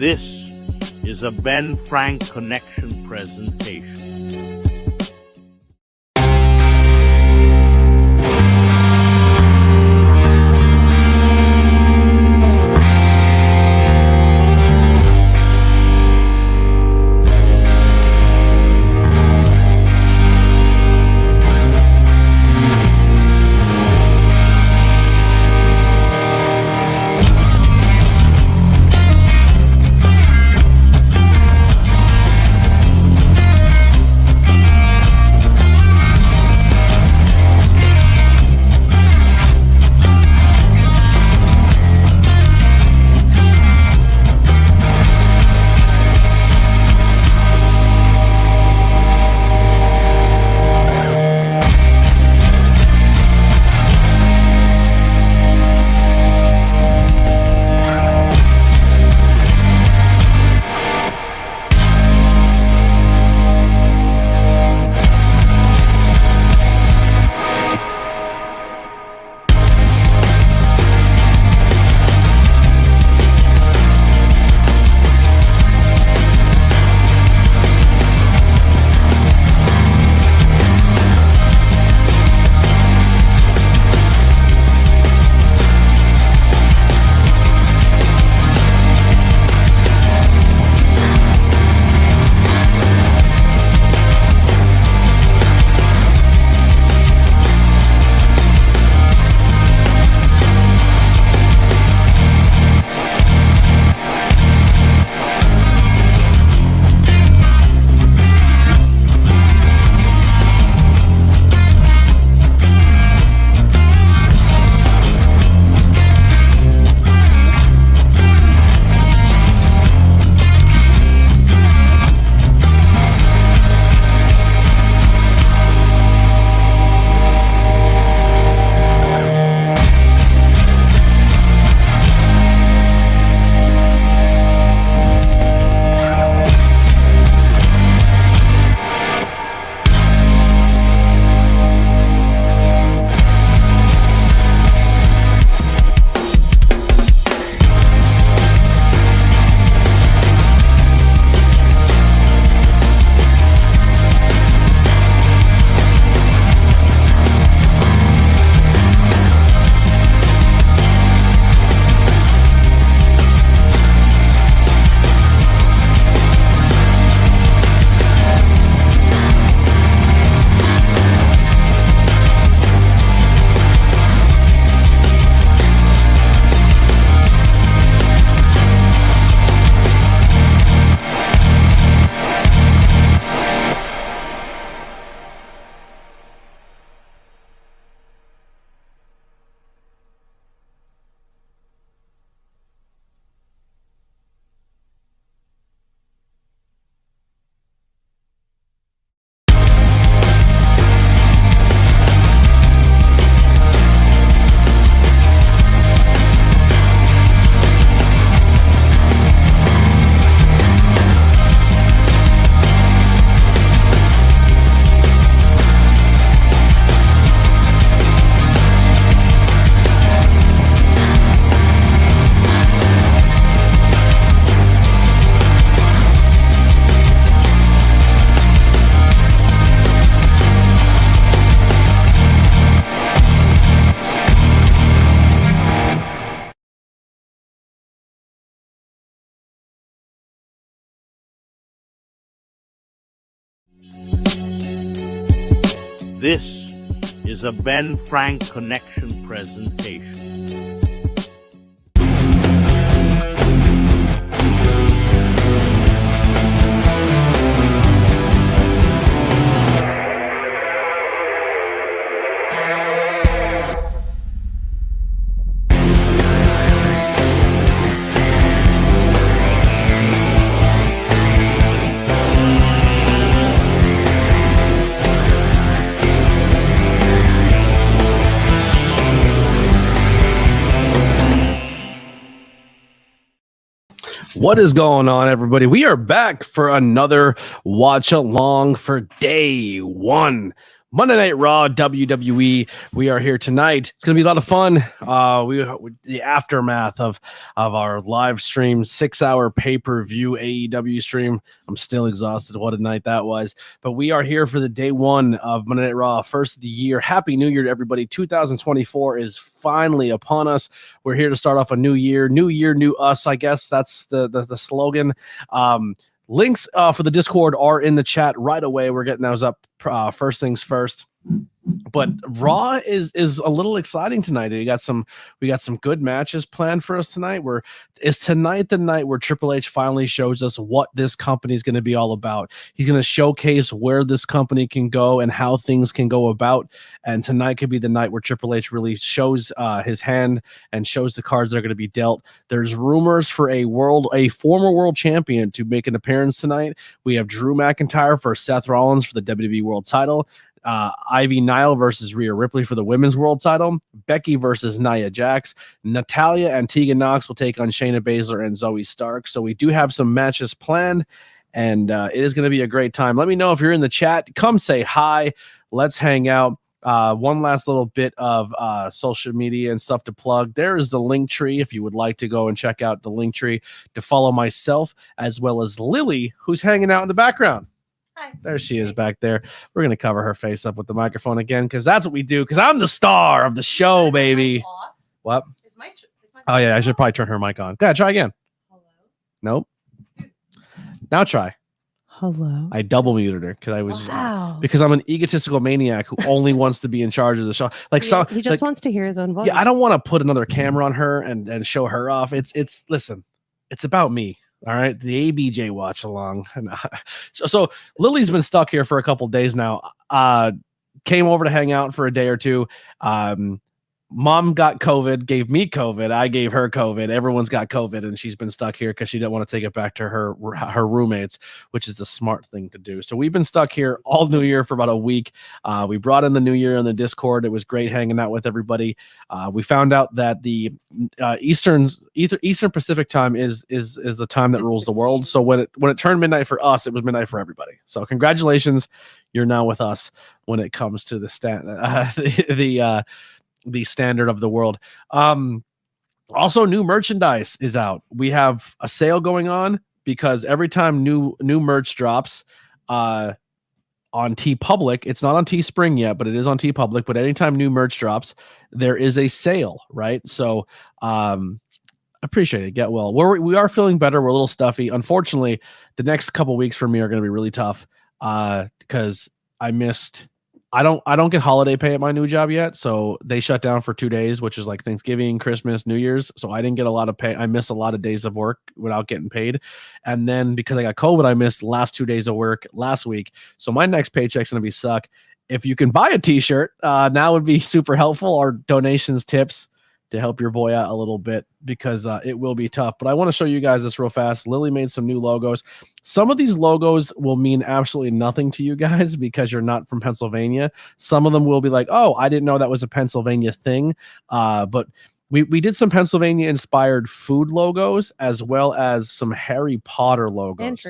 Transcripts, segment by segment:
This is a Ben Frank Connection presentation. This is a Ben Frank Connection presentation. What is going on, everybody? We are back for another watch along for day one. Monday Night Raw, WWE. We are here tonight. It's going to be a lot of fun. The aftermath of our live stream, 6-hour pay-per-view AEW stream. I'm still exhausted. What a night that was. But we are here for the day one of Monday Night Raw, first of the year. Happy New Year to everybody. 2024 is finally upon us. We're here to start off a new year. New year, new us, I guess. That's the slogan. Links for the Discord are in the chat right away. We're getting those up first things first. But Raw is a little exciting tonight. We got some good matches planned for us tonight. Is tonight the night where Triple H finally shows us what this company is going to be all about? He's going to showcase where this company can go and how things can go about. And tonight could be the night where Triple H really shows his hand and shows the cards that are going to be dealt. There's rumors for a former world champion to make an appearance tonight. We have Drew McIntyre for Seth Rollins for the WWE World Title. Ivy Nile versus Rhea Ripley for the women's world title. Becky versus Nia Jax. Natalya and Tegan Nox will take on Shayna Baszler and Zoe Stark. So we do have some matches planned, and it is going to be a great time. Let me know if you're in the chat. Come say hi. Let's hang out. One last little bit of social media and stuff to plug. There is the link tree if you would like to go and check out the link tree to follow myself as well as Lily, who's hanging out in the background. Hi. There she is back there. We're going to cover her face up with the microphone again because that's what we do, because I'm the star of the show, baby. What? Is my Oh, yeah, I should probably turn her mic on. Go ahead, try again. Hello? Nope. Now try. Hello? I double muted her because I'm an egotistical maniac who only wants to be in charge of the show. He just wants to hear his own voice. Yeah, I don't want to put another camera on her and show her off. Listen, it's about me. All right, the ABJ watch along. So Lily's been stuck here for a couple days now. Came over to hang out for a day or two. Mom got COVID, gave me COVID. I gave her COVID. Everyone's got COVID, and she's been stuck here because she didn't want to take it back to her roommates, which is the smart thing to do. So we've been stuck here all New Year for about a week. We brought in the New Year on the Discord. It was great hanging out with everybody. We found out that the Eastern Pacific time is the time that rules the world. So when it turned midnight for us, it was midnight for everybody. So congratulations, you're now with us when it comes to the the standard of the world. Also, new merchandise is out. We have a sale going on because every time new merch drops on TeePublic, it's not on Teespring yet, but it is on TeePublic. But anytime new merch drops, there is a sale, right? So appreciate it. Get well. We are feeling better. We're a little stuffy. Unfortunately, the next couple weeks for me are going to be really tough because I don't get holiday pay at my new job yet, so they shut down for 2 days, which is like Thanksgiving, Christmas, New Year's. So I didn't get a lot of pay. I miss a lot of days of work without getting paid. And then because I got COVID, I missed the last 2 days of work last week. So my next paycheck's going to be suck. If you can buy a t-shirt, now would be super helpful, or donations, tips to help your boy out a little bit, because it will be tough. But I want to show you guys this real fast. Lily made some new logos. Some of these logos will mean absolutely nothing to you guys because you're not from Pennsylvania. Some of them will be like, oh, I didn't know that was a Pennsylvania thing. But we did some Pennsylvania inspired food logos as well as some Harry Potter logos.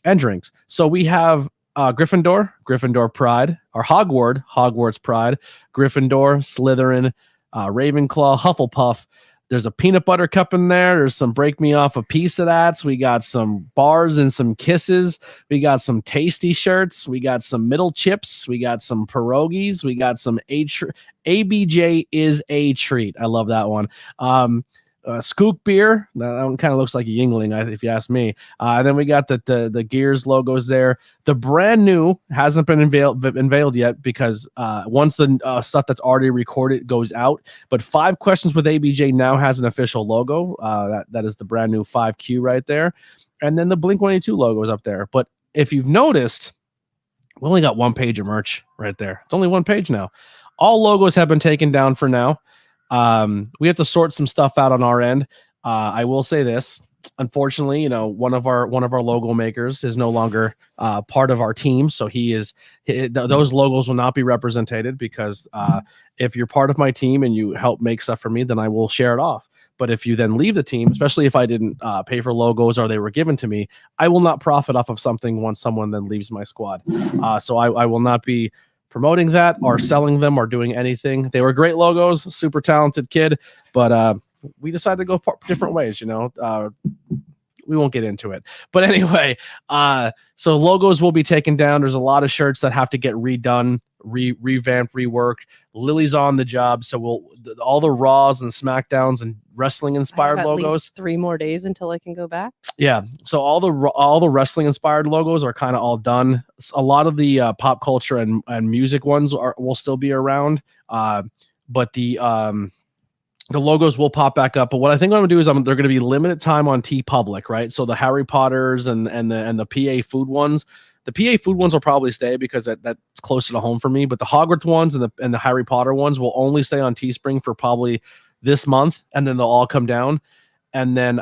And drinks. So we have Gryffindor Pride, or Hogwarts Pride, Gryffindor, Slytherin, Ravenclaw, Hufflepuff. There's a peanut butter cup in there. There's some break me off a piece of that. So we got some bars and some kisses. We got some tasty shirts. We got some middle chips. We got some pierogies. We got some ABJ is a treat. I love that one. Skook beer. That one kind of looks like a Yingling, if you ask me. And then we got the Gears logos there. The brand new hasn't been unveiled yet because once the stuff that's already recorded goes out. But 5 Questions with ABJ now has an official logo. That is the brand new 5Q right there. And then the Blink-182 logo is up there. But if you've noticed, we only got 1 page of merch right there. It's only 1 page now. All logos have been taken down for now. We have to sort some stuff out on our end. I will say this. Unfortunately, one of our logo makers is no longer part of our team, so those logos will not be represented because if you're part of my team and you help make stuff for me, then I will share it off. But if you then leave the team, especially if I didn't pay for logos or they were given to me, I will not profit off of something once someone then leaves my squad. So I will not be promoting that or selling them or doing anything. They were great logos, super talented kid, but we decided to go different ways, we won't get into it. But anyway, so logos will be taken down. There's a lot of shirts that have to get redone, revamped, reworked. Lily's on the job, so all the Raws and SmackDowns and wrestling inspired logos. Least 3 more days until I can go back. Yeah, so all the wrestling inspired logos are kind of all done. A lot of the pop culture and music ones will still be around, but the logos will pop back up. But what I think I'm going to do is they're going to be limited time on TeePublic, right? So the Harry Potters and the PA food ones, the PA food ones will probably stay because that's closer to home for me. But the Hogwarts ones and the Harry Potter ones will only stay on Teespring for probably this month, and then they'll all come down, and then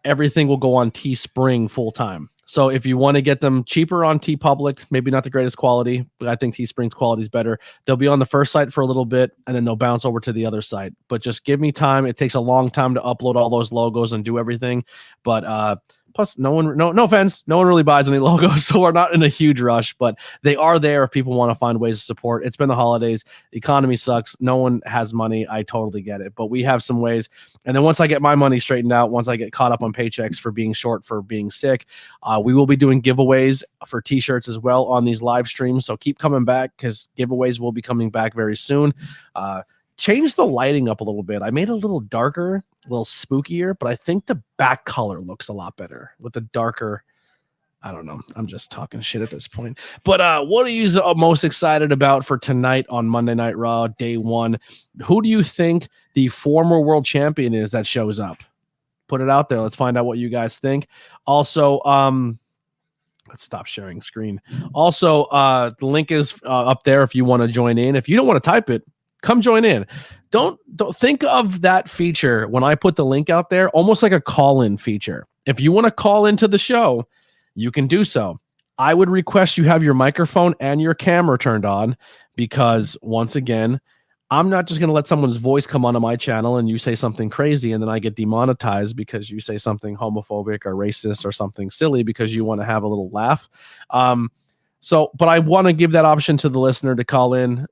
everything will go on Teespring full time. So if you want to get them cheaper on TeePublic, maybe not the greatest quality, but I think Teespring's quality is better. They'll be on the first site for a little bit, and then they'll bounce over to the other site. But just give me time. It takes a long time to upload all those logos and do everything. But plus, no offense, no one really buys any logos, so we're not in a huge rush. But they are there if people want to find ways to support. It's been the holidays. The economy sucks. No one has money. I totally get it. But we have some ways. And then once I get my money straightened out, once I get caught up on paychecks for being short, for being sick, we will be doing giveaways for t-shirts as well on these live streams. So keep coming back because giveaways will be coming back very soon. Change the lighting up a little bit. I made it a little darker, a little spookier, but I think the back color looks a lot better with the darker. I don't know. I'm just talking shit at this point. But what are you most excited about for tonight on Monday Night Raw, day 1? Who do you think the former world champion is that shows up? Put it out there. Let's find out what you guys think. Also, let's stop sharing screen. Also, the link is up there if you want to join in. If you don't want to type it, come join in. Don't think of that feature when I put the link out there almost like a call-in feature. If you want to call into the show, you can do so. I would request you have your microphone and your camera turned on because, once again, I'm not just going to let someone's voice come onto my channel and you say something crazy and then I get demonetized because you say something homophobic or racist or something silly because you want to have a little laugh. But I want to give that option to the listener to call in,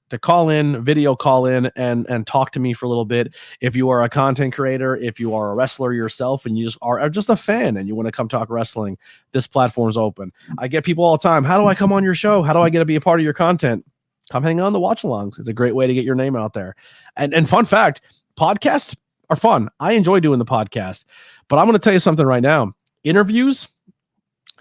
video call in and talk to me for a little bit. If you are a content creator, if you are a wrestler yourself and you are just a fan and you want to come talk wrestling, this platform is open. I get people all the time. How do I come on your show? How do I get to be a part of your content? Come hang on the watch alongs. It's a great way to get your name out there. And fun fact, podcasts are fun. I enjoy doing the podcast, but I'm going to tell you something right now. Interviews,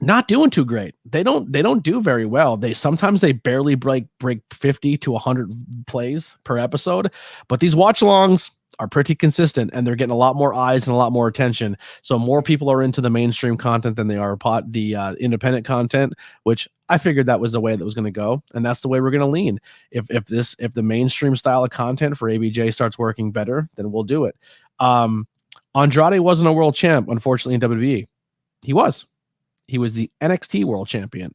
not doing too great. They don't do very well. Sometimes they barely break 50 to 100 plays per episode, but these watch alongs are pretty consistent and they're getting a lot more eyes and a lot more attention. So more people are into the mainstream content than they are the independent content, which I figured that was the way that was going to go. And that's the way we're going to lean. If the mainstream style of content for ABJ starts working better, then we'll do it. Andrade wasn't a world champ, unfortunately, in WWE. He was the NXT world champion,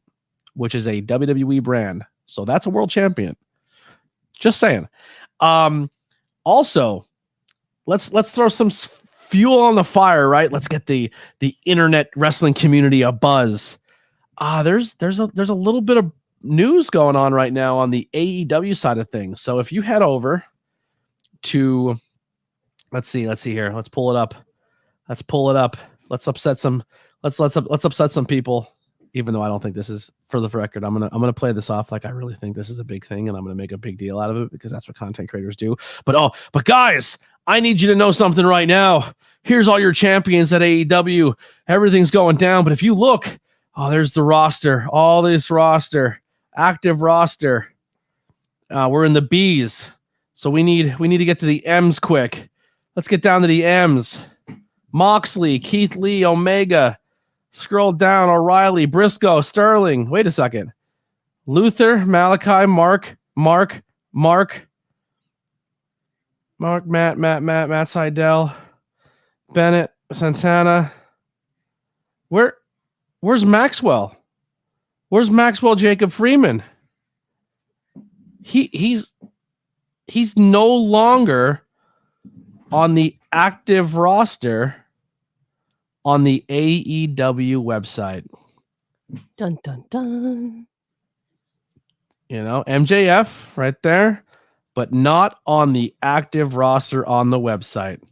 which is a WWE brand. So that's a world champion. Just saying. Also, let's throw some fuel on the fire, right? Let's get the internet wrestling community a buzz. There's a little bit of news going on right now on the AEW side of things. So if you head over to, let's see here. Let's pull it up. Let's upset some people, even though I don't think this is, for the record. I'm gonna play this off like I really think this is a big thing, and I'm gonna make a big deal out of it because that's what content creators do. But guys, I need you to know something right now. Here's all your champions at AEW. Everything's going down, but if you look, there's the roster. All this roster, active roster. We're in the B's, so we need to get to the M's quick. Let's get down to the M's. Moxley, Keith Lee, Omega. Scroll down, O'Reilly, Briscoe, Sterling. Wait a second. Luther, Malachi, Mark, Matt Sydal, Bennett, Santana. Where's Maxwell? Where's Maxwell Jacob Freeman? He's no longer on the active roster on the AEW website. Dun dun dun. You know, MJF right there, but not on the active roster on the website.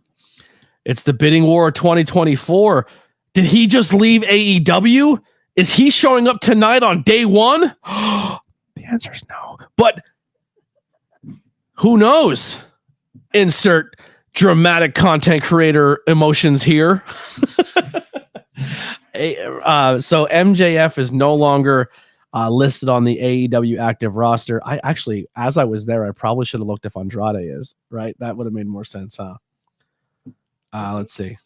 It's the bidding war of 2024. Did he just leave AEW? Is he showing up tonight on day one? The answer is no. But who knows? Insert dramatic content creator emotions here. So MJF is no longer listed on the AEW active roster. I actually, as I was there, I probably should have looked if Andrade is, right? That would have made more sense, huh? Let's see.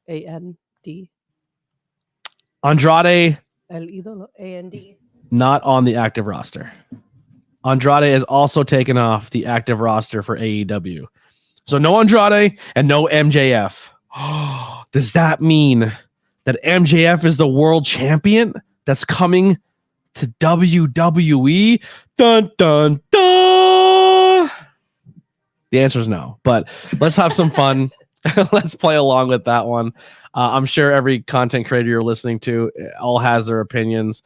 A-N-D. Andrade. El ídolo. A-N-D. Not on the active roster. Andrade has also taken off the active roster for AEW. So no Andrade and no MJF. Does that mean that MJF is the world champion that's coming to WWE? Dun, dun, dun. The answer is no, but let's have some fun. Let's play along with that one. I'm sure every content creator you're listening to all has their opinions.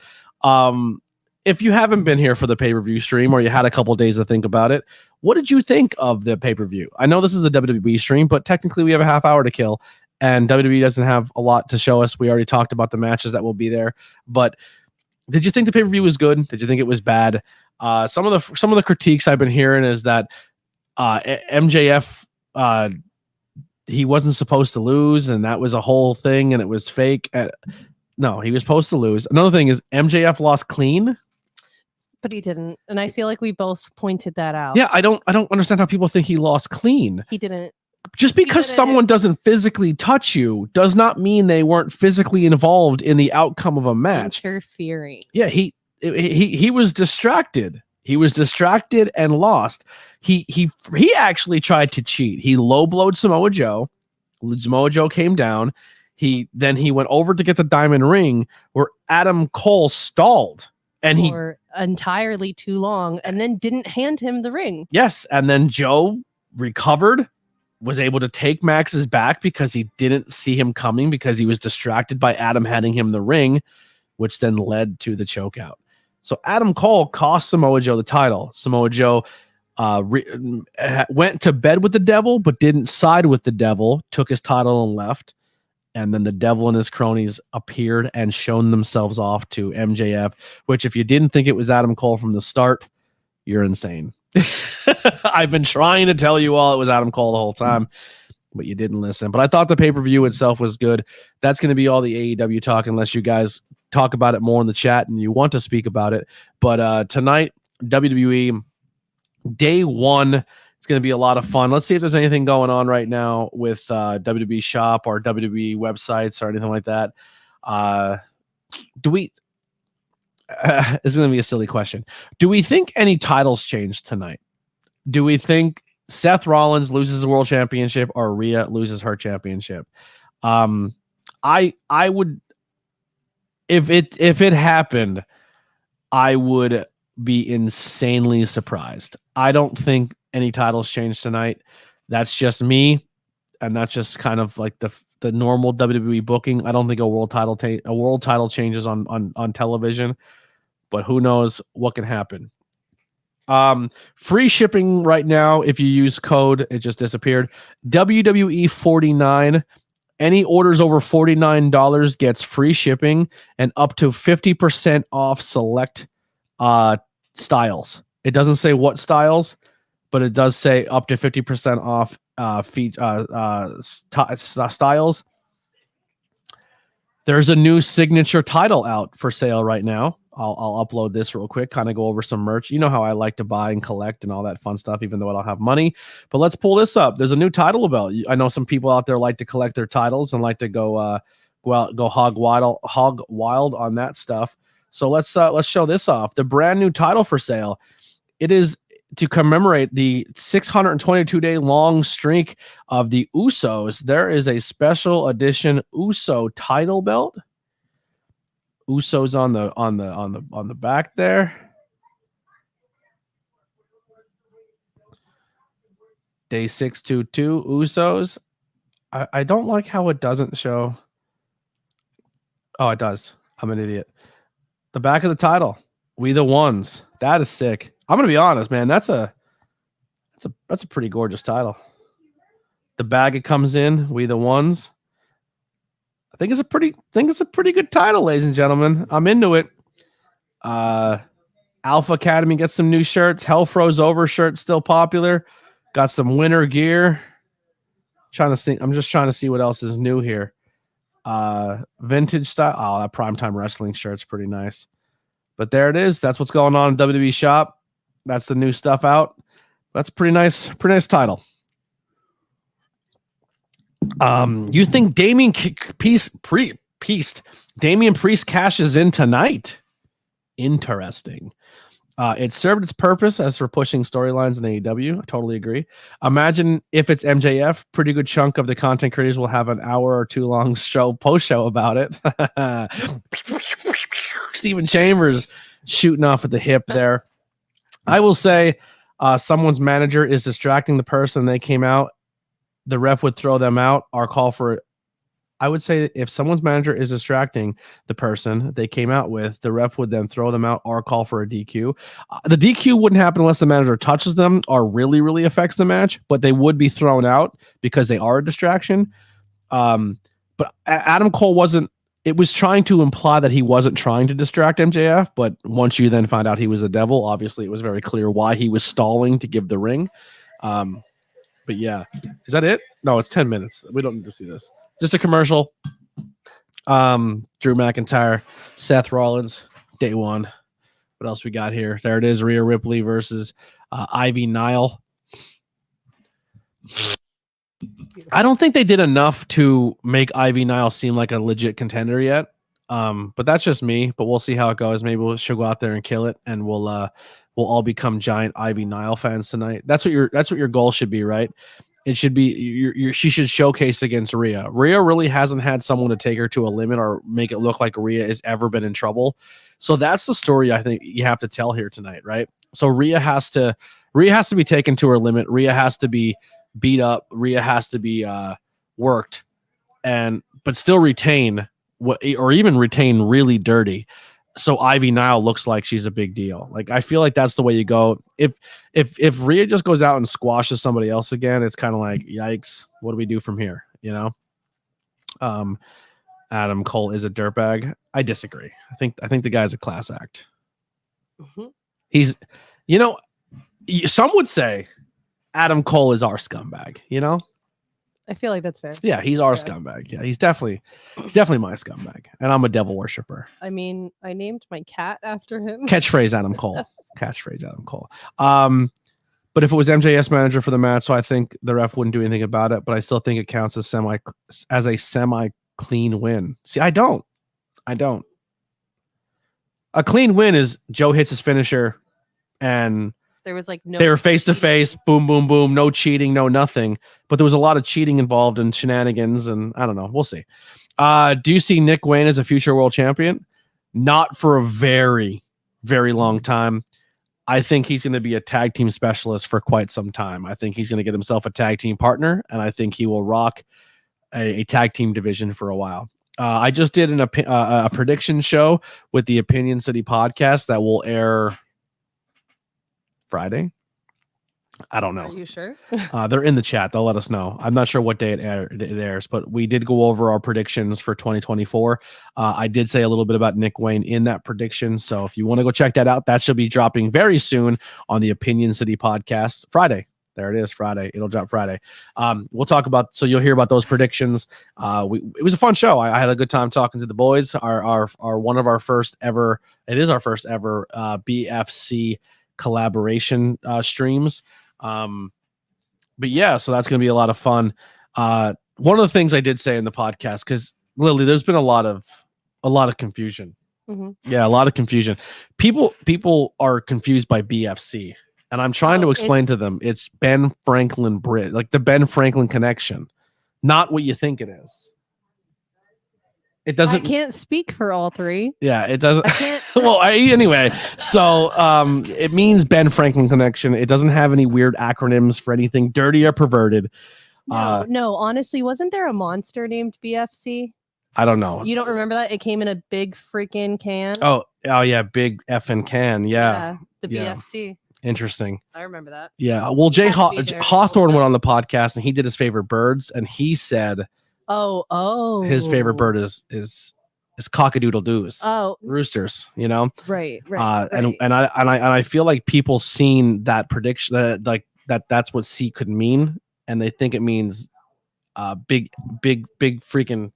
If you haven't been here for the pay-per-view stream or you had a couple days to think about it, what did you think of the pay-per-view? I know this is the WWE stream, but technically we have a half hour to kill, and WWE doesn't have a lot to show us. We already talked about the matches that will be there, but did you think the pay-per-view was good? Did you think it was bad? Some of the critiques I've been hearing is that MJF he wasn't supposed to lose, and that was a whole thing, and it was fake. No, he was supposed to lose. Another thing is MJF lost clean, but he didn't, and I feel like we both pointed that out. Yeah, I don't understand how people think he lost clean. He didn't. Just because someone doesn't physically touch you does not mean they weren't physically involved in the outcome of a match. Interfering. Yeah, he was distracted. He was distracted and lost. He actually tried to cheat. He low blowed Samoa Joe. Samoa Joe came down. He went over to get the diamond ring where Adam Cole stalled and for entirely too long and then didn't hand him the ring. Yes, and then Joe recovered, was able to take Max's back because he didn't see him coming because he was distracted by Adam handing him the ring, which then led to the choke out. So Adam Cole cost Samoa Joe the title. Samoa Joe went to bed with the devil, but didn't side with the devil, took his title and left. And then the devil and his cronies appeared and shown themselves off to MJF, which if you didn't think it was Adam Cole from the start, you're insane. I've been trying to tell you all it was Adam Cole the whole time, but you didn't listen. But I thought the pay-per-view itself was good. That's going to be all the AEW talk unless you guys talk about it more in the chat and you want to speak about it. But tonight, WWE day one, it's going to be a lot of fun. Let's see if there's anything going on right now with WWE Shop or WWE websites or anything like that. It's going to be a silly question. Do we think any titles change tonight? Do we think Seth Rollins loses the world championship or Rhea loses her championship? I would, if it happened, I would be insanely surprised. I don't think any titles change tonight. That's just me, and that's just kind of like the normal WWE booking. I don't think a world title changes on television, but who knows what can happen. Free shipping right now if you use code. It just disappeared. WWE 49. Any orders over $49 gets free shipping and up to 50% off select styles. It doesn't say what styles, but it does say up to 50% off styles. There's a new signature title out for sale right now. I'll upload this real quick, kind of go over some merch. You know how I like to buy and collect and all that fun stuff, even though I don't have money. But let's pull this up. There's a new title belt. I know some people out there like to collect their titles and like to go hog wild on that stuff. So let's show this off. The brand new title for sale. It is to commemorate the 622-day long streak of the Usos. There is a special edition Uso title belt. Usos on the back there. Day 622 Usos. I don't like how it doesn't show. Oh, it does. I'm an idiot. The back of the title. We the ones. That is sick. I'm gonna be honest, man. That's a pretty gorgeous title. The bag it comes in, we the ones. I think it's a pretty good title, ladies and gentlemen. I'm into it. Alpha Academy gets some new shirts. Hell Froze Over shirt still popular. Got some winter gear. I'm just trying to see what else is new here. Vintage style. Oh, that Primetime Wrestling shirt's pretty nice. But there it is. That's what's going on in WWE Shop. That's the new stuff out. That's a pretty nice title. You think Damian Priest cashes in tonight? Interesting. It served its purpose as for pushing storylines in AEW. I totally agree. Imagine if it's MJF, pretty good chunk of the content creators will have an hour or two long post show about it. Steven Chambers shooting off at the hip there. I will say someone's manager is distracting the person they came out. The ref would throw them out or call for it. I would say if someone's manager is distracting the person they came out with, the ref would then throw them out or call for a DQ. The DQ wouldn't happen unless the manager touches them or really, really affects the match, but they would be thrown out because they are a distraction. But Adam Cole it was trying to imply that he wasn't trying to distract MJF, but once you then find out he was the devil, obviously it was very clear why he was stalling to give the ring. But yeah, is that it? No, it's 10 minutes. We don't need to see this. Just a commercial. Drew McIntyre, Seth Rollins, day one. What else we got here? There it is. Rhea Ripley versus Ivy Nile. I don't think they did enough to make Ivy Nile seem like a legit contender yet. But that's just me. But we'll see how it goes. Maybe she'll go out there and kill it, and we'll all become giant Ivy Nile fans tonight. That's what your goal should be, right? It should be she should showcase against Rhea. Rhea really hasn't had someone to take her to a limit or make it look like Rhea has ever been in trouble. So that's the story I think you have to tell here tonight, right? So Rhea has to be taken to her limit. Rhea has to be beat up. Rhea has to be worked, but still retain really dirty. So Ivy Nile looks like she's a big deal. Like, I feel like that's the way you go. If Rhea just goes out and squashes somebody else again, it's kind of like, yikes, what do we do from here? You know? Adam Cole is a dirtbag. I disagree. I think the guy's a class act. Mm-hmm. He's, some would say Adam Cole is our scumbag, I feel like that's fair. Yeah, he's our scumbag. Yeah, he's definitely my scumbag. And I'm a devil worshiper. I mean, I named my cat after him. Catchphrase Adam Cole. But if it was MJF's manager for the match, so I think the ref wouldn't do anything about it, but I still think it counts as a semi-clean win. See, I don't. A clean win is Joe hits his finisher and there was no. They were face to face, boom, boom, boom, no cheating, no nothing. But there was a lot of cheating involved in shenanigans, and I don't know. We'll see. Do you see Nick Wayne as a future world champion? Not for a very, very long time. I think he's going to be a tag team specialist for quite some time. I think he's going to get himself a tag team partner, and I think he will rock a tag team division for a while. I just did a prediction show with the Opinion City podcast that will air Friday. I don't know. Are you sure? They're in the chat. They'll let us know. I'm not sure what day it airs, but we did go over our predictions for 2024. I did say a little bit about Nick Wayne in that prediction. So if you want to go check that out, that should be dropping very soon on the Opinion City podcast Friday. There it is, Friday. It'll drop Friday. We'll talk about, so you'll hear about those predictions. It was a fun show. I had a good time talking to the boys. Our one of our first ever, it is our first ever BFC collaboration streams. But yeah, so that's going to be a lot of fun. One of the things I did say in the podcast, because Lily, there's been a lot of confusion. Mm-hmm. Yeah, a lot of confusion. People are confused by BFC, and I'm trying to explain to them it's Ben Franklin Bridge, like the Ben Franklin connection, not what you think it is. It doesn't. I can't speak for all three. Yeah, it doesn't. I can't. Well, anyway, so it means Ben Franklin connection. It doesn't have any weird acronyms for anything dirty or perverted. No, honestly, wasn't there a monster named BFC? I don't know. You don't remember that? It came in a big freaking can. Oh yeah, big effing can. Yeah. The Yeah. BFC. Interesting. I remember that. Yeah. Well, Jay Had to be there. Hawthorne went on the podcast and he did his favorite birds, and he said his favorite bird is cockadoodle-doos. Oh, Roosters, you know? right. And I feel like people seen that prediction that's what C could mean, and they think it means big freaking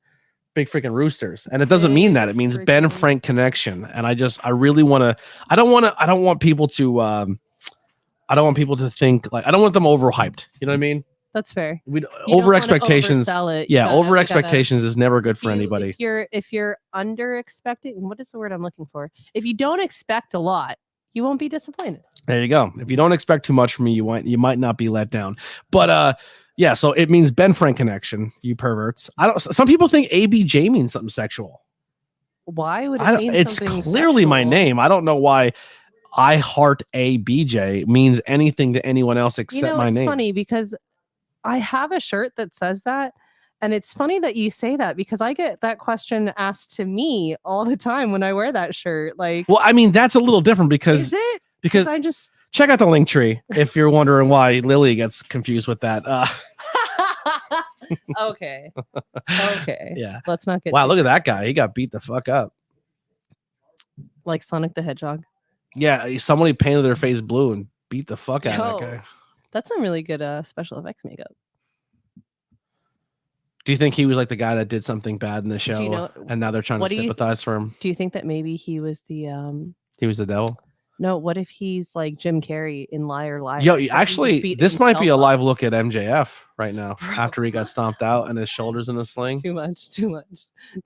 roosters, and it doesn't mean that. It means Ben Frank connection. And I really want to. I don't want people to. I don't want people to think like, I don't want them overhyped. You know what I mean? That's fair. Over expectations. Yeah, over expectations is never good for anybody. If you're under expecting, what is the word I'm looking for? If you don't expect a lot, you won't be disappointed. There you go. If you don't expect too much from me, you might not be let down. But yeah, so it means Ben Frank connection, you perverts. Some people think ABJ means something sexual. Why would it mean it's something clearly sexual? my name. I don't know why I heart ABJ means anything to anyone else except my name. It's funny because I have a shirt that says that, and it's funny that you say that because I get that question asked to me all the time when I wear that shirt. Like, well, I mean, that's a little different because is it? Because I just check out the link tree if you're wondering why Lily gets confused with that. Okay. Yeah. Let's not get. Wow, look at that guy. He got beat the fuck up. Like Sonic the Hedgehog. Yeah, somebody painted their face blue and beat the fuck out of that guy. That's some really good special effects makeup. Do you think he was like the guy that did something bad in the show, and now they're trying to sympathize for him? Do you think that maybe he was the He was the devil? No, what if he's like Jim Carrey in Liar Liar? Yo, actually, this might be a live look at MJF right now after he got stomped out and his shoulders in a sling. Too much.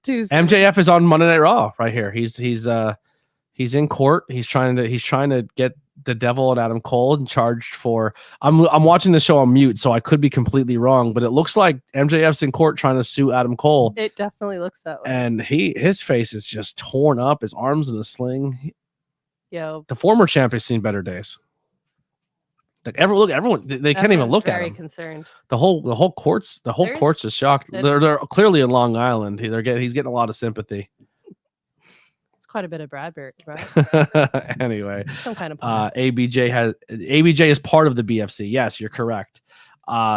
MJF is on Monday Night Raw right here. He's in court. He's trying to get the devil and Adam Cole and charged for. I'm watching the show on mute, so I could be completely wrong, but it looks like MJF's in court trying to sue Adam Cole. It definitely looks that way. And his face is just torn up. His arms in a sling. Yo, the former champ has seen better days. Like everyone, they can't even look at him. Very concerned. The whole court's is shocked. They're clearly in Long Island. He's getting a lot of sympathy. It's quite a bit of Bradbury. Anyway, some kind of ABJ is part of the BFC. Yes, you're correct.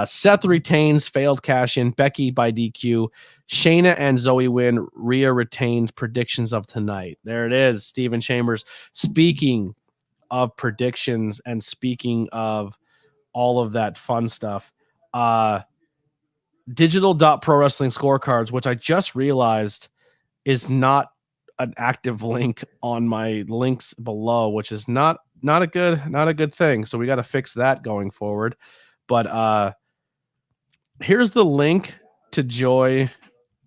Seth retains, failed cash in. Becky by DQ. Shayna and Zoe win. Rhea retains. Predictions of tonight. There it is. Stephen Chambers. Speaking of predictions and speaking of all of that fun stuff, digital.pro wrestling scorecards, which I just realized is not an active link on my links below, which is not a good thing. So we got to fix that going forward. But here's the link to join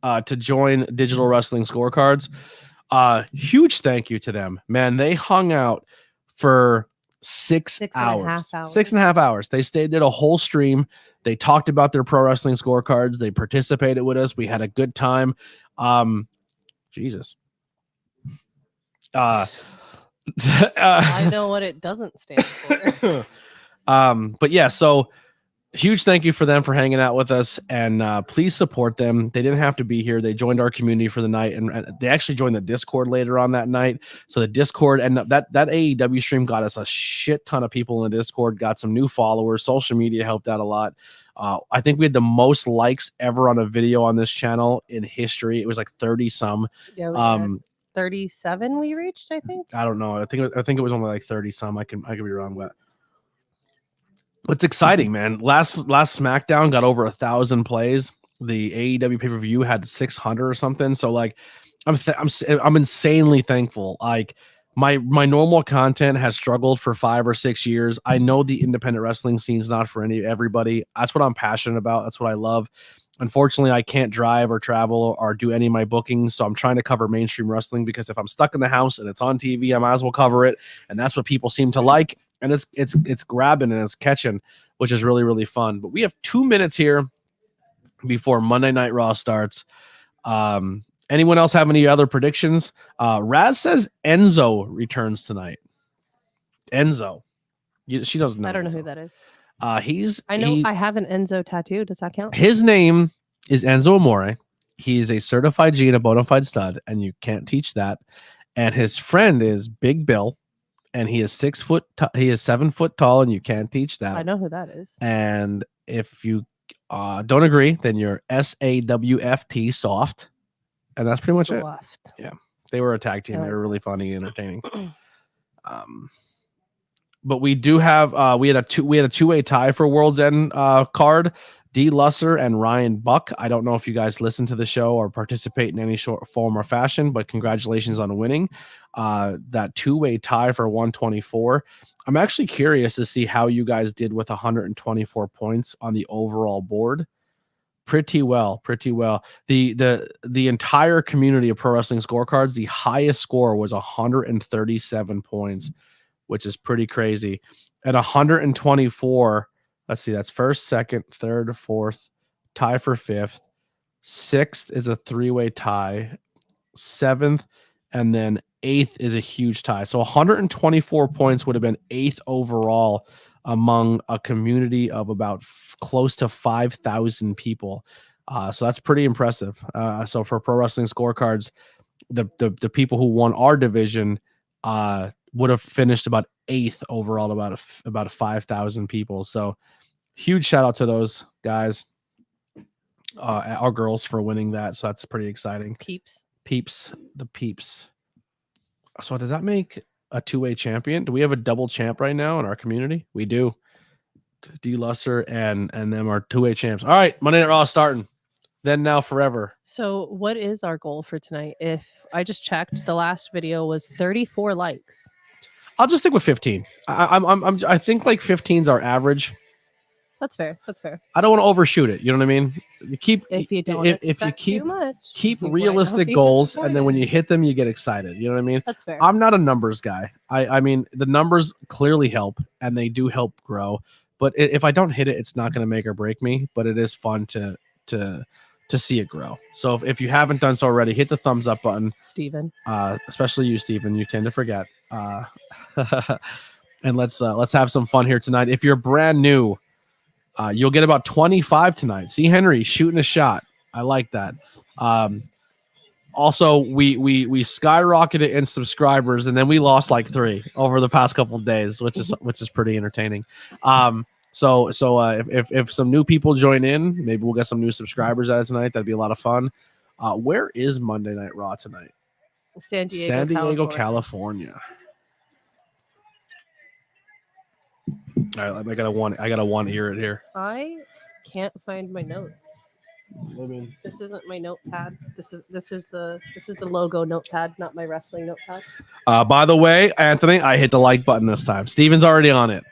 Digital Wrestling Scorecards. Huge thank you to them, man. They hung out for 6 hours. 6.5 hours. They stayed there a whole stream. They talked about their pro wrestling scorecards. They participated with us. We had a good time. Jesus. I know what it doesn't stand for. But yeah, so huge thank you for them for hanging out with us, and please support them. They didn't have to be here. They joined our community for the night, and they actually joined the Discord later on that night. So the Discord and that AEW stream got us a shit ton of people in the Discord, got some new followers. Social media helped out a lot. I think we had the most likes ever on a video on this channel in history. It was like 30 some. Yeah, 37 we reached, I think. I don't know. I think it was only like 30 some. I could be wrong, but it's exciting, man. Last SmackDown got over 1,000 plays. The AEW pay-per-view had 600 or something. So like, I'm insanely thankful. Like my normal content has struggled for 5 or 6 years. I know the independent wrestling scene's not for everybody. That's what I'm passionate about. That's what I love. Unfortunately, I can't drive or travel or do any of my bookings, so I'm trying to cover mainstream wrestling because if I'm stuck in the house and it's on TV, I might as well cover it, and that's what people seem to like. And it's grabbing and it's catching, which is really, really fun. But we have 2 minutes here before Monday Night Raw starts. Anyone else have any other predictions? Raz says Enzo returns tonight. Enzo. She doesn't know. I don't know Enzo. who that is. I have an Enzo tattoo. Does that count? His name is Enzo Amore. He is a certified G and a bona fide stud, and you can't teach that. And his friend is Big Bill. and he is 6 foot. He is 7 foot tall, and you can't teach that. I know who that is. And if you don't agree, then you're SAWFT soft, and that's pretty much it. Yeah, they were a tag team. They were really funny and entertaining. But we do have we had a two-way tie for World's End card. D. Lusser and Ryan Buck. I don't know if you guys listen to the show or participate in any short form or fashion, but congratulations on winning that two-way tie for 124. I'm actually curious to see how you guys did with 124 points on the overall board. Pretty well. The entire community of pro wrestling scorecards, the highest score was 137 points, which is pretty crazy. At 124, let's see, that's first, second, third, fourth, tie for fifth. Sixth is a three-way tie. Seventh, and then eighth is a huge tie. So 124 points would have been eighth overall among a community of about close to 5,000 people. So that's pretty impressive. So for pro wrestling scorecards, the people who won our division would have finished about eighth overall, about 5,000 people. So huge shout out to those guys, our girls, for winning that. So that's pretty exciting. The peeps. So does that make a two-way champion? Do we have a double champ right now in our community? We do. D. Lusser and them are two-way champs. All right, Monday Night Raw starting. Then, now, forever. So what is our goal for tonight? If I just checked, the last video was 34 likes. I'll just stick with 15. I think like 15's our average. That's fair. I don't want to overshoot it. You know what I mean? If you keep too much, keep realistic goals, and then when you hit them, you get excited. You know what I mean? That's fair. I'm not a numbers guy. I mean, the numbers clearly help, and they do help grow. But if I don't hit it, it's not going to make or break me. But it is fun to see it grow. So if you haven't done so already, hit the thumbs up button, Steven. Especially you, Steven. You tend to forget. And let's have some fun here tonight. If you're brand new, you'll get about 25 tonight. See Henry shooting a shot. I like that. Also, we skyrocketed in subscribers, and then we lost like 3 over the past couple of days, which is pretty entertaining. So if some new people join in, maybe we'll get some new subscribers out of tonight. That'd be a lot of fun. Where is Monday Night Raw tonight? San Diego, California. All right, I got a one ear it here. I can't find my notes. This isn't my notepad. This is the logo notepad, not my wrestling notepad. By the way, Anthony, I hit the like button this time. Steven's already on it.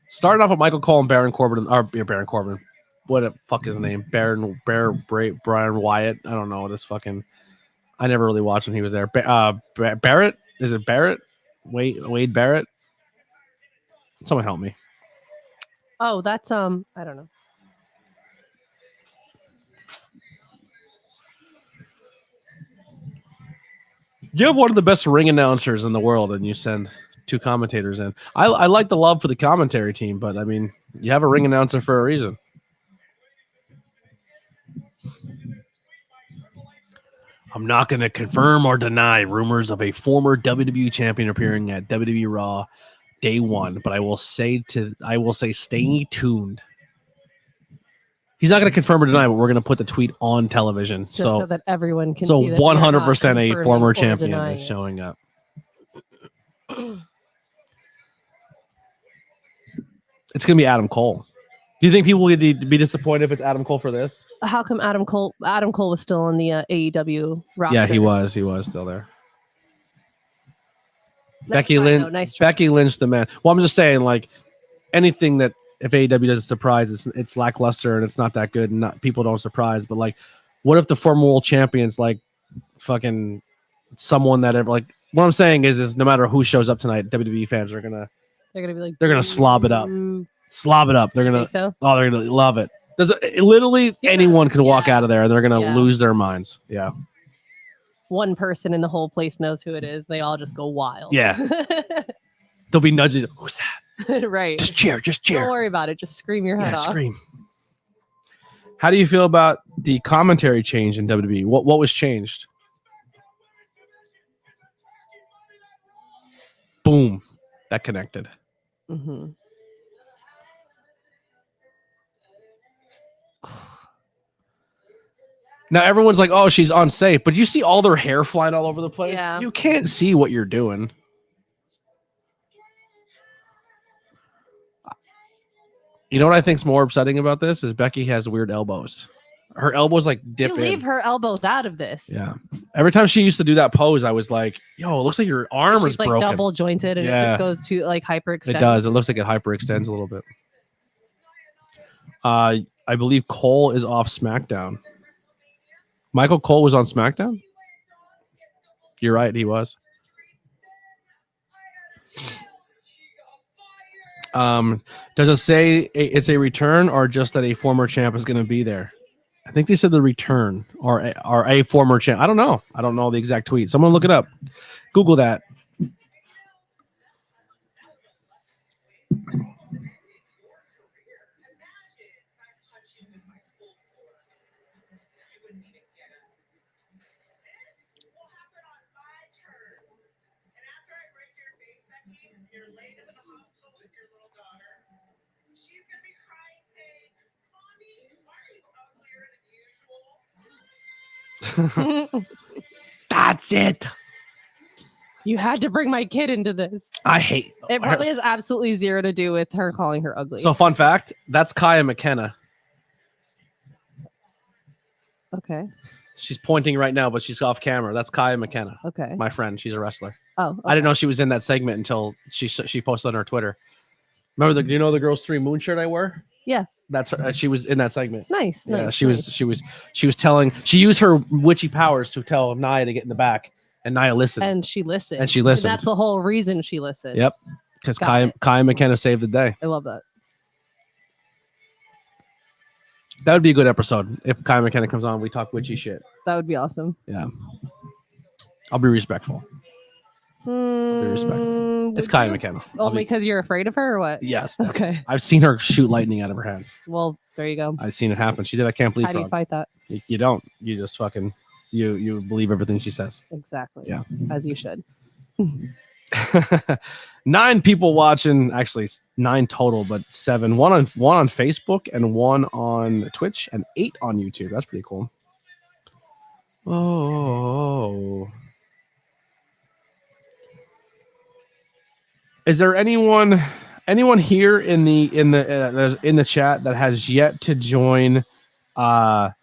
Starting off with Michael Cole and Baron Corbin, Baron Corbin. What the fuck is his name? Brian Wyatt. I don't know. This fucking. I never really watched when he was there. Barrett? Is it Barrett? Wade Barrett? Someone help me. Oh, that's I don't know. You have one of the best ring announcers in the world, and you send 2 commentators in. I like the love for the commentary team, but I mean, you have a ring announcer for a reason. I'm not going to confirm or deny rumors of a former WWE champion appearing at WWE Raw Day 1, but I will say stay tuned. He's not going to confirm or deny, but we're going to put the tweet on television so that everyone can. So see that 100% a former champion is showing up. It's going to be Adam Cole. Do you think people would be disappointed if it's Adam Cole for this? How come Adam Cole was still on the AEW roster? Yeah, he was still there. Becky Lynch. Nice try. Becky Lynch, the man. Well, I'm just saying, like, anything that if AEW doesn't surprise, it's lackluster and it's not that good, and people don't surprise. But like, what if the former world champions, like, fucking someone that ever, like, what I'm saying is no matter who shows up tonight, WWE fans are gonna be like, they're gonna slob it up. They're gonna they're gonna love it. Literally anyone can walk out of there and they're gonna lose their minds. Yeah. One person in the whole place knows who it is. They all just go wild. Yeah. They'll be nudges. Who's that? Right. Just cheer. Don't worry about it. Just scream your head off. Scream. How do you feel about the commentary change in WWE? What was changed? Boom. that connected. Mm-hmm. Now everyone's like, "Oh, she's unsafe," but you see all their hair flying all over the place. Yeah. You can't see what you're doing. You know what I think's more upsetting about this is Becky has weird elbows. Her elbows like dip You in. leave her elbows out of this. Yeah. Every time she used to do that pose, I was like, "Yo, it looks like your arm is She's like broken." double jointed, and it Yeah. just goes to like hyperextend. It does. It looks like it hyperextends a little bit. I believe Cole is off SmackDown. Michael Cole was on SmackDown? You're right, he was. Does it say it's a return or just that a former champ is going to be there? I think they said the return or a former champ. I don't know. I don't know the exact tweet. Someone look it up. Google that. That's it. You had to bring my kid into this. I hate It probably has absolutely zero to do with her calling her ugly. So fun fact, that's Kaya McKenna. Okay. She's pointing right now, but she's off camera. That's Kaya McKenna. Okay. My friend. She's a wrestler. Oh. Okay. I didn't know she was in that segment until she posted on her Twitter. Remember do you know the Girls 3 Moon shirt I wear? Yeah. That's her, she was in that segment. Nice. Yeah, nice, she nice. was telling, she used her witchy powers to tell Nia to get in the back, and Nia listened. And she listened. And she listened. That's the whole reason she listened. Yep. Because Got Kaya McKenna saved the day. I love that. That would be a good episode if Kaya McKenna comes on. We talk witchy shit. That would be awesome. Yeah. I'll be respectful. It's Kaya McKenna. Only because you're afraid of her or what? Yes. Okay. I've seen her shoot lightning out of her hands. Well, there you go. I've seen it happen. She did. I can't believe. How do you fight that? You don't. You just fucking you believe everything she says. Exactly. Yeah. As you should. 9 people watching, actually 9 total, but 7. One on Facebook and 1 on Twitch and 8 on YouTube. That's pretty cool. Oh. Is there anyone here in the chat that has yet to join has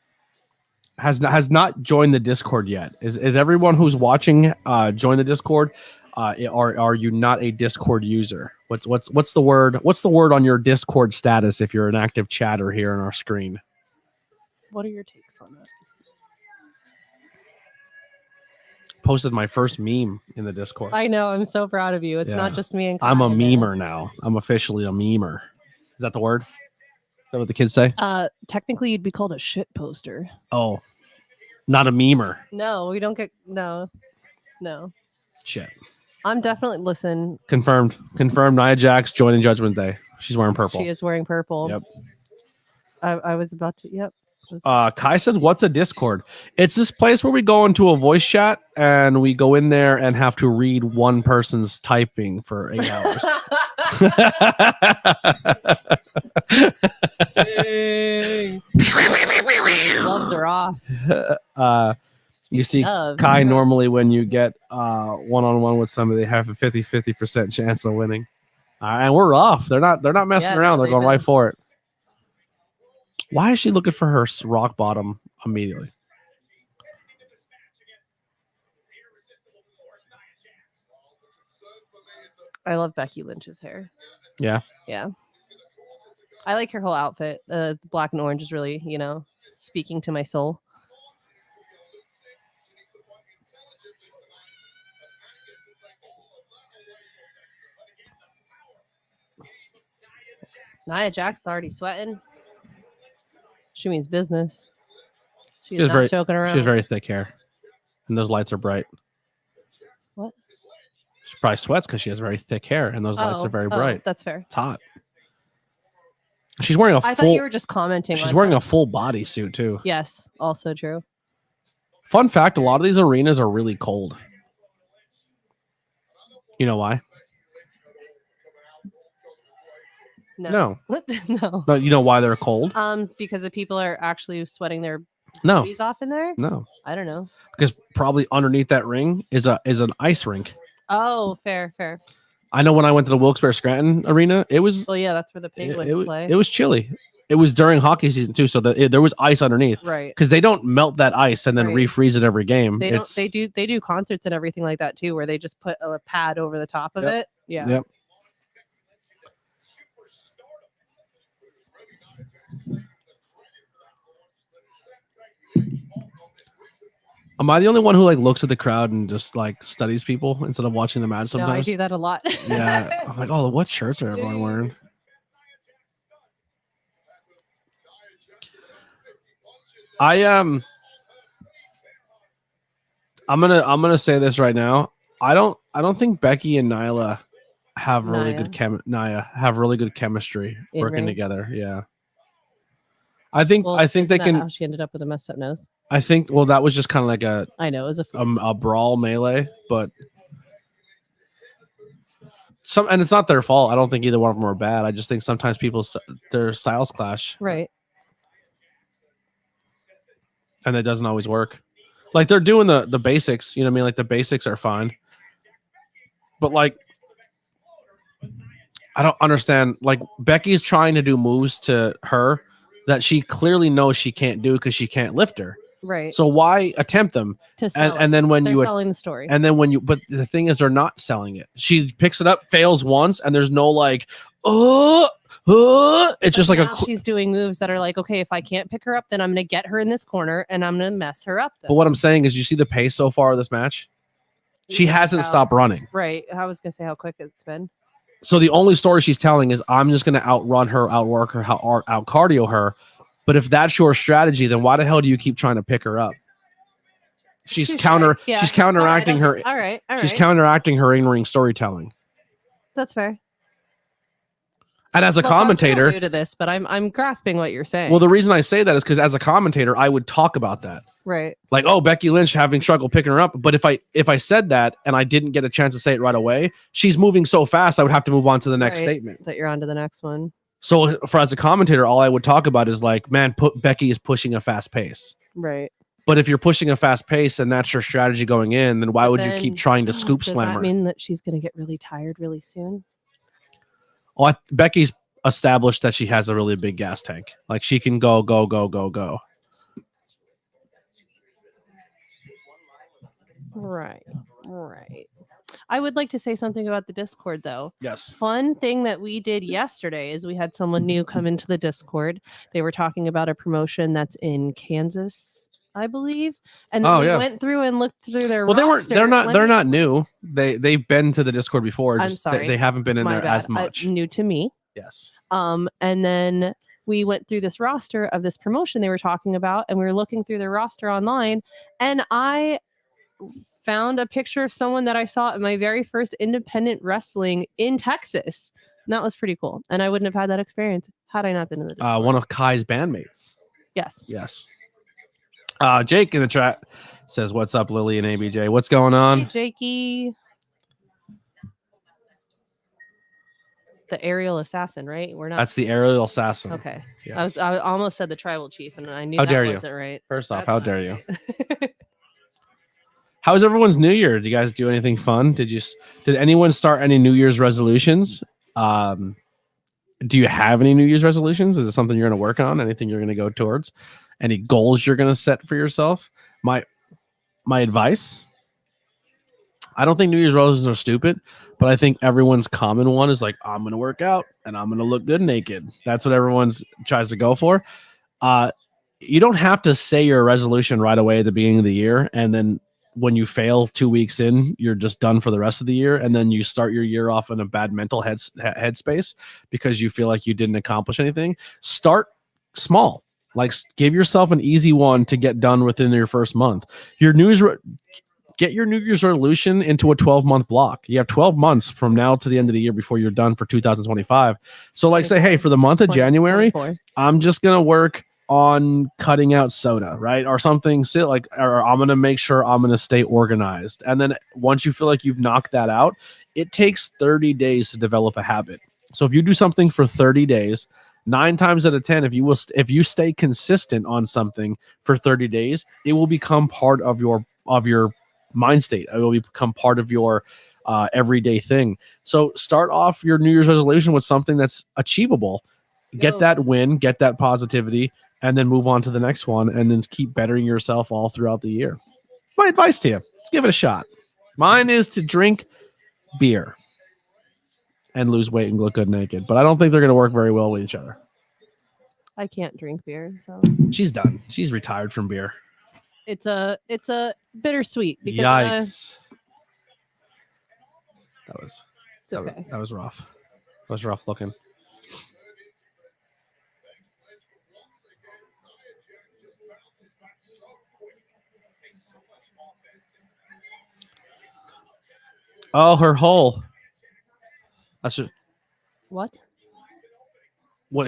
not joined the Discord yet? Is everyone who's watching join the Discord? Are you not a Discord user? What's the word? What's the word on your Discord status if you're an active chatter here on our screen? What are your takes on that? Posted my first meme in the Discord. I know. I'm so proud of you. It's not just me and I'm a Kyle. memer now. I'm officially a memer. Is that the word? Is that what the kids say? Technically, you'd be called a shit poster. Oh, not a memer. No, we don't get no. Shit. I'm definitely Confirmed. Nia Jax joining Judgment Day. She's wearing purple. She is wearing purple. Yep. I was about to. Yep. Kai said, "What's a Discord?" It's this place where we go into a voice chat and we go in there and have to read one person's typing for 8 hours. Gloves are off. You see Kai normally when you get one-on-one with somebody, they have a 50% chance of winning. And we're off. They're not messing around. They're going right for it. Why is she looking for her rock bottom immediately? I love Becky Lynch's hair. Yeah. Yeah. I like her whole outfit. The black and orange is really, speaking to my soul. Nia Jax is already sweating. She means business. She's not joking around. She has very thick hair. And those lights are bright. What? She probably sweats because she has very thick hair and those lights are very bright. That's fair. It's hot. She's wearing a I thought you were just commenting. She's wearing a full body suit too. Yes, also true. Fun fact, a lot of these arenas are really cold. You know why? No. No. But you know why they're cold? Because the people are actually sweating their No. booties off in there. No. I don't know. Because probably underneath that ring is an ice rink. Oh, fair. I know when I went to the Wilkes-Barre Scranton Arena, it was Well, yeah, that's where the Penguins play. It was chilly. It was during hockey season too, so there was ice underneath. Right. Because they don't melt that ice and then refreeze it every game. They don't. They do concerts and everything like that too, where they just put a pad over the top of it. Yeah. Yep. Am I the only one who like looks at the crowd and just like studies people instead of watching the match sometimes? No, I do that a lot. Yeah. I'm like, oh, what shirts are everyone wearing? I'm gonna say this right now. I don't think Becky and Nyla have really good chemistry working together. Yeah. I think they can. How she ended up with a messed up nose. I think. Well, that was just kind of like I know it was a brawl melee, but and it's not their fault. I don't think either one of them are bad. I just think sometimes their styles clash, right? And that doesn't always work. Like they're doing the basics, you know what I mean? Like the basics are fine, but like I don't understand. Like Becky's trying to do moves to her that she clearly knows she can't do because she can't lift her. Right. So why attempt them? And then when they're selling the story. And then but the thing is, they're not selling it. She picks it up, fails once, and there's no like, it's just like she's doing moves that are like, okay, if I can't pick her up, then I'm gonna get her in this corner and I'm gonna mess her up. But what I'm saying is, you see the pace so far of this match. She hasn't stopped running. Right. I was gonna say how quick it's been. So the only story she's telling is, I'm just gonna outrun her, outwork her, out cardio her. But if that's your strategy, then why the hell do you keep trying to pick her up? She's counteracting her. All right. She's counteracting her in-ring storytelling. That's fair. And as a commentator, I'm still new to this, but I'm grasping what you're saying. Well, the reason I say that is because as a commentator, I would talk about that. Right. Like, oh, Becky Lynch having trouble picking her up. But if I said that and I didn't get a chance to say it right away, she's moving so fast, I would have to move on to the next statement. That you're on to the next one. So as a commentator, all I would talk about is like, man, Becky is pushing a fast pace. Right. But if you're pushing a fast pace and that's your strategy going in, then why would you keep trying to scoop slam her? Does that mean that she's going to get really tired really soon? Well, Becky's established that she has a really big gas tank. Like she can go. Right. I would like to say something about the Discord, though. Yes. Fun thing that we did yesterday is we had someone new come into the Discord. They were talking about a promotion that's in Kansas, I believe, and then we went through and looked through their. Well, they're not new. They've been to the Discord before. I'm sorry, they haven't been in there as much. New to me. Yes. And then we went through this roster of this promotion they were talking about, and we were looking through their roster online, and I found a picture of someone that I saw at my very first independent wrestling in Texas. And that was pretty cool. And I wouldn't have had that experience had I not been in the Discord. One of Kai's bandmates. Yes. Jake in the chat says, "What's up, Lily and ABJ? What's going on?" Hey, Jakey. The aerial assassin, right? We're not. That's the aerial assassin. Okay. Yes. I almost said the tribal chief, and I knew how that dare wasn't you. Right. First off, how dare you? How was everyone's New Year? Did you guys do anything fun? Did anyone start any New Year's resolutions? Do you have any New Year's resolutions? Is it something you're going to work on? Anything you're going to go towards? Any goals you're going to set for yourself? My advice, I don't think New Year's resolutions are stupid, but I think everyone's common one is like, I'm going to work out and I'm going to look good naked. That's what everyone's tries to go for. You don't have to say your resolution right away at the beginning of the year, and then when you fail 2 weeks in, you're just done for the rest of the year. And then you start your year off in a bad mental headspace because you feel like you didn't accomplish anything. Start small, like give yourself an easy one to get done within your first month. Get your New Year's resolution into a 12-month block. You have 12 months from now to the end of the year before you're done for 2025. So like say, hey, for the month of January, I'm just going to work on cutting out soda, right? Or something or I'm going to make sure I'm going to stay organized. And then once you feel like you've knocked that out, it takes 30 days to develop a habit. So if you do something for 30 days, 9 times out of 10, if you stay consistent on something for 30 days, it will become part of your mind state. It will become part of your everyday thing. So start off your New Year's resolution with something that's achievable. Get that win, get that positivity, and then move on to the next one, and then keep bettering yourself all throughout the year. My advice to you: let's give it a shot. Mine is to drink beer and lose weight and look good naked. But I don't think they're going to work very well with each other. I can't drink beer, so She's done. She's retired from beer. it's a bittersweet because Yikes. it's okay. That was rough. That was rough looking. Oh, her hole. That's just, What?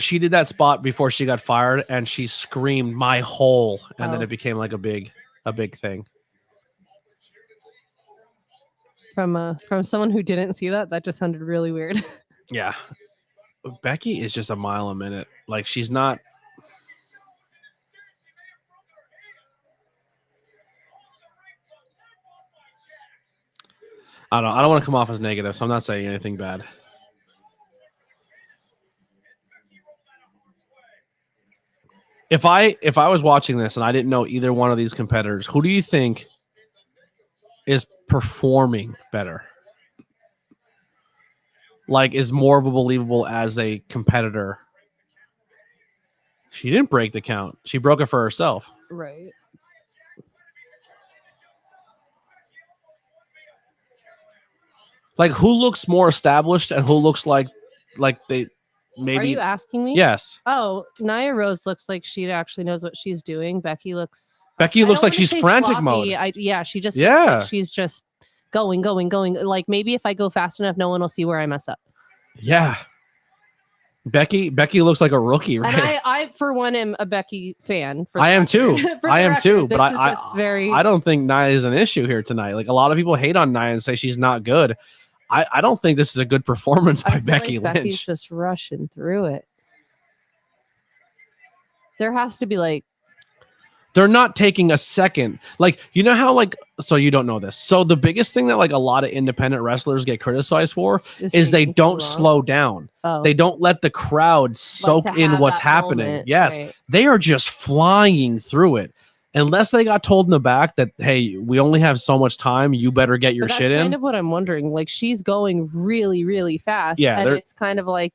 she did that spot before she got fired, and she screamed "my hole," and then it became like a big thing. From someone who didn't see that just sounded really weird. Yeah, Becky is just a mile a minute. Like, she's not. I don't want to come off as negative, so I'm not saying anything bad. If I was watching this and I didn't know either one of these competitors, who do you think is performing better? Like, is more of a believable as a competitor? She didn't break the count. She broke it for herself. Right. Like, who looks more established and who looks like they maybe. Are you asking me? Yes. Oh, Nia Rose looks like she actually knows what she's doing. Becky looks like she's frantic mode. She just looks like she's just going. Like, maybe if I go fast enough, no one will see where I mess up. Yeah. Becky looks like a rookie, right? And I for one am a Becky fan. I am too. But I don't think Nia is an issue here tonight. Like, a lot of people hate on Nia and say she's not good. I don't think this is a good performance by Becky Lynch. Becky's just rushing through it. There has to be like. They're not taking a second. Like, you know how, like, so you don't know this. So the biggest thing that like a lot of independent wrestlers get criticized for is they don't slow down. Oh. They don't let the crowd soak in what's happening. Moment. Yes. Right. They are just flying through it. Unless they got told in the back that, hey, we only have so much time, you better get your shit in. That's kind of what I'm wondering. Like, she's going really, really fast. Yeah. And it's kind of like,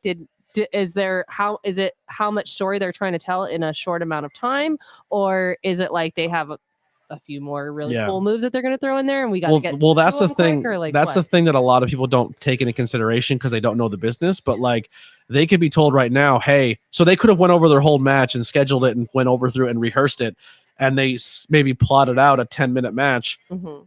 how much story they're trying to tell in a short amount of time? Or is it like they have a few more really cool moves that they're going to throw in there and we got to get that's the thing. The thing that a lot of people don't take into consideration because they don't know the business. But like, they could be told right now, hey, so they could have went over their whole match and scheduled it and went over through and rehearsed it. And they maybe plotted out a 10-minute match. Mm-hmm.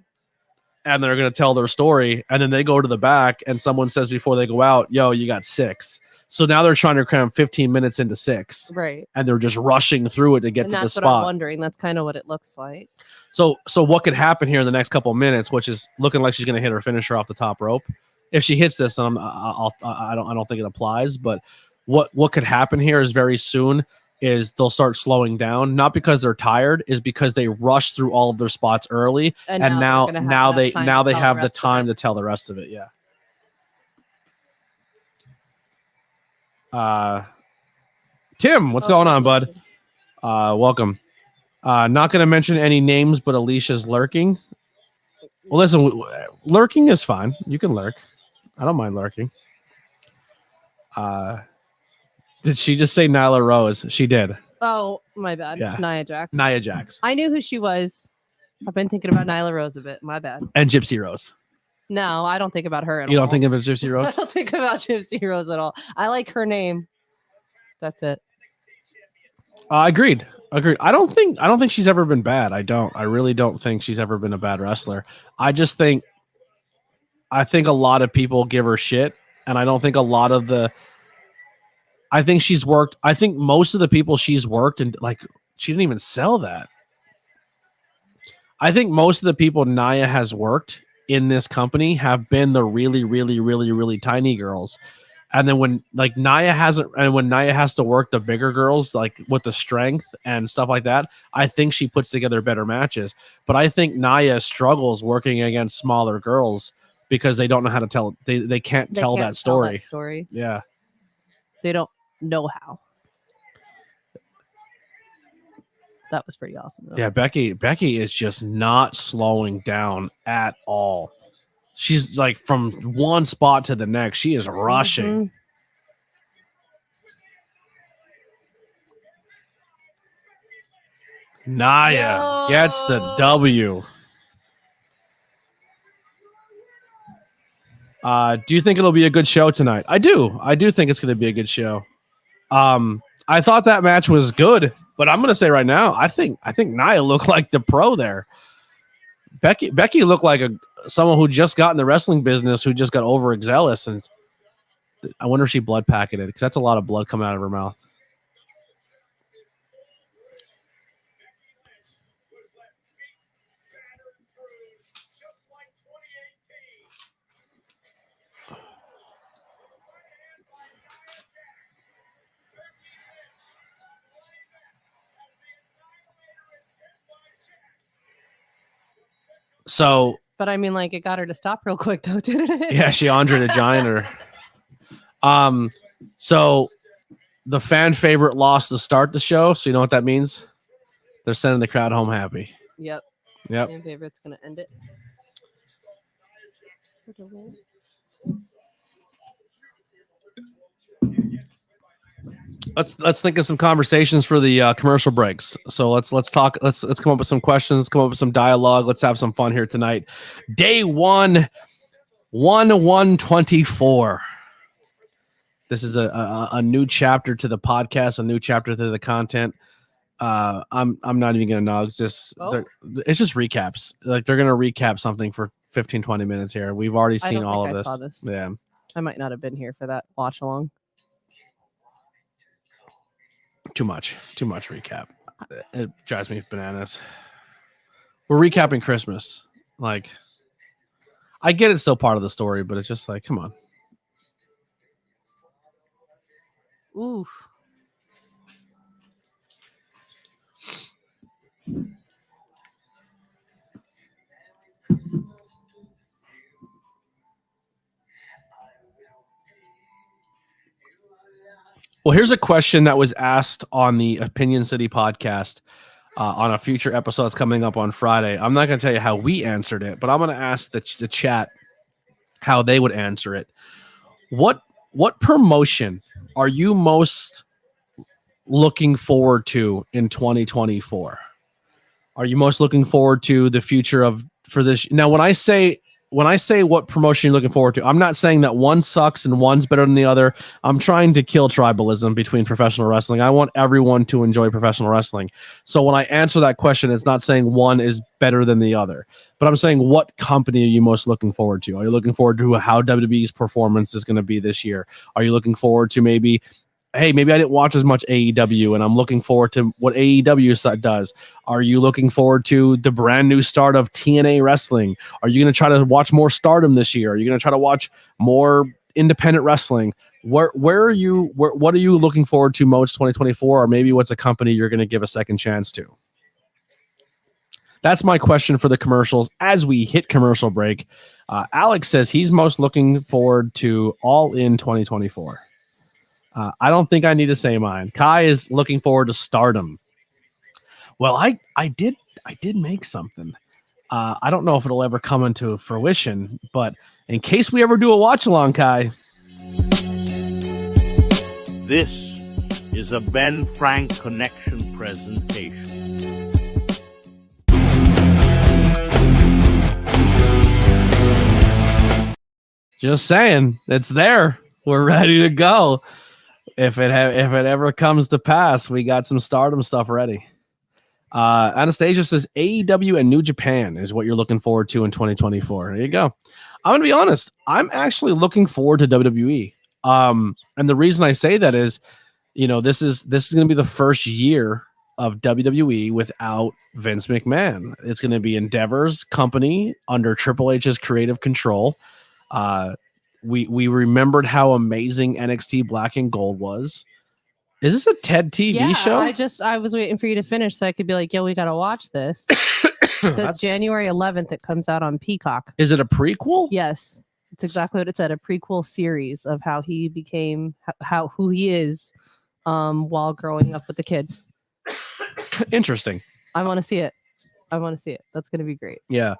And they're going to tell their story. And then they go to the back and someone says before they go out, yo, you got 6. So now they're trying to cram 15 minutes into 6. Right. And they're just rushing through it to get to the spot. That's what I'm wondering. That's kind of what it looks like. So what could happen here in the next couple of minutes, which is looking like she's going to hit her finisher off the top rope. If she hits this, I don't think it applies. But what could happen here is very soon is they'll start slowing down, not because they're tired, is because they rush through all of their spots early, and now they have the time to tell the rest of it. Yeah. Tim, what's going on, bud? Welcome. Not going to mention any names, but Alicia's lurking. Well, listen, lurking is fine. You can lurk. I don't mind lurking. Did she just say Nyla Rose? She did. Oh, my bad. Yeah. Nia Jax. Nia Jax. I knew who she was. I've been thinking about Nyla Rose a bit. My bad. And Gypsy Rose. No, I don't think about her at all. You don't think of Gypsy Rose? I don't think about Gypsy Rose at all. I like her name. That's it. Agreed. I don't think she's ever been bad. I really don't think she's ever been a bad wrestler. I think a lot of people give her shit, and I don't think a lot of the. I think she's worked. I think most of the people she's worked, and like, she didn't even sell that. I think most of the people Nia has worked in this company have been the really, really, really, really tiny girls. And then when Nia has to work the bigger girls like with the strength and stuff like that, I think she puts together better matches. But I think Nia struggles working against smaller girls because they don't know how to tell. They can't tell that story. Yeah, they don't know how. That was pretty awesome, though. Yeah, Becky is just not slowing down at all. She's like from one spot to the next. She is rushing. Nia gets the W. Do you think it'll be a good show tonight? I do. I do think it's going to be a good show. I thought that match was good, but I'm going to say right now, I think Nia looked like the pro there. Becky looked like someone who just got in the wrestling business, who just got overzealous, and I wonder if she blood packeted because that's a lot of blood coming out of her mouth. So, but I mean, like, it got her to stop real quick, though, didn't it? Yeah, she Andre the Giant her. So the fan favorite lost to start the show. So you know what that means? They're sending the crowd home happy. Yep. Fan favorite's gonna end it. Let's think of some conversations for the commercial breaks. So let's talk. Let's come up with some questions. Come up with some dialogue. Let's have some fun here tonight. Day 1/1/24. This is a new chapter to the podcast, a new chapter to the content. I'm not even gonna know. It's just recaps. Like they're gonna recap something for 15-20 minutes here. We've already seen all of this. Saw this. Yeah, I might not have been here for that watch along. Too much recap. It drives me bananas. We're recapping Christmas. Like, I get it's still part of the story, but it's just like, come on. Oof. Well, here's a question that was asked on the Opinion City podcast on a future episode that's coming up on Friday. I'm not going to tell you how we answered it, but I'm going to ask the chat how they would answer it. What promotion are you most looking forward to in 2024? Are you most looking forward to the future for this? Now, when I say what promotion you're looking forward to, I'm not saying that one sucks and one's better than the other. I'm trying to kill tribalism between professional wrestling. I want everyone to enjoy professional wrestling. So when I answer that question, it's not saying one is better than the other, but I'm saying what company are you most looking forward to? Are you looking forward to how WWE's performance is going to be this year? Are you looking forward to maybe I didn't watch as much AEW and I'm looking forward to what AEW does? Are you looking forward to the brand new start of TNA wrestling? Are you going to try to watch more Stardom this year? Are you going to try to watch more independent wrestling? What are you looking forward to most 2024? Or maybe what's a company you're going to give a second chance to? That's my question for the commercials as we hit commercial break. Alex says he's most looking forward to All In 2024. I don't think I need to say mine. Kai is looking forward to Stardom. Well, I did make something. I don't know if it'll ever come into fruition, but in case we ever do a watch along, Kai. This is a Ben Frank Connection presentation. Just saying, it's there. We're ready to go. If it ever comes to pass, we got some Stardom stuff ready. Anastasia says AEW and New Japan is what you're looking forward to in 2024. There you go. I'm going to be honest. I'm actually looking forward to WWE. And the reason I say that is, this is going to be the first year of WWE without Vince McMahon. It's going to be Endeavor's company under Triple H's creative control. We remembered how amazing NXT Black and Gold was. Is this a TED TV show? I was waiting for you to finish so I could be like, yo, we gotta watch this. So January 11th, it comes out on Peacock. Is it a prequel? Yes, it's exactly what it said. A prequel series of how he became who he is while growing up with the kid. Interesting. I want to see it. That's gonna be great. Yeah.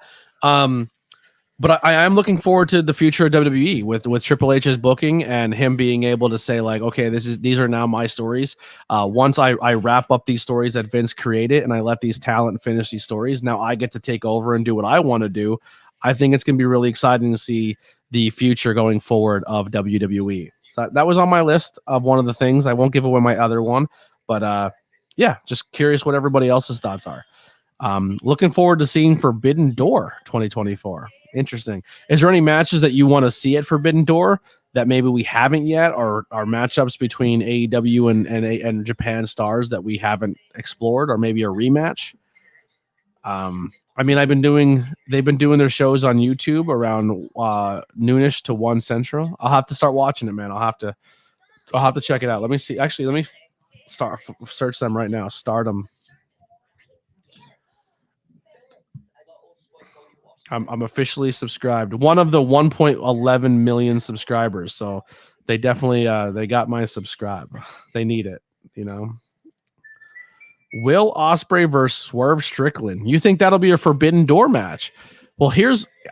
But I am looking forward to the future of WWE with Triple H's booking and him being able to say like, okay, these are now my stories. Once I wrap up these stories that Vince created and I let these talent finish these stories, now I get to take over and do what I want to do. I think it's going to be really exciting to see the future going forward of WWE. So that was on my list of one of the things. I won't give away my other one, but yeah, just curious what everybody else's thoughts are. Looking forward to seeing Forbidden Door 2024. Interesting. Is there any matches that you want to see at Forbidden Door that maybe we haven't yet, or are matchups between AEW and Japan stars that we haven't explored, or maybe a rematch? I mean, they've been doing their shows on YouTube around noonish to 1 Central. I'll have to start watching it, man. I'll have to check it out. Let me see. Actually, let me search them right now. Stardom. I'm officially subscribed. One of the 1.11 million subscribers. So they definitely they got my subscribe. They need it, you know. Will Ospreay versus Swerve Strickland. You think that'll be a Forbidden Door match? Well,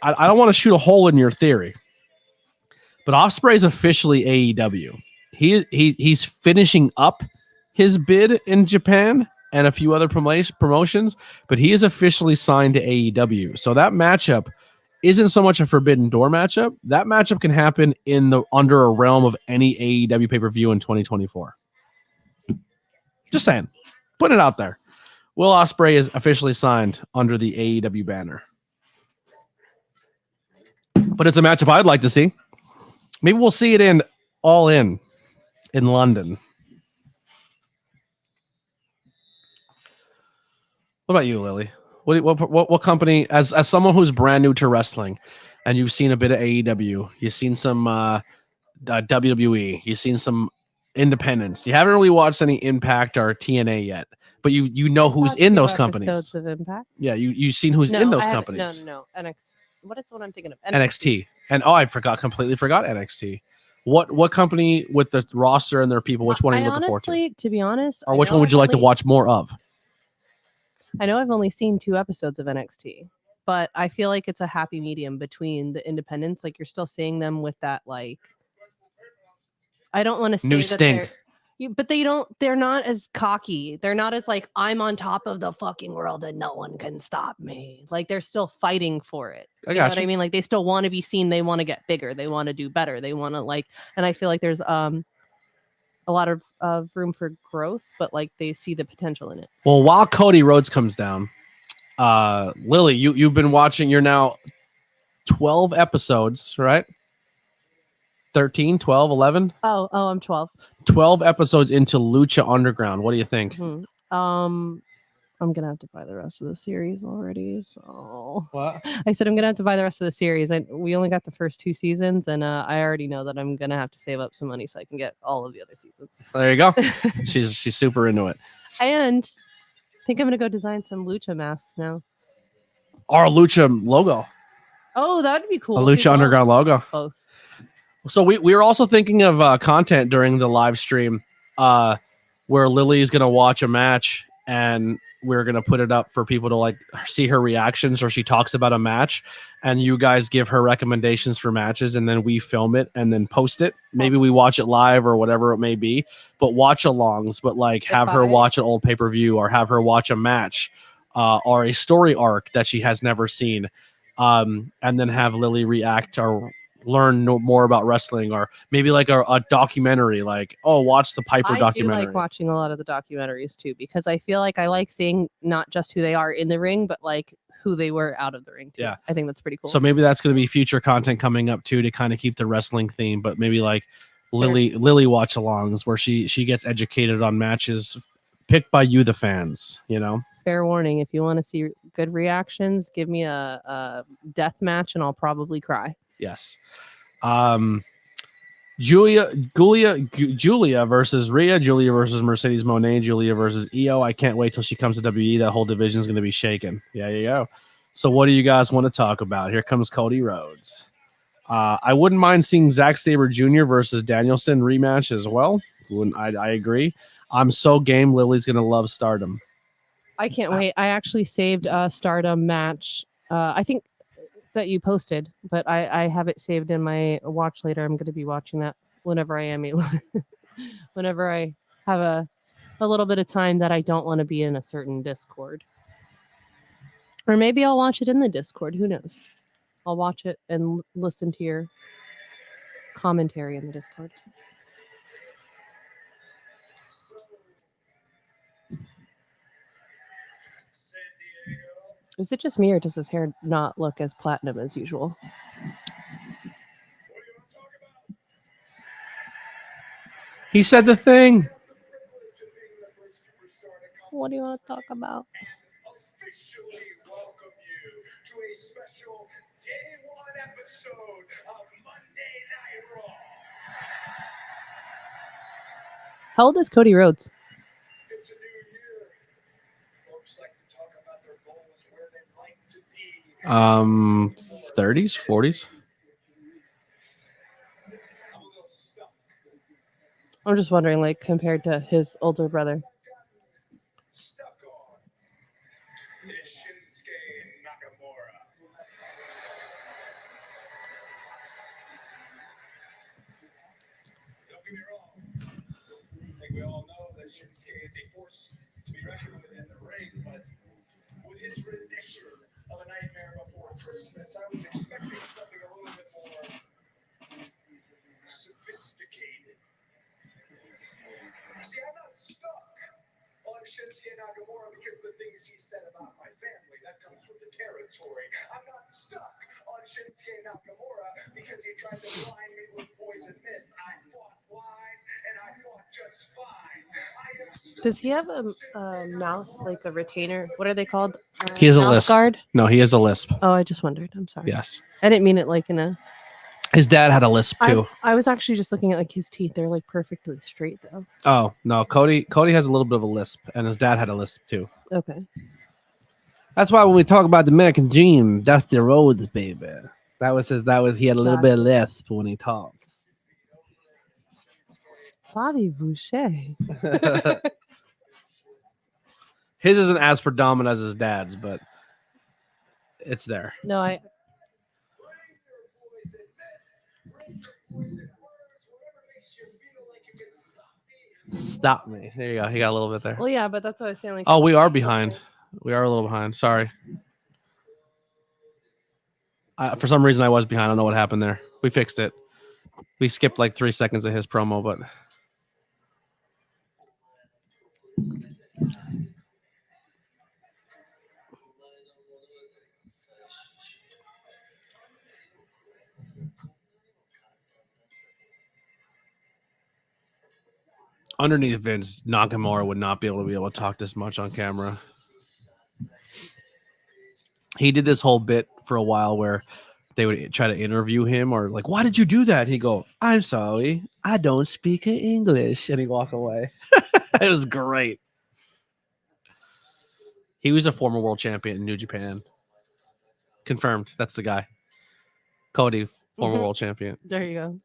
I don't want to shoot a hole in your theory, but Ospreay's officially AEW. He's finishing up his bid in Japan and a few other promotions, but he is officially signed to AEW. So that matchup isn't so much a Forbidden Door matchup. That matchup can happen under a realm of any AEW pay-per-view in 2024. Just saying. Putting it out there. Will Ospreay is officially signed under the AEW banner. But it's a matchup I'd like to see. Maybe we'll see it in All In London. What about you, Lily? What company, as someone who's brand new to wrestling, and you've seen a bit of AEW, you've seen some WWE, you've seen some independents. You haven't really watched any Impact or TNA yet, but you know who's in those companies. Episodes of Impact. Yeah, you've seen who's in those companies. No. What is what I'm thinking of? NXT. And I completely forgot NXT. What company with the roster and their people? Which one are you looking forward to? To be honest, or which one would you like to watch more of? I know I've only seen 2 episodes of NXT, but I feel like it's a happy medium between the independents. Like you're still seeing them with that, like, I don't want to say new that stink. But they're not as cocky. They're not as like, I'm on top of the fucking world and no one can stop me. Like they're still fighting for it. You know what I mean? Like they still want to be seen. They want to get bigger. They want to do better. They want to and I feel like there's a lot of room for growth, but like they see the potential in it. Well, while Cody Rhodes comes down, Lily, you've been watching. You're now 12 episodes, right? 13, 12, 11? Oh, I'm 12. 12 episodes into Lucha Underground. What do you think? Mm-hmm. I'm gonna have to buy the rest of the series already. So what? I said I'm gonna have to buy the rest of the series. We only got the first 2 seasons, and I already know that I'm gonna have to save up some money so I can get all of the other seasons. There you go. She's super into it. And I think I'm gonna go design some Lucha masks now. Our Lucha logo. Oh, that would be cool. A Lucha Underground logo. Both. So we were also thinking of content during the live stream where Lily is gonna watch a match and we're going to put it up for people to like see her reactions, or she talks about a match and you guys give her recommendations for matches and then we film it and then post it. Maybe we watch it live or whatever it may be, but watch alongs, but like have her watch an old pay-per-view or have her watch a match or a story arc that she has never seen. And then have Lily react or learn more about wrestling, or maybe like a documentary, like, oh, watch the Piper documentary. I do like watching a lot of the documentaries too, because I feel like I like seeing not just who they are in the ring, but like who they were out of the ring too. Yeah, I think that's pretty cool. So maybe that's going to be future content coming up too, to kind of keep the wrestling theme, but maybe like Lily watch alongs where she gets educated on matches picked by you, the fans, you know. Fair warning, if you want to see good reactions, give me a death match and I'll probably cry. Yes. Julia versus Ria, Julia versus Mercedes Moné, Julia versus Io. I can't wait till she comes to WWE. That whole division is going to be shaken. Yeah, you go. So what do you guys want to talk about? Here comes Cody Rhodes. I wouldn't mind seeing Zack Sabre Jr. versus Danielson rematch as well. I agree. I'm so game. Lily's going to love Stardom. I can't wait. I actually saved a Stardom match. I think that you posted, but I have it saved in my watch later. I'm going to be watching that whenever I am able. Whenever I have a little bit of time that I don't want to be in a certain Discord. Or maybe I'll watch it in the Discord. Who knows? I'll watch it and listen to your commentary in the Discord. Is it just me, or does his hair not look as platinum as usual? He said the thing. What do you want to talk about? Officially welcome you to a special day one episode of Monday Night Raw. How old is Cody Rhodes? It's a new year. Folks like to talk about their goals, where they'd like to be. 30s, 40s. I'm a little stumped. I'm just wondering, like, compared to his older brother. Stuck on is Shinsuke Nakamura. Don't get me wrong. I think we all know that Shinsuke is a force to be reckoned with in the ring, but with his rendition of A Nightmare Before Christmas, I was expecting something a little bit more sophisticated. See, I'm not stuck on Shinsuke Nakamura because the things he said about my family, that comes with the territory. I'm not stuck on Shinsuke Nakamura because he tried to blind me with poison mist. I fought blind and I fought just fine. I am stuck. Does he have a mouth, like a retainer? What are they called? He has a Mouth lisp. guard? No, he has a lisp. Oh, I just wondered. I'm sorry. Yes. I didn't mean it like in a... His dad had a lisp too. I was actually just looking at like his teeth. They're like perfectly straight though. Oh no, Cody has a little bit of a lisp, and his dad had a lisp too. Okay. That's why when we talk about the American Dream, Dusty Rhodes, baby, he had a little bit of lisp when he talked. Bobby Boucher. His isn't as predominant as his dad's, but it's there. No, I... Stop me. There you go. He got a little bit there. Well, yeah, but that's what I was saying. Like, Oh, we are behind. We are a little behind. Sorry. For some reason, I was behind. I don't know what happened there. We fixed it. We skipped like 3 seconds of his promo, but underneath Vince, Nakamura would not be able to talk this much on camera. He did this whole bit for a while where they would try to interview him or like, why did you do that? He'd go, I'm sorry, I don't speak English. And he'd walk away. It was great. He was a former world champion in New Japan. Confirmed. That's the guy. Cody, former world champion. There you go.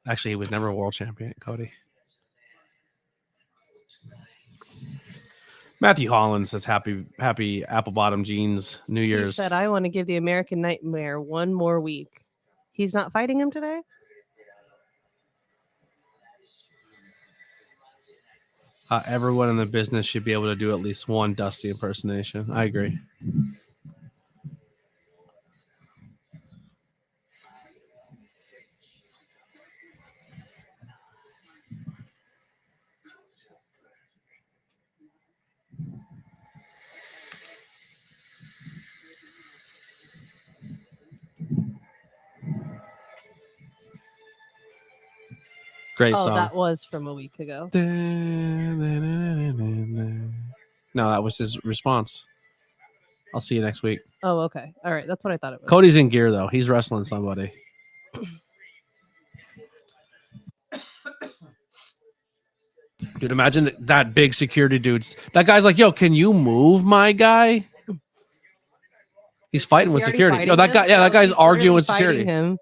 Actually, he was never a world champion, Cody. Matthew Holland says happy apple bottom jeans New Year's. He said, I want to give the American Nightmare one more week. He's not fighting him today? Everyone in the business should be able to do at least one Dusty impersonation. I agree. Great Oh, song. that was from a week ago. No, that was his response. I'll see you next week. Oh, okay. All right. That's what I thought it was. Cody's in gear, though. He's wrestling somebody. Dude, imagine that big security dudes. That guy's like, yo, can you move, my guy? He's fighting Is he with already security. fighting Yo, that him? guy, yeah, that guy's he's arguing literally with fighting security. him.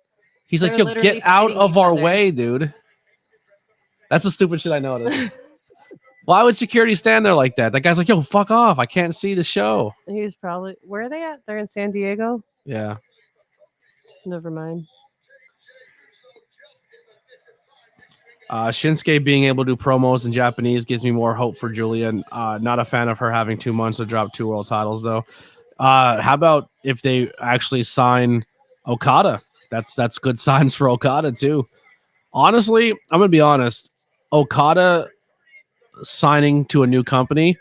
He's like, They're yo, literally get out fighting of each our other. way, dude. That's the stupid shit I noticed. Why would security stand there like that? That guy's like, yo, fuck off. I can't see the show. He's probably where are they at? They're in San Diego. Yeah. Never mind. Shinsuke being able to do promos in Japanese gives me more hope for Julian. Not a fan of her having 2 months to drop 2 world titles, though. How about if they actually sign Okada? That's good signs for Okada, too. Honestly, I'm going to be honest. Okada signing to a new company,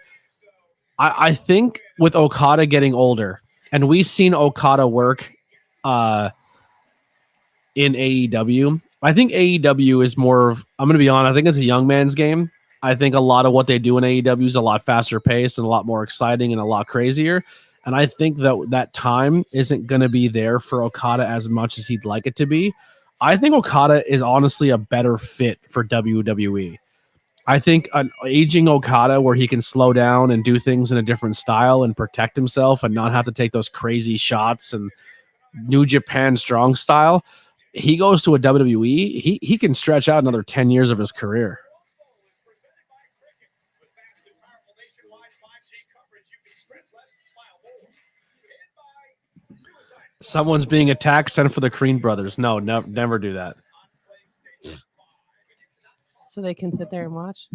I think with Okada getting older, and we've seen Okada work in AEW. I think AEW is more of, I'm going to be honest, I think it's a young man's game. I think a lot of what they do in AEW is a lot faster paced and a lot more exciting and a lot crazier. And I think that time isn't going to be there for Okada as much as he'd like it to be. I think Okada is honestly a better fit for WWE. I think an aging Okada where he can slow down and do things in a different style and protect himself and not have to take those crazy shots and New Japan strong style. He goes to a WWE, he can stretch out another 10 years of his career. Someone's being attacked, send for the Crean brothers. No, never do that. So they can sit there and watch.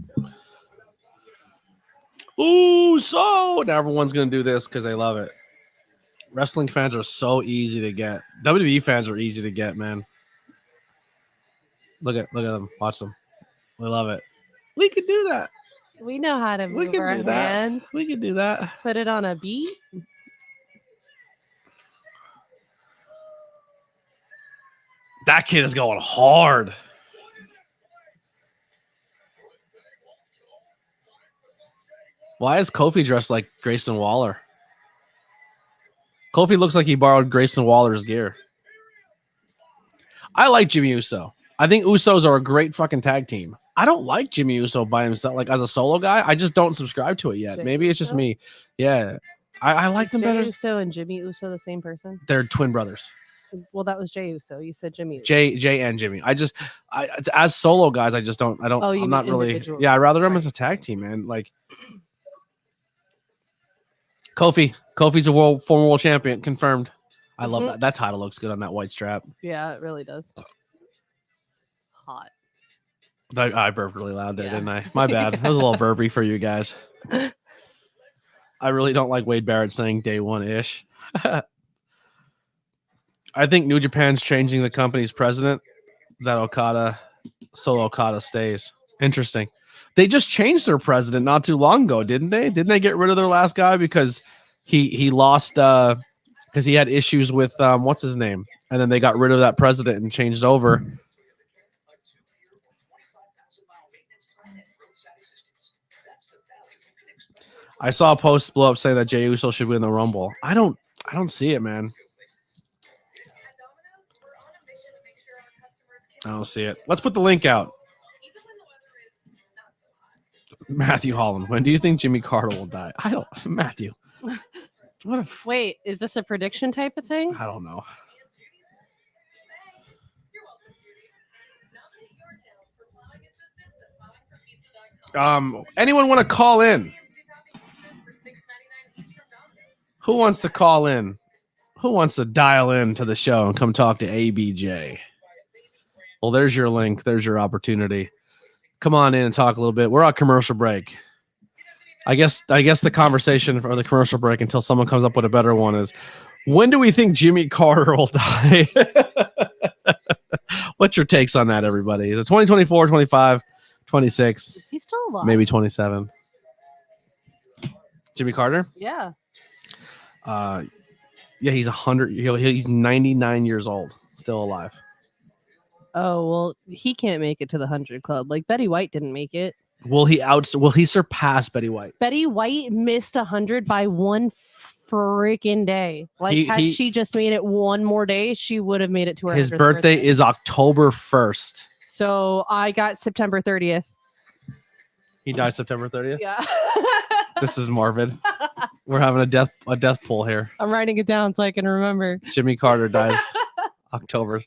Ooh, so now everyone's going to do this because they love it. Wrestling fans are so easy to get. WWE fans are easy to get, man. Look at them. Watch them. We love it. We could do that. We know how to We move can our do that. hands. We could do that. Put it on a beat. That kid is going hard. Why is Kofi dressed like Grayson Waller? Kofi looks like he borrowed Grayson Waller's gear. I like Jimmy Uso. I think Usos are a great fucking tag team. I don't like Jimmy Uso by himself, like as a solo guy. I just don't subscribe to it yet. Jey Maybe it's just Uso? me. Yeah, I like them Jey better. Uso and Jimmy Uso the same person? They're twin brothers. Well, that was Jey Uso. You said Jimmy Uso. Jay and Jimmy. I as solo guys, I don't. Oh, you I'm mean not really. individual. Yeah, I'd rather them Right. as a tag team, man. Like Kofi's a former world champion, confirmed. I love that. That title looks good on that white strap. Yeah, it really does. Hot. I burped really loud there, Yeah. didn't I? My bad. That was a little burpy for you guys. I really don't like Wade Barrett saying day one-ish. I think New Japan's changing the company's president. That Okada stays. Interesting. They just changed their president not too long ago, didn't they? Didn't they get rid of their last guy because he lost because he had issues with what's his name, and then they got rid of that president and changed over. I saw a post blow up saying that Jey Uso should win the Rumble. I don't see it, man. I don't see it. Let's put the link out. Matthew Holland. When do you think Jimmy Carter will die? I don't. Matthew. What a. Wait, is this a prediction type of thing? I don't know. Anyone want to call in? Who wants to call in? Who wants to dial in to the show and come talk to ABJ? Well, there's your link. There's your opportunity. Come on in and talk a little bit. We're on commercial break. I guess the conversation for the commercial break until someone comes up with a better one is, when do we think Jimmy Carter will die? What's your takes on that, everybody? Is it 2024, 25, 26? Is he still alive? Maybe 27. Jimmy Carter? Yeah. Yeah, he's 100. He's 99 years old, still alive. Oh, well, he can't make it to the 100 Club. Like Betty White didn't make it. Will he surpass Betty White? Betty White missed 100 by one freaking day. Like, had she just made it one more day, she would have made it to her. His birthday is October 1st. So I got September 30th. He dies September 30th. Yeah. This is morbid. We're having a death poll here. I'm writing it down so I can remember. Jimmy Carter dies September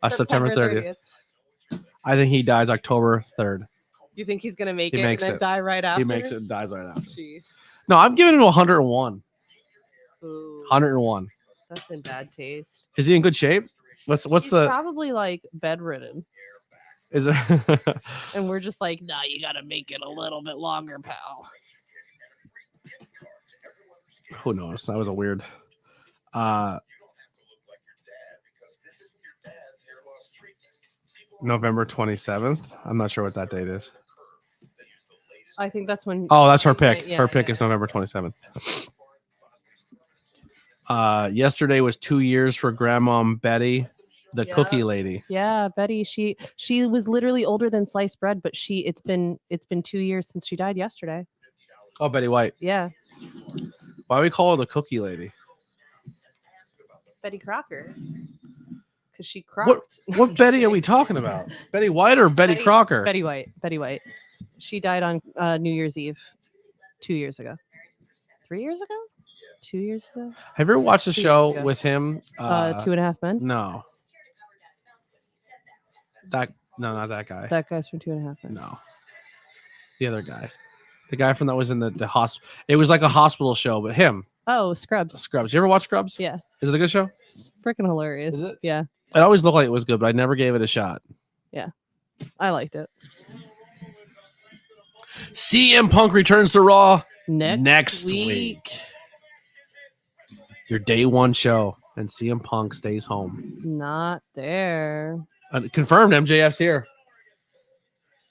30th. I think he dies October 3rd. You think he's gonna make He it and makes then it. die right after? He makes it and dies right after. Jeez. No, I'm giving him 101. Ooh, 101. that's in bad taste. Is he in good shape? What's He's the probably like bedridden, is it? and we're just like, nah, you gotta make it a little bit longer, pal. Who knows? That was a weird. November 27th. I'm not sure what that date is. I think that's when. Oh, that's her she said- pick. yeah, Her pick yeah. is November 27th. Yesterday was 2 years for Grandma Betty, the Yeah. cookie lady. Yeah, Betty. She was literally older than sliced bread, but it's been 2 years since she died yesterday. Oh, Betty White. Yeah, Why do we call her the cookie lady? Betty Crocker. Because she What crocked. what Betty are we talking about? Betty White or Betty Crocker? Betty White. Betty White. She died on New Year's Eve 2 years ago. 3 years ago? 2 years ago? Have you ever watched the 2 years show ago. with him? 2.5 Men. No. No, not that guy. That guy's from 2.5 Men. No. The other guy. The guy from that was in the hospital. It was like a hospital show, but him. Oh, Scrubs. Scrubs. You ever watch Scrubs? Yeah, Is it a good show? it's freaking hilarious. Is it? Yeah, It always looked like it was good, but I never gave it a shot. I liked it. CM Punk returns to Raw Next week. Your day one show, and CM Punk stays home. Not there. Confirmed. MJF's here.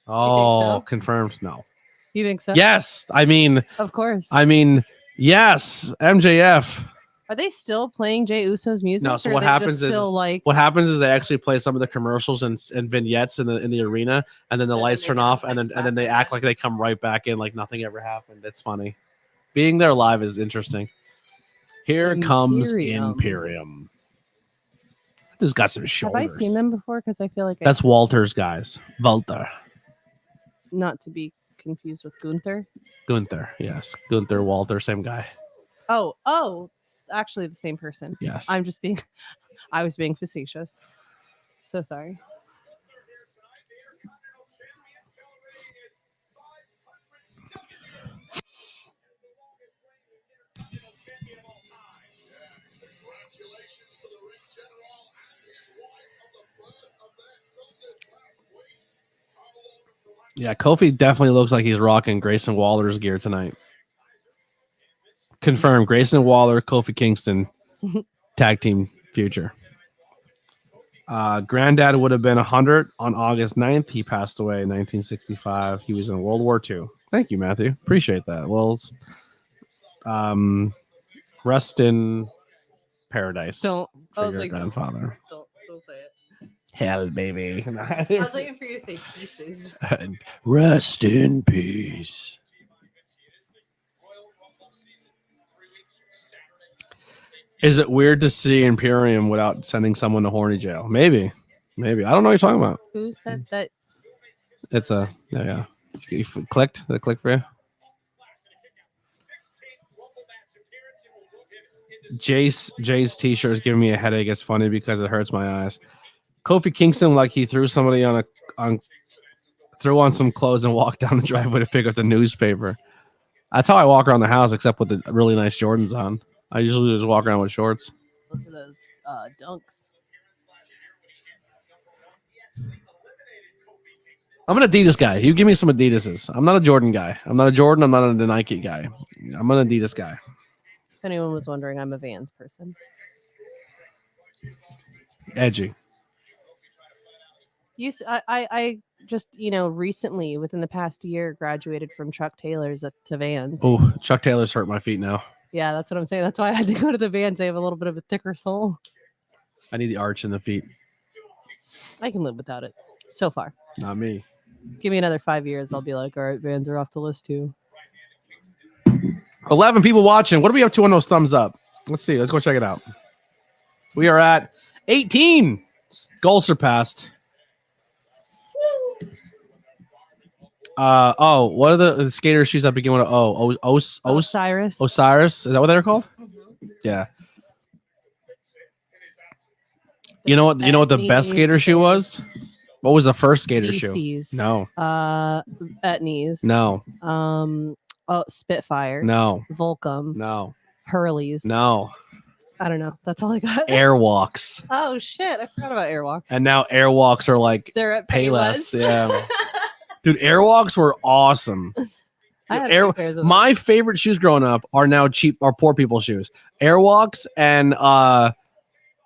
Oh, so? confirmed. No. You think so? Yes. I mean, yes. MJF. Are they still playing Jey Uso's music? No, so or what are they just happens is- still like What happens is they actually play some of the commercials and vignettes in the arena, and then the And lights then turn they off, have and then lights they back. act like they come right back in, like nothing ever happened. It's funny. Being there live is interesting. Here comes Imperium. Imperium. This got some Have shoulders. I seen them before? Because I feel like That's Walter's guys. Walter. not to be confused with Gunther. Gunther. Yes. Gunther, Walter, same guy. Oh, actually the same person. Yes. I was being facetious. So sorry. Yeah, Kofi definitely looks like he's rocking Grayson Waller's gear tonight. Confirmed. Grayson Waller, Kofi Kingston, tag team future. Granddad would have been 100 on August 9th. He passed away in 1965. He was in World War II. Thank you, Matthew. Appreciate that. Well, rest in paradise Don't. I for was your like, grandfather. don't say it. Hell, baby. I was waiting for you to say pieces. Rest in peace. Is it weird to see Imperium without sending someone to horny jail? Maybe. I don't know what you're talking about. Who said that? It's a yeah. You clicked? Did it click for you? Jay's t-shirt is giving me a headache. It's funny because it hurts my eyes. Kofi Kingston, like he threw somebody threw on some clothes and walked down the driveway to pick up the newspaper. That's how I walk around the house, except with the really nice Jordans on. I usually just walk around with shorts. Look at those dunks. I'm an Adidas guy. You give me some Adidases. I'm not a Jordan guy. I'm not a Jordan. I'm not a Nike guy. I'm an Adidas guy. If anyone was wondering, I'm a Vans person. Edgy. I just recently within the past year graduated from Chuck Taylor's to Vans. Oh, Chuck Taylor's hurt my feet now. Yeah, that's what I'm saying. That's why I had to go to the Vans. They have a little bit of a thicker sole. I need the arch in the feet. I can live without it. So far. Not me. Give me another 5 years. I'll be like, all right, Vans are off the list too. 11 people watching. What are we up to on those thumbs up? Let's see. Let's go check it out. We are at 18. Goal surpassed. What are the skater shoes that begin with an O? Osiris. Osiris? Is that what they're called? Yeah. You know what the best skater shoe was? What was the first skater shoe? DC's. No. Etnies. No. Spitfire. No. Volcom. No. Hurleys. No. I don't know. That's all I got. Airwalks. Oh shit! I forgot about Airwalks. And now Airwalks are like They're at Payless. Payless. Yeah. Dude, Airwalks were awesome. I had a few pairs of My favorite shoes growing up are now poor people's shoes. Airwalks and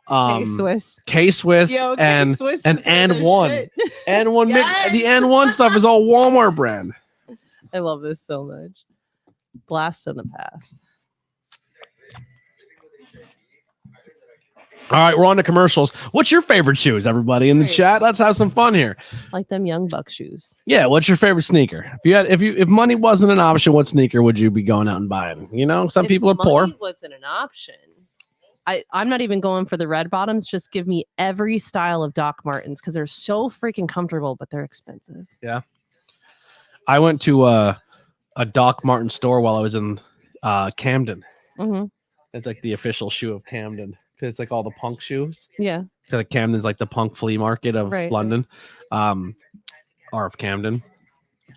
K-Swiss. K-Swiss Yo, and K-Swiss and is and the one. shit. And one Yes! the N1 stuff is all Walmart brand. I love this so much. Blast in the past. All right, we're on to commercials. What's your favorite shoes, everybody in the Right. chat? Let's have some fun here. Like them Young Buck shoes. Yeah, what's your favorite sneaker? If money wasn't an option, what sneaker would you be going out and buying? You know, some If people are poor. money wasn't an option. I'm not even going for the red bottoms. Just give me every style of Doc Martens because they're so freaking comfortable, but they're expensive. I went to a Doc Marten store while I was in Camden. Mm-hmm. It's like the official shoe of Camden. It's like all the punk shoes. Yeah. Like Camden's like the punk flea market of Right. London, or of Camden.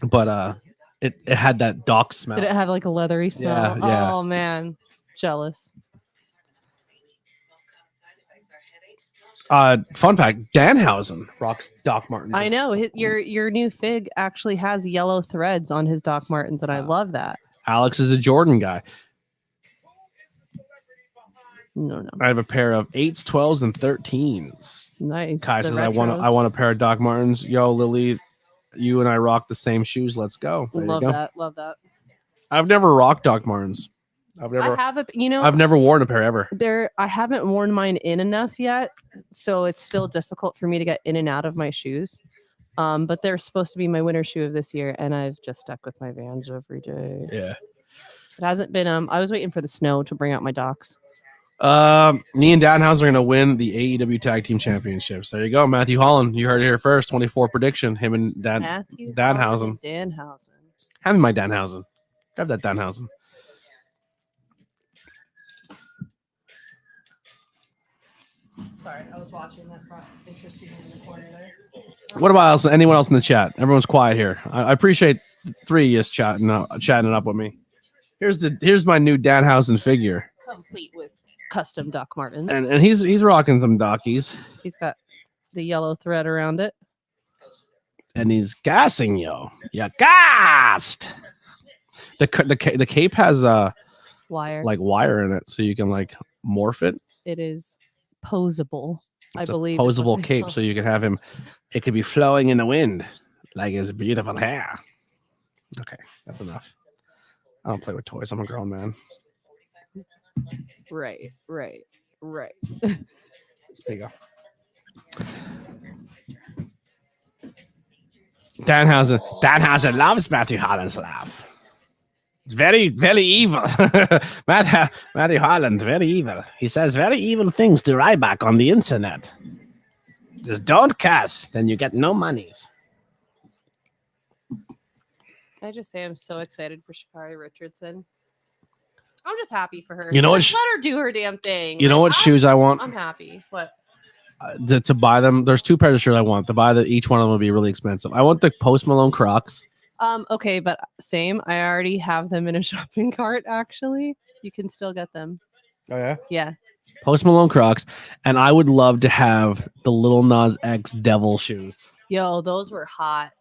But it had that Doc smell. Did it have like a leathery smell? Yeah. Oh man, jealous. Fun fact: Danhausen rocks Doc Martens. I know your new fig actually has yellow threads on his Doc Martens, and I love that. Alex is a Jordan guy. No. I have a pair of 8s, 12s, and 13s. Nice. Kai The says I want retros. a pair of Doc Martens. Yo, Lily, you and I rock the same shoes. Let's go. There Love you go. that. Love that. I've never rocked Doc Martens. I've never worn a pair ever. I haven't worn mine in enough yet, so it's still difficult for me to get in and out of my shoes. But they're supposed to be my winter shoe of this year, and I've just stuck with my Vans every day. Yeah. It hasn't been. I was waiting for the snow to bring out my Docs. Me and Danhausen are going to win the AEW Tag Team Championships. There you go, Matthew Holland. You heard it here first. 24 prediction. Him and Matthew Danhausen. Danhausen. Have me my Danhausen. Grab that Danhausen. Sorry, I was watching that. Interesting in the corner there. What about anyone else in the chat? Everyone's quiet here. I appreciate three of you chatting it up with me. Here's my new Danhausen figure. Complete with custom Doc Martens. And he's rocking some Dockies. He's got the yellow thread around it. And he's gassing you. Yeah, gassed. The cape has Wire. like wire in it, so you can like morph it. It is posable. It's I believe a is what posable they cape, call so you can have him. It could be flowing in the wind, like his beautiful hair. Okay, that's enough. I don't play with toys. I'm a grown man. Right. There you go. Danhausen loves Matthew Holland's laugh. It's very, very evil. Matthew Holland, very evil. He says very evil things to Ryback on the internet. Just don't cuss, then you get no monies. Can I just say I'm so excited for Sha'Carri Richardson. I'm just happy for her. You know what Just let her do her damn thing. You know what shoes I want I'm happy. What? to buy them? There's two pairs of shoes I want to buy. Each one of them will be really expensive. I want the Post Malone Crocs. Okay, but same. I already have them in a shopping cart. Actually, you can still get them. Oh yeah. Yeah. Post Malone Crocs, and I would love to have the Lil Nas X Devil shoes. Yo, those were hot.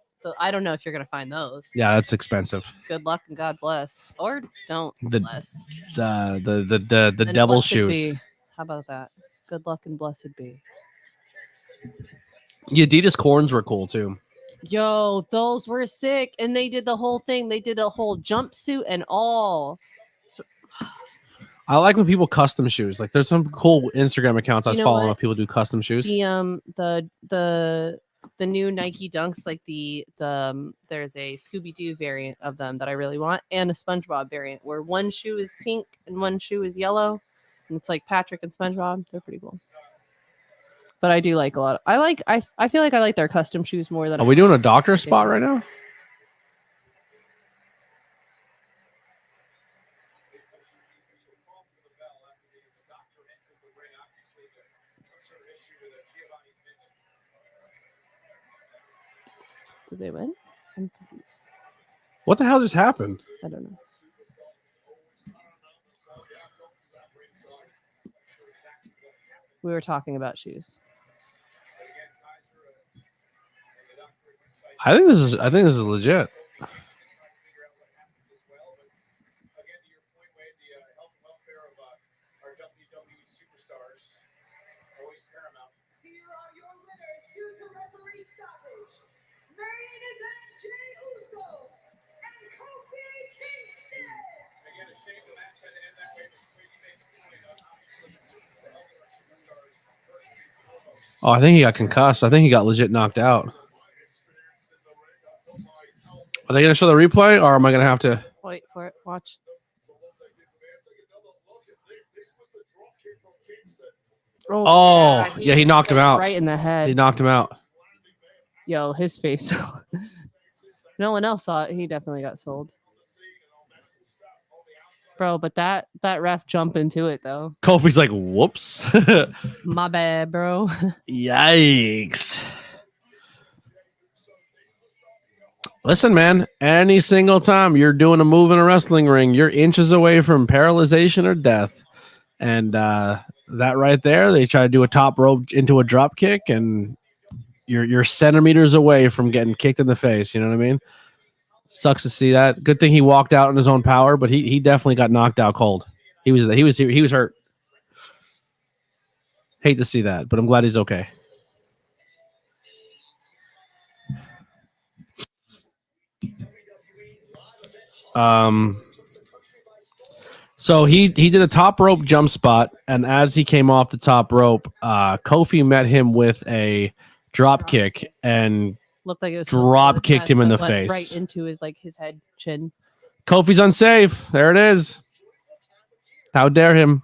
I don't know if you're gonna find those. Yeah, that's expensive. Good luck and God bless, or don't The- bless. The And devil blessed shoes. be. How about that? Good luck and blessed be. The Adidas corns were cool too. Yo, those were sick, and they did the whole thing. They did a whole jumpsuit and all. I like when people custom shoes. Like there's some cool Instagram accounts I was You know following what? of people do custom shoes. The new Nike Dunks, like there's a Scooby-Doo variant of them that I really want, and a SpongeBob variant where one shoe is pink and one shoe is yellow, and it's like Patrick and SpongeBob. They're pretty cool. But I do like a lot. I feel like I like their custom shoes more than. Are we doing a doctor spot right now? Did they win? I'm confused. What the hell just happened? I don't know. We were talking about shoes. I think this is legit. Here are your winners due to referee stoppage. Main event Jey Uso and Kofi Kingston. Again, a shame the match had to end that way. Oh, I think he got concussed. I think he got legit knocked out. Are they going to show the replay, or am I going to have to? Wait for it. Watch. Oh, yeah, he knocked him out. Right in the head. He knocked him out. Yo, his face. No one else saw it. He definitely got sold. Bro, but that ref jumped into it though. Kofi's like, whoops. My bad, bro. Yikes. Listen, man, any single time you're doing a move in a wrestling ring, you're inches away from paralyzation or death. And that right there, they try to do a top rope into a drop kick, and you're centimeters away from getting kicked in the face. You know what I mean? Sucks to see that. Good thing he walked out in his own power, but he definitely got knocked out cold. He was hurt. Hate to see that, but I'm glad he's okay. So he did a top rope jump spot, and as he came off the top rope, Kofi met him with a drop kick and Looked like it was drop kicked him in the face. Right into his his head chin. Kofi's unsafe. There it is. How dare him?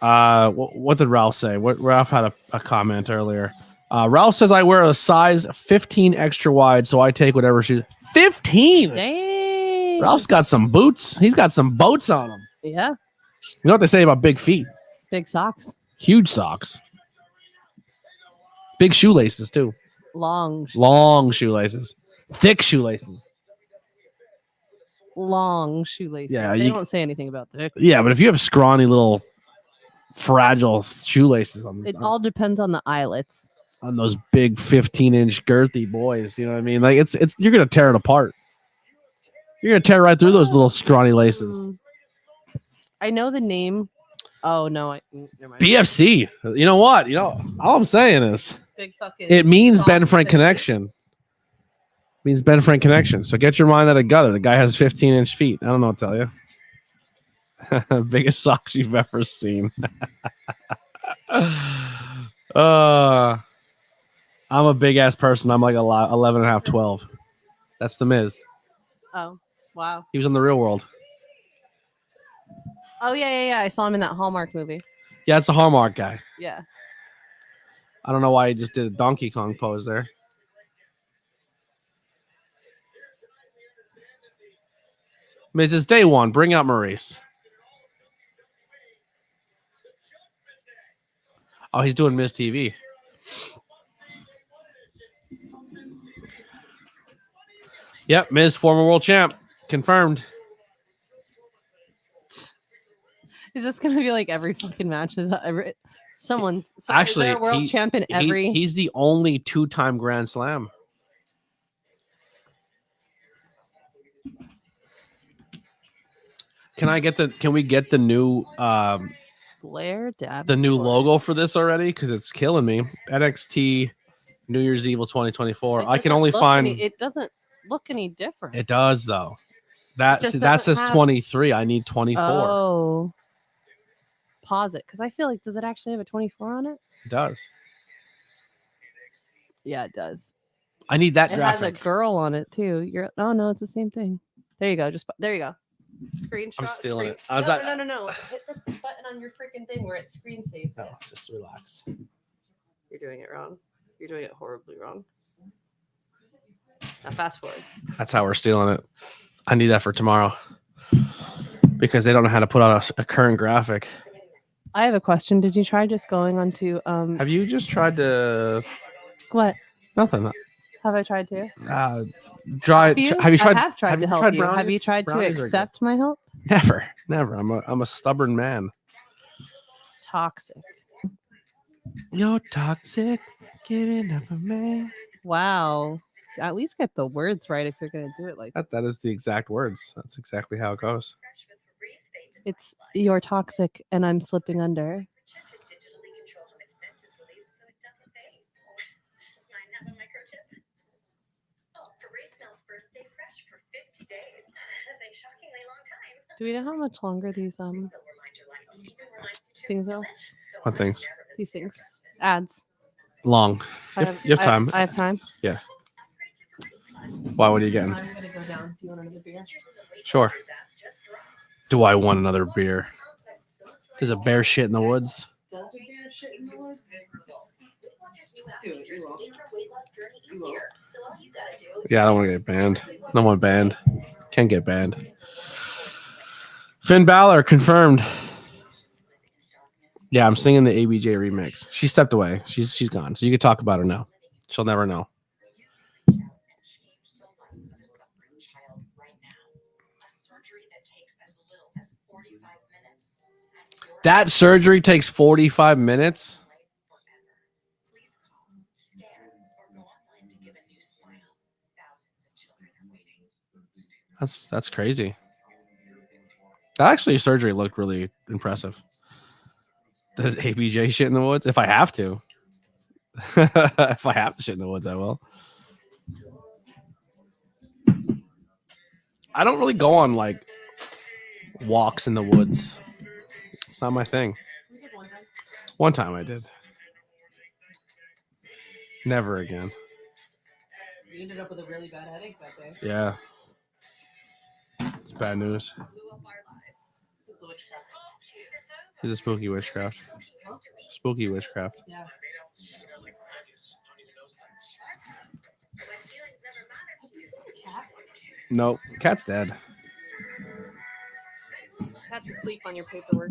What did Ralph say? Ralph had a comment earlier. Ralph says, I wear a size 15 extra wide, so I take whatever shoes. 15? Dang. Ralph's got some boots. He's got some boats on him. Yeah. You know what they say about big feet? Big socks. Huge socks. Big shoelaces, too. Long Shoelaces. Thick shoelaces. Long shoelaces. Yeah, They don't say anything about thick. Yeah, but if you have scrawny little fragile shoelaces It all depends on the eyelets. on those big 15-inch girthy boys, you know what I mean? Like it's you're gonna tear it apart. You're gonna tear right through those little scrawny laces. I know the name. Oh no, never mind. BFC. You know what? You know all I'm saying is Big fucking. it means socks Ben Frank that- connection. Means Ben Frank connection. So get your mind out of gutter. The guy has 15-inch feet. I don't know what to tell you. Biggest socks you've ever seen. I'm a big ass person. I'm like 11 and a half, 12. That's the Miz. Oh wow. He was in the Real World. Oh yeah. I saw him in that Hallmark movie. Yeah, it's the Hallmark guy. Yeah. I don't know why he just did a Donkey Kong pose there. Miz, it's day one. Bring out Maurice. Oh, he's doing Miz TV. Yep, Miz, former world champ. Confirmed. Is this gonna be like every fucking match? Is every someone's Actually, is there a world champ in every? He's the only two-time Grand Slam. Can we get the new Blair Davenport. the new logo for this already? Because it's killing me. NXT New Year's Evil 2024. I can only find it doesn't look any different. it does though. That Just that doesn't says have- 23. I need 24. Oh. Pause it, because I feel like does it actually have a 24 on it? It does. Yeah, it does. I need that It has a graphic. girl on it too. Oh no, it's the same thing. There you go. There you go. Screenshot. I'm stealing screen- it. I was at- No. Hit the button on your freaking thing where it screen saves it. No, just relax. You're doing it wrong. You're doing it horribly wrong. Now fast forward. That's how we're stealing it. I need that for tomorrow because they don't know how to put out a current graphic. I have a question. Did you try just going onto Have you just tried to what? nothing? Have I tried to? Try. Help you? Have you tried? I have tried to help you. Have you brownies? tried to Brownies are good. accept my help? Never, never. I'm a stubborn man. Toxic. You're toxic. Get enough of me. Wow. At least get the words right if you're gonna do it like that. That is the exact words. That's exactly how it goes. It's you're toxic and I'm slipping under. Do we know how much longer these things are? What things? These things. Ads. Long. You have time. I have time. Yeah. Why? What are you getting? I'm gonna go down. Do you want another beer? Sure. Do I want another beer? There's a bear shit in the woods. Does a beer shit in the woods? Dude, you won't. You won't. Yeah, I don't want to get banned. I don't want banned. Can't get banned. Finn Balor confirmed. Yeah, I'm singing the ABJ remix. She stepped away. She's gone. So you can talk about her now. She'll never know. That surgery takes 45 minutes. That's crazy. That actually surgery looked really impressive. Does ABJ shit in the woods? If I have to. If I have to shit in the woods, I will. I don't really go on like walks in the woods. It's not my thing. One time I did. Never again. You ended up with a really bad headache that day. Yeah. It's bad news. It's a spooky witchcraft. Spooky witchcraft. Yeah. Nope. Cat's dead. Cat's asleep on your paperwork.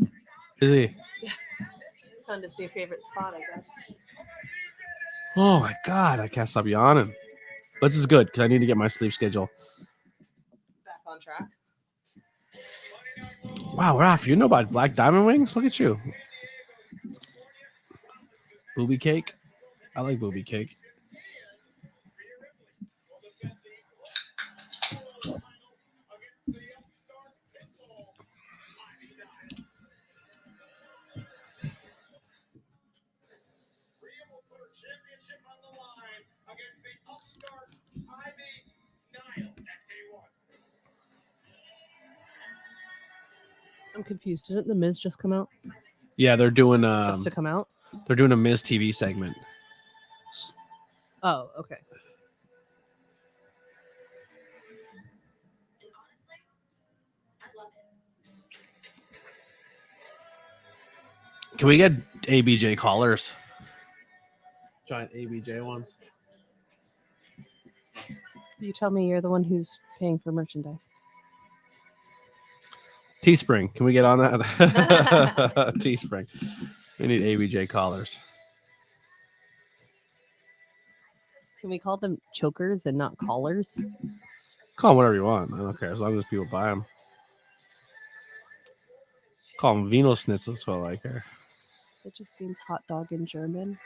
Is he? Found his new favorite spot, I guess. Oh my god, I can't stop yawning. This is good because I need to get my sleep schedule. Back on track. Wow, Raph, you know about black diamond wings? Look at you. Booby cake. I like booby cake. I'm confused. Didn't the Miz just come out? Yeah, they're doing Just to come out? they're doing a Miz TV segment. Oh, okay. Can we get ABJ callers? Giant ABJ ones. You tell me you're the one who's paying for merchandise. Teespring. Can we get on that? Teespring. We need ABJ callers. Can we call them chokers and not collars? Call them whatever you want. I don't care as long as people buy them. Call them Vino Schnitzels for I care. It just means hot dog in German.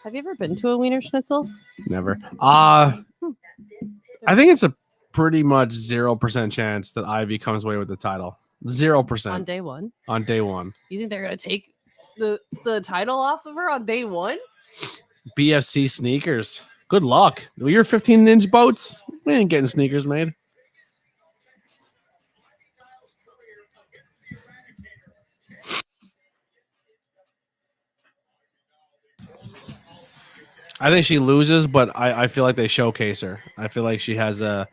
Have you ever been to a Wiener Schnitzel? Never. I think it's a pretty much 0% chance that Ivy comes away with the title. 0%. On day one? On day one. You think they're going to take the title off of her on day one? BFC sneakers. Good luck. Your 15-inch boats? We ain't getting sneakers made. I think she loses, but I feel like they showcase her. I feel like she has a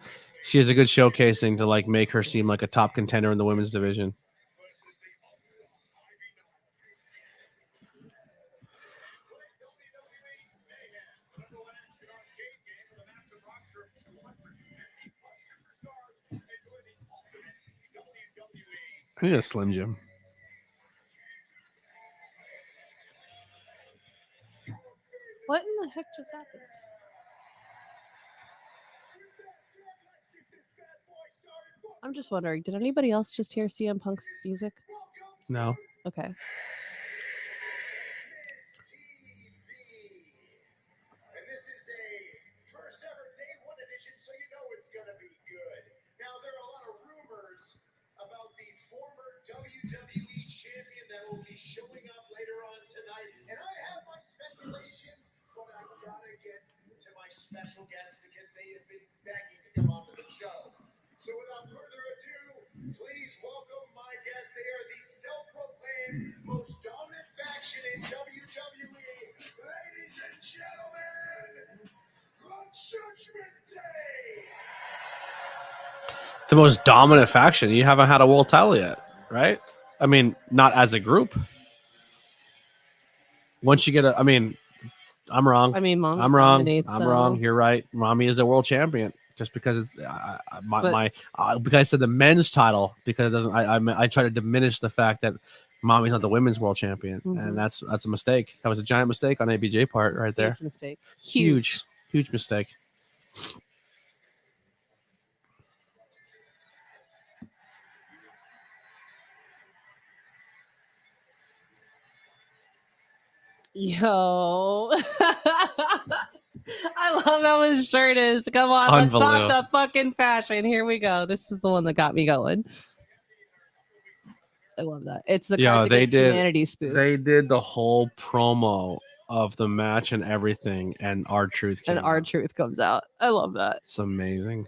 good showcasing to like make her seem like a top contender in the women's division. I need a Slim Jim. What in the heck just happened? I'm just wondering, did anybody else just hear CM Punk's music? No. Okay. And this is a first ever day one edition, so you know it's going to be good. Now, there are a lot of rumors about the former WWE champion that will be showing up later on tonight. And I have my speculations, but I gotta get to my special guests because they have been begging to come onto the show. So without further ado, please welcome my guests. They are the self-proclaimed most dominant faction in WWE. Ladies and gentlemen, the Judgment Day. The most dominant faction. You haven't had a world title yet, right? I mean, not as a group. Once you get a, I mean, I'm wrong. I mean, Mom I'm wrong. dominates, I'm though. wrong. You're right. Mommy is a world champion. Just because it's But- because I said the men's title, because it doesn't. I try to diminish the fact that Mommy's not the women's world champion, Mhm. and that's a mistake. That was a giant mistake on ABJ part right there. Huge mistake. Huge mistake. Yo. I love how his shirt is. Come on, let's talk Unbelievable. the fucking fashion. Here we go. This is the one that got me going. I love that. It's the Yeah, Cards they Against did- Humanity spoof. They did the whole promo of the match and everything, and R-Truth came And out. R-Truth comes out. I love that. It's amazing.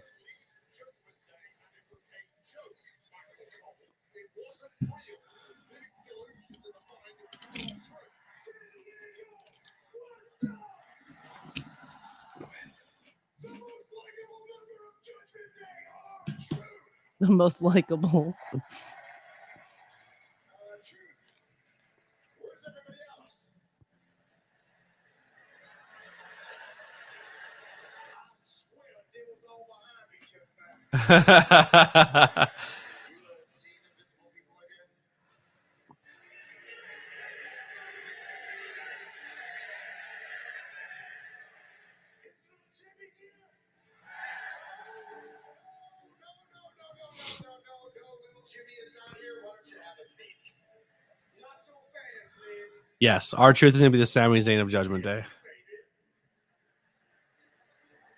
The most likable. Where's everybody else? I swear they was all behind me just now. You seen Invisible People again? Is little Jimmy here? No, little Jimmy is not here. Why don't you have a seat? Not so fast, Liz. Yes, R-Truth is gonna be the Sami Zayn of Judgment Day.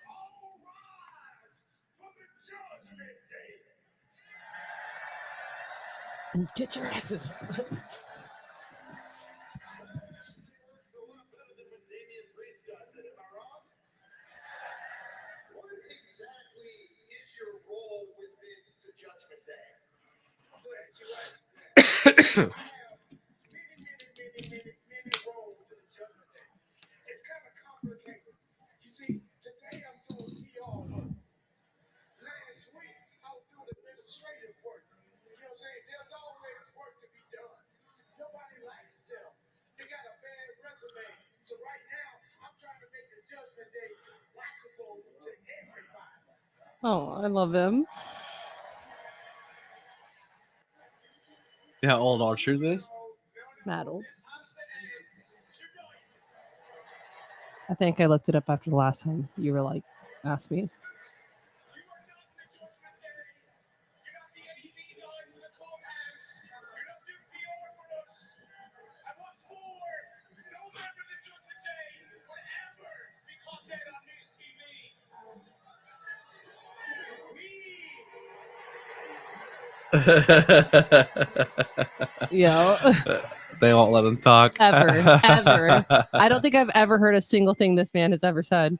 All rise for the Judgment Day. Get your asses. So a lot better than when Damian Priest does it, am I wrong? What exactly is your role within the Judgment Day? I'm glad you asked that. I have many roles in the Judgment Day. It's kind of complicated. You see, today I'm doing PR work. Last week I was doing administrative work. You know what I'm saying? There's always work to be done. Nobody likes them. They got a bad resume. So right now, I'm trying to make the Judgment Day likable to everybody. Oh, I love him. Yeah, old R-Truth is. Mad old. I think I looked it up after the last time you were like, asked me. Yo, They won't let him talk. Ever. I don't think I've ever heard a single thing this man has ever said.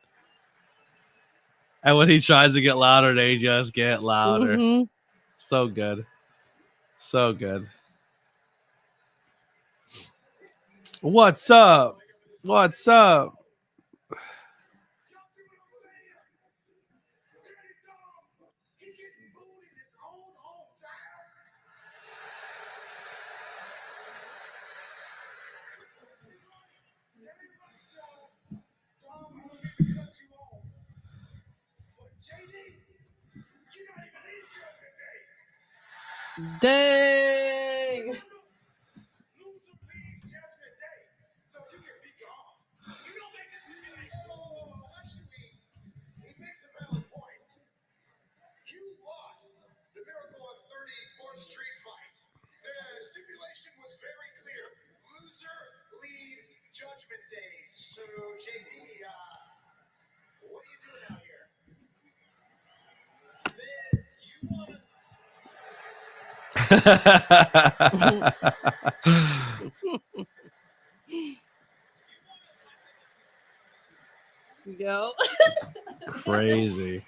And when he tries to get louder, they just get louder. Mhm. So good. So good. What's up? What's up? Damn. Judgment Day. So, JD, what are you doing out here? Go. Crazy.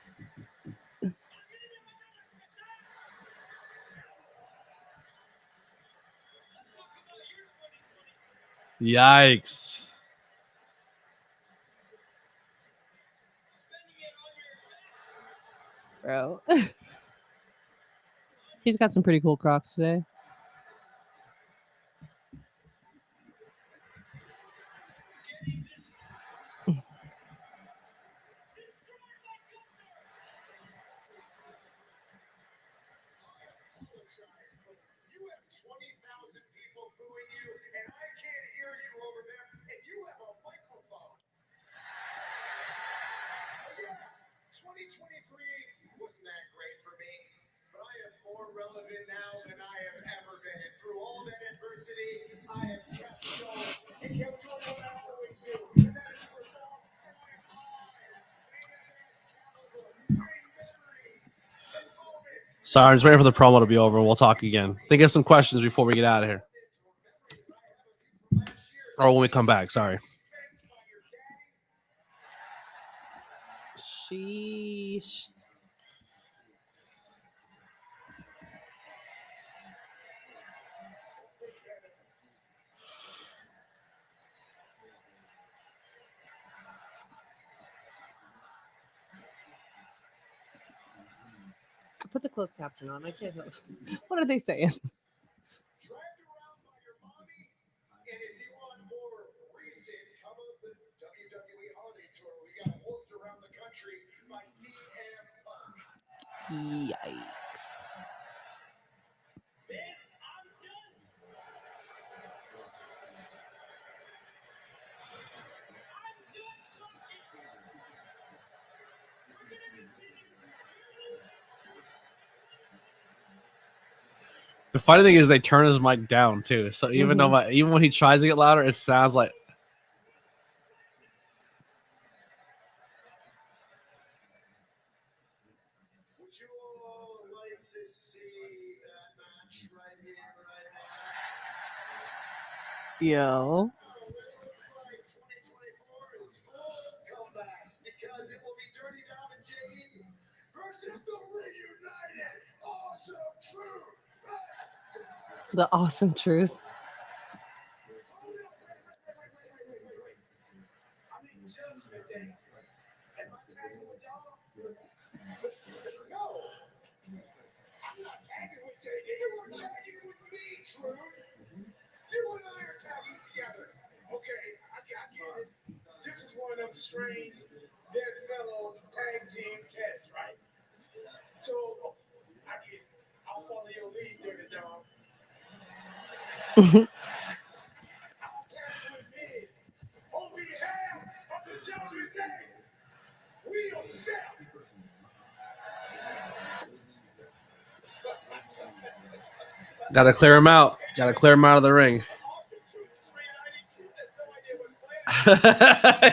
Yikes. Bro. He's got some pretty cool Crocs today. You have 20,000 people booing you, and I can't hear you over there, and you have a microphone. Yeah, 2023 wasn't that great for me, but I am more relevant now than I have ever been. And through all that adversity, I have kept going and kept doing what I always do, and that is perform always high. Great memories and moments. Sorry, I'm just waiting for the promo to be over and we'll talk again. Think of some questions before we get out of here. Or when we come back, sorry. Sheesh. Put the closed caption on. I can't. What are they saying? Dragged around by your mommy, and if you want more recent, how about the WWE Holiday Tour? We got whooped around the country by CM Punk. Yikes. The funny thing is they turn his mic down too. So even though even when he tries to get louder, it sounds like Would you all like to see that match right here, right now? Yo. So it looks like 2024 is full of comebacks because it will be Dirty Dom and JD versus the reunited Awesome Truth. The awesome truth. Hold up, wait. I'm in Judgment Day. Am I tagging with y'all? No. I'm not tagging with JD. You were tagging with me, Truth. You and I are tagging together. Okay, I get it. This is one of them strange dead fellows tag team tests, right? So, I get it. I'll follow your lead, Dirty Dom. I'll tag with Miz on behalf of the Judgment Day. We'll sell. gotta clear him out. Gotta clear him out of the ring. Awesome Truth is reuniting. Truth has no idea what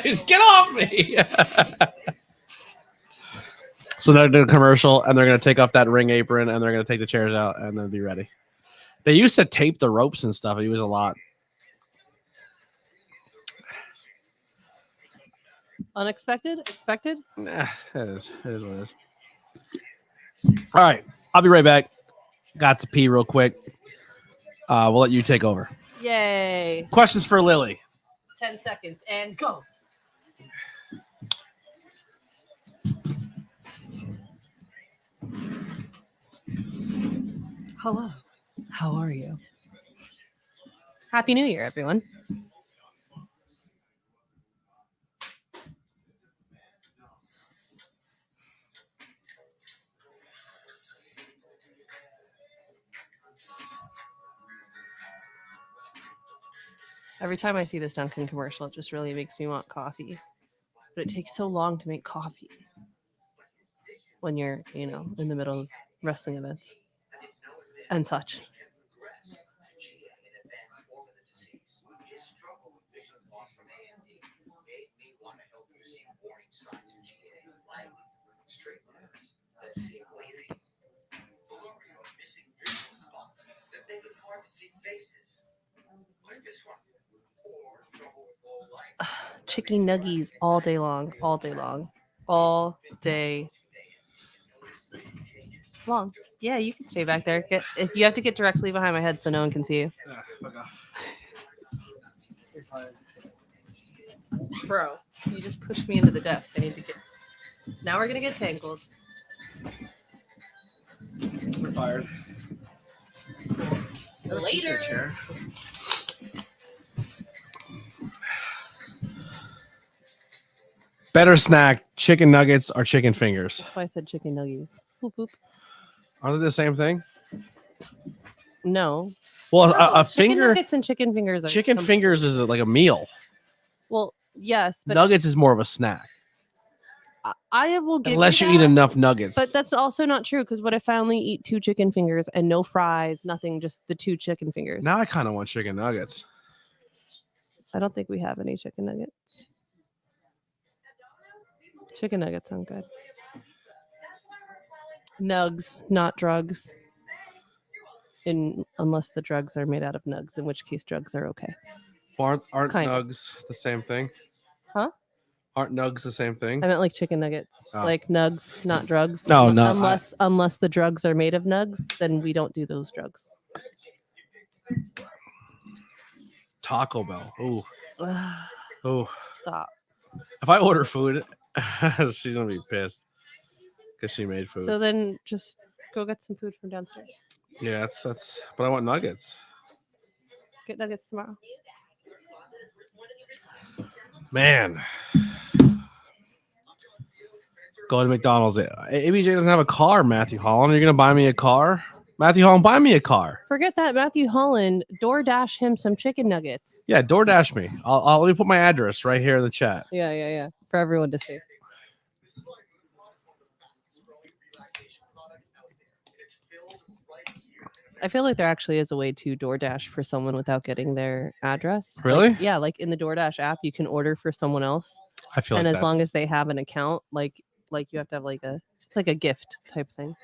plan. Get off me. So they're doing a commercial and they're gonna take off that ring apron and they're gonna take the chairs out and then be ready. They used to tape the ropes and stuff. It was a lot. Unexpected? Expected? Nah, it is. It is what it is. All right. I'll be right back. Got to pee real quick. We'll let you take over. Yay. Questions for Lily. 10 seconds and go. Hello. How are you? Happy New Year, everyone. Every time I see this Dunkin' commercial, it just really makes me want coffee. But it takes so long to make coffee when you're, in the middle of wrestling events and such. Chicken nuggies all day long, all day long, all day long. Yeah, you can stay back there. You have to get directly behind my head so no one can see you. Fuck off. Bro, you just pushed me into the desk. I need to get. Now we're gonna get tangled. We're fired. Later. Better snack: chicken nuggets or chicken fingers? That's why I said chicken nuggies. Boop, boop. Aren't they the same thing? No. Well, No, a chicken finger. nuggets and chicken fingers are Chicken fingers is like a meal. Well, yes, but Nuggets is more of a snack, I will give unless you that, eat enough nuggets. But that's also not true because what if I only eat 2 chicken fingers and no fries, nothing, just the 2 chicken fingers? Now I kind of want chicken nuggets. I don't think we have any chicken nuggets. Chicken nuggets sound good. Nugs, not drugs. Unless the drugs are made out of nugs, in which case drugs are okay. Aren't Kind of. nugs the same thing? Huh? Aren't nugs the same thing? I meant like chicken nuggets, Oh. like nugs, not drugs. No, no, Unless the drugs are made of nugs, then we don't do those drugs. Taco Bell. Ooh, ooh. Stop. If I order food, she's gonna be pissed because she made food. So then just go get some food from downstairs. Yeah, that's. But I want nuggets. Get nuggets tomorrow. Man. Go to McDonald's. ABJ doesn't have a car, Matthew Holland. Are you going to buy me a car? Matthew Holland, buy me a car. Forget that, Matthew Holland. DoorDash him some chicken nuggets. Yeah, DoorDash me. Let me put my address right here in the chat. Yeah. For everyone to see. I feel like there actually is a way to DoorDash for someone without getting their address. Really? Like, yeah, like in the DoorDash app, you can order for someone else. I feel and like as long as they have an account, like you have to have it's like a gift type thing.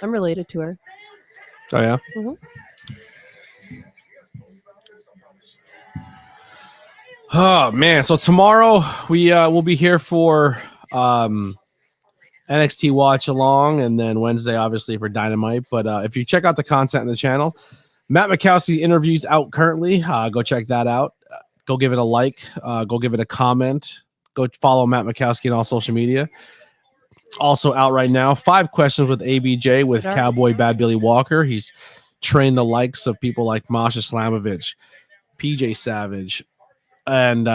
I'm related to her. Oh yeah. Mhm. Oh man! So tomorrow we will be here for NXT Watch Along, and then Wednesday obviously for Dynamite. But if you check out the content in the channel, Matt Mikowski's interview's out currently. Go check that out. Go give it a like. Go give it a comment. Go follow Matt Mikowski on all social media. Also out right now, 5 questions with ABJ with Cowboy Bad Billy Walker. He's trained the likes of people like Masha Slamovich, PJ Savage, and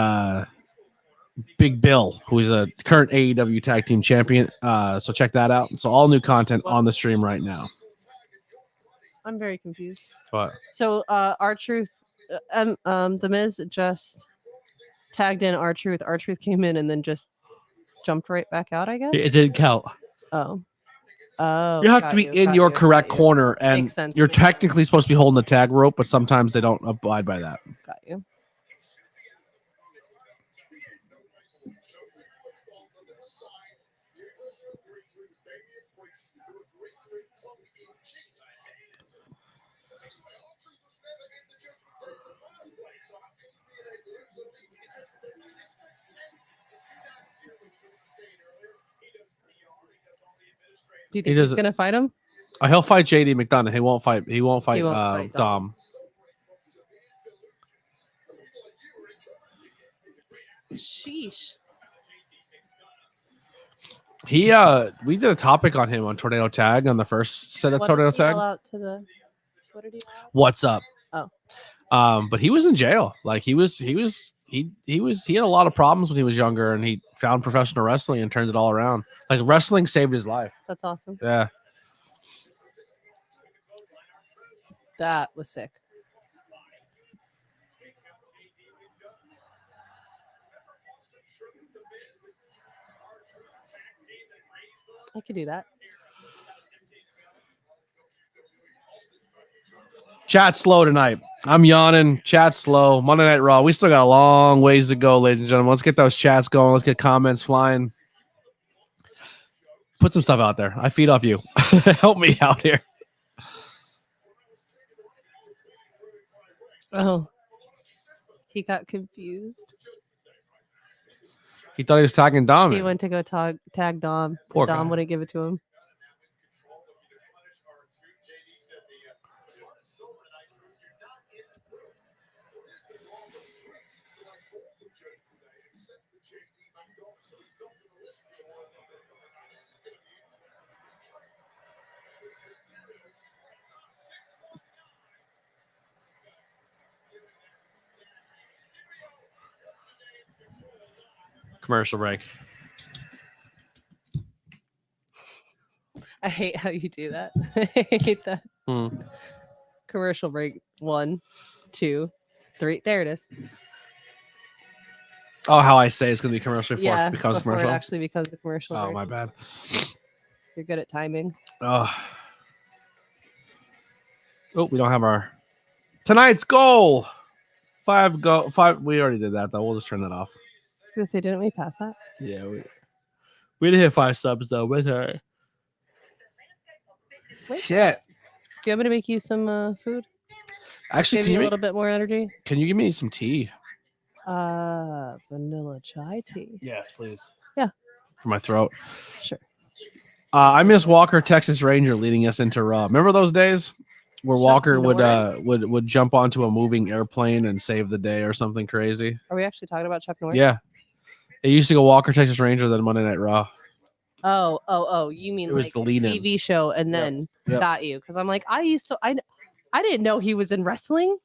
Big Bill, who is a current AEW Tag Team Champion. So check that out. So all new content on the stream right now. I'm very confused. What? So R-Truth, the Miz just tagged in R-Truth. R-Truth came in and then just jumped right back out, I guess. It didn't count. Oh, You have to be in your correct corner, and Makes sense. you're technically supposed to be holding the tag rope, but sometimes they don't abide by that. Got you. Do you think he's gonna fight him? He'll fight JD McDonough. He won't fight. He won't fight Dom. Sheesh. We did a topic on him on Tornado Tag on the first set of Tornado Tag. What did he yell out? What's up? Oh. But he was in jail. Like he had a lot of problems when he was younger, and he found professional wrestling and turned it all around. Like wrestling saved his life. That's awesome. Yeah. That was sick. I could do that. Chat slow tonight. I'm yawning. Chat slow. Monday Night Raw. We still got a long ways to go, ladies and gentlemen. Let's get those chats going. Let's get comments flying. Put some stuff out there. I feed off you. Help me out here. Oh, he got confused. He thought he was tagging Dom. He went to go tag Dom. Poor Dom guy. wouldn't give it to him. Commercial break. I hate how you do that. I hate that. Commercial break. 1, 2, 3. There it is. Oh, how I say it's going to be commercial before Yeah, it becomes before commercial. it actually becomes a commercial. Oh, break. my bad. You're good at timing. Oh, we don't have our tonight's goal. 5. We already did that though. We'll just turn that off. I was gonna say, didn't we pass that? Yeah, we did hit 5 subs though. With her. Wait. Shit. Do you want me to make you some food? Actually, Give you a little bit more energy. Can you give me some tea? Vanilla chai tea. Yes, please. Yeah. For my throat. Sure. I miss Walker, Texas Ranger, leading us into Raw. Remember those days where Chuck Walker Norris? would jump onto a moving airplane and save the day or something crazy? Are we actually talking about Chuck Norris? Yeah. It used to go Walker, Texas Ranger, then Monday Night Raw. Oh, you mean It was like the lead-in. TV show and then Yep. got you. Because I'm like, I didn't know he was in wrestling.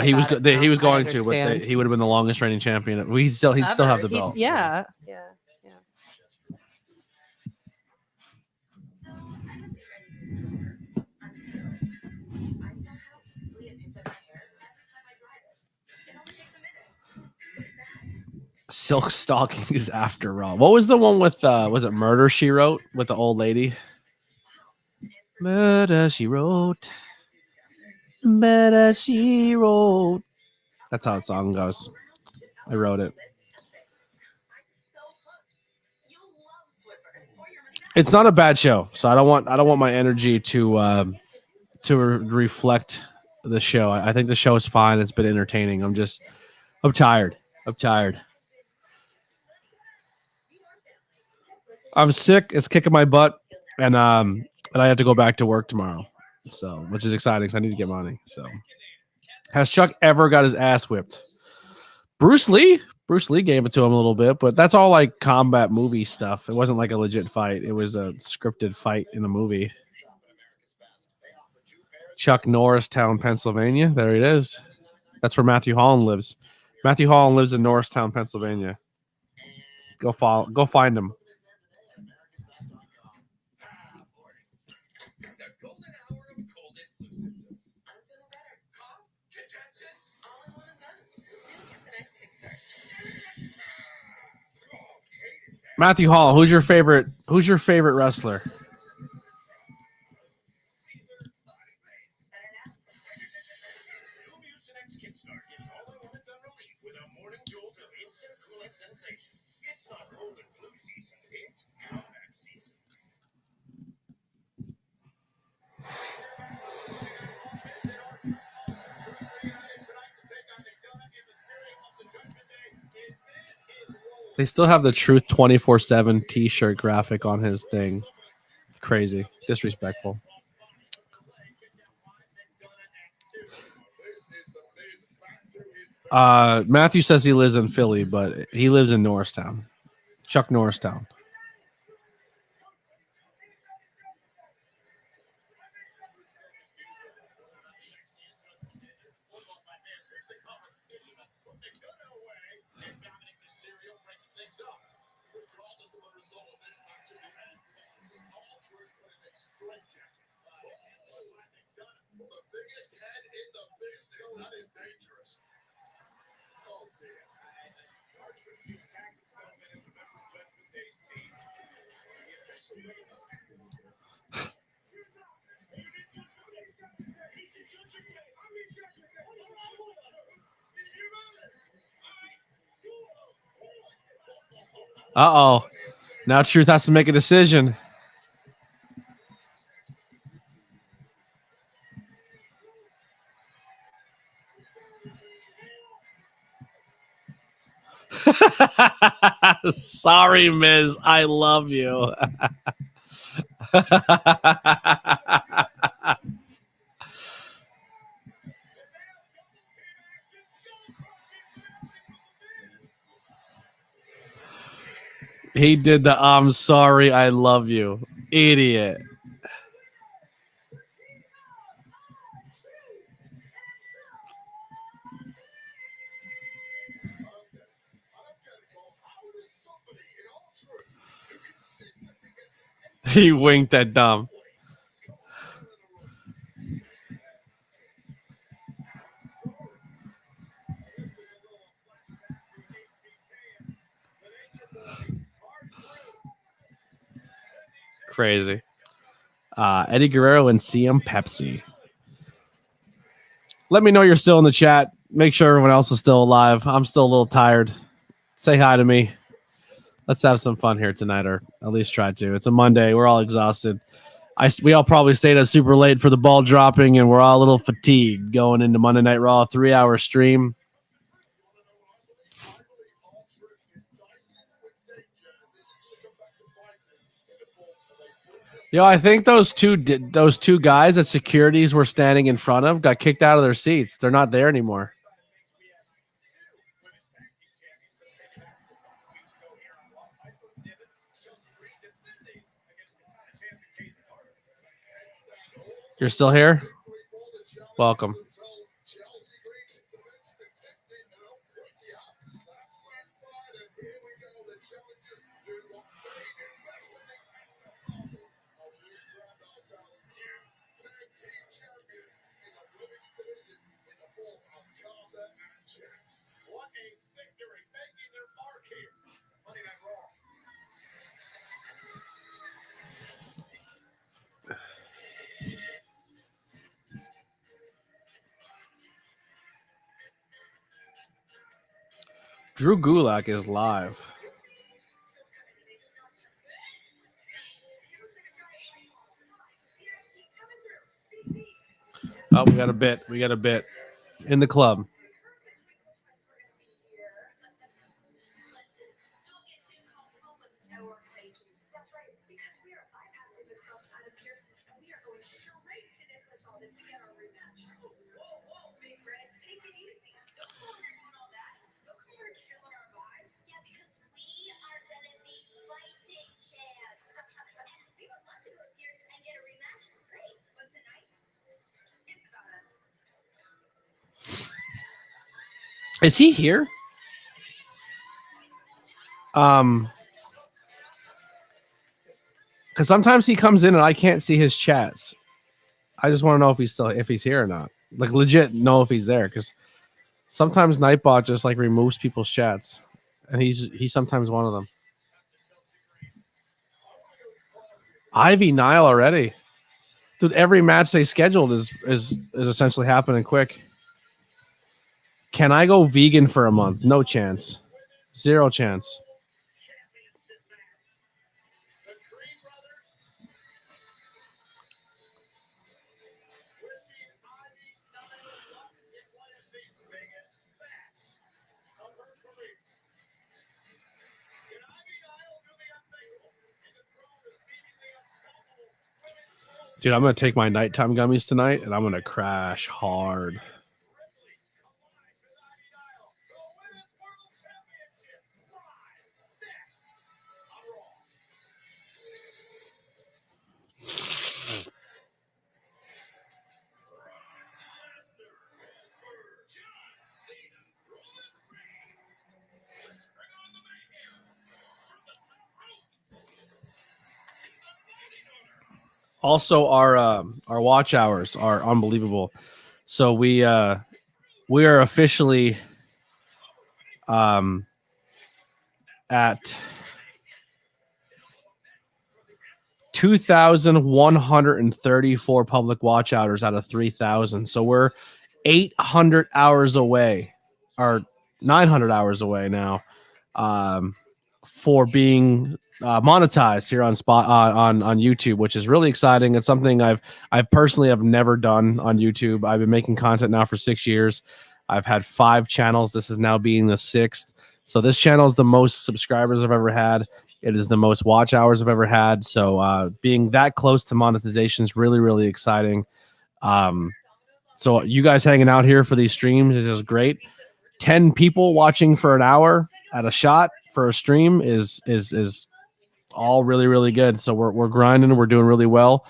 He was got it he was now. I going to, but understand. he would have been the longest reigning champion. He'd still have the belt. Yeah. Silk Stockings after Raw. What was the one with was it Murder She Wrote with the old lady? Murder She Wrote. Murder She Wrote. That's how the song goes. I wrote it. It's not a bad show, so I don't want my energy to reflect the show. I think the show is fine. It's been entertaining. I'm tired. I'm sick. It's kicking my butt, and I have to go back to work tomorrow. So, which is exciting. So I need to get money. So, has Chuck ever got his ass whipped? Bruce Lee gave it to him a little bit, but that's all like combat movie stuff. It wasn't like a legit fight. It was a scripted fight in a movie. Chuck Norristown, Pennsylvania. There it is. That's where Matthew Holland lives. Matthew Holland lives in Norristown, Pennsylvania. Go find him. Matthew Hall, who's your favorite wrestler? They still have the Truth 24/7 T-shirt graphic on his thing. Crazy, disrespectful. Matthew says he lives in Philly, but he lives in Norristown. Chuck Norristown. Uh-oh. Now Truth has to make a decision. Sorry, Miz. I love you. He did the I'm sorry, I love you. Idiot. He winked at Dom. Crazy. Eddie Guerrero and CM Pepsi. Let me know you're still in the chat. Make sure everyone else is still alive. I'm still a little tired. Say hi to me. Let's have some fun here tonight, or at least try to. It's a Monday. We're all exhausted. We all probably stayed up super late for the ball dropping, and we're all a little fatigued going into Monday Night Raw, 3-hour stream. Yo, I think those two guys that securities were standing in front of got kicked out of their seats. They're not there anymore. You're still here? Welcome. Drew Gulak is live. Oh, we got a bit. We got a bit in the club. Is he here? Because sometimes he comes in and I can't see his chats. I just want to know if he's here or not. Like legit know if he's there, because sometimes Nightbot just like removes people's chats, and he's sometimes one of them. Ivy Nile already, dude. Every match they scheduled is essentially happening quick. Can I go vegan for a month? No chance. Zero chance. Dude, I'm going to take my nighttime gummies tonight, and I'm going to crash hard. Also, our watch hours are unbelievable. So we are officially at 2,134 public watch hours out of 3,000. So we're 800 hours away, or 900 hours away now, for being monetized here on YouTube, which is really exciting. It's something I've personally have never done on YouTube. I've been making content now for 6 years. I've had 5 channels. This is now being the 6th. So this channel is the most subscribers I've ever had. It is the most watch hours I've ever had. So being that close to monetization is really, really exciting. So you guys hanging out here for these streams is just great. 10 people watching for an hour at a shot for a stream is all really, really good. So we're grinding. We're doing really well.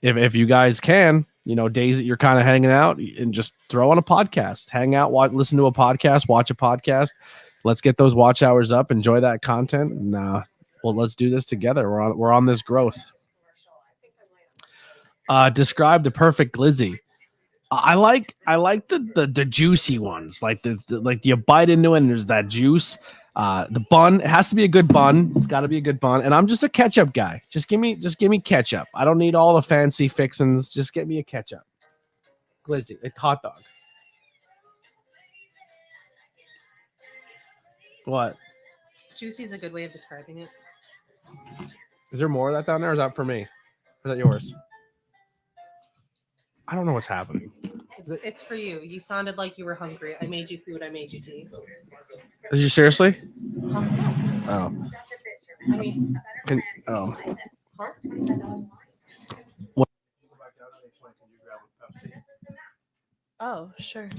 If you guys can, days that you're kind of hanging out and just throw on a podcast, hang out, listen to a podcast, watch a podcast. Let's get those watch hours up. Enjoy that content. And let's do this together. We're on this growth. Describe the perfect glizzy. I like the juicy ones, like you bite into it and there's that juice. The bun, it has to be a good bun. It's got to be a good bun. And I'm just a ketchup guy. Just give me ketchup. I don't need all the fancy fixins. Just get me a ketchup. Glizzy, a hot dog. What? Juicy is a good way of describing it. Is there more of that down there? Or is that for me? Or is that yours? I don't know what's happening. It's for you. You sounded like you were hungry. I made you food. I made you tea. Did you seriously? Oh. I mean, What? Oh, sure.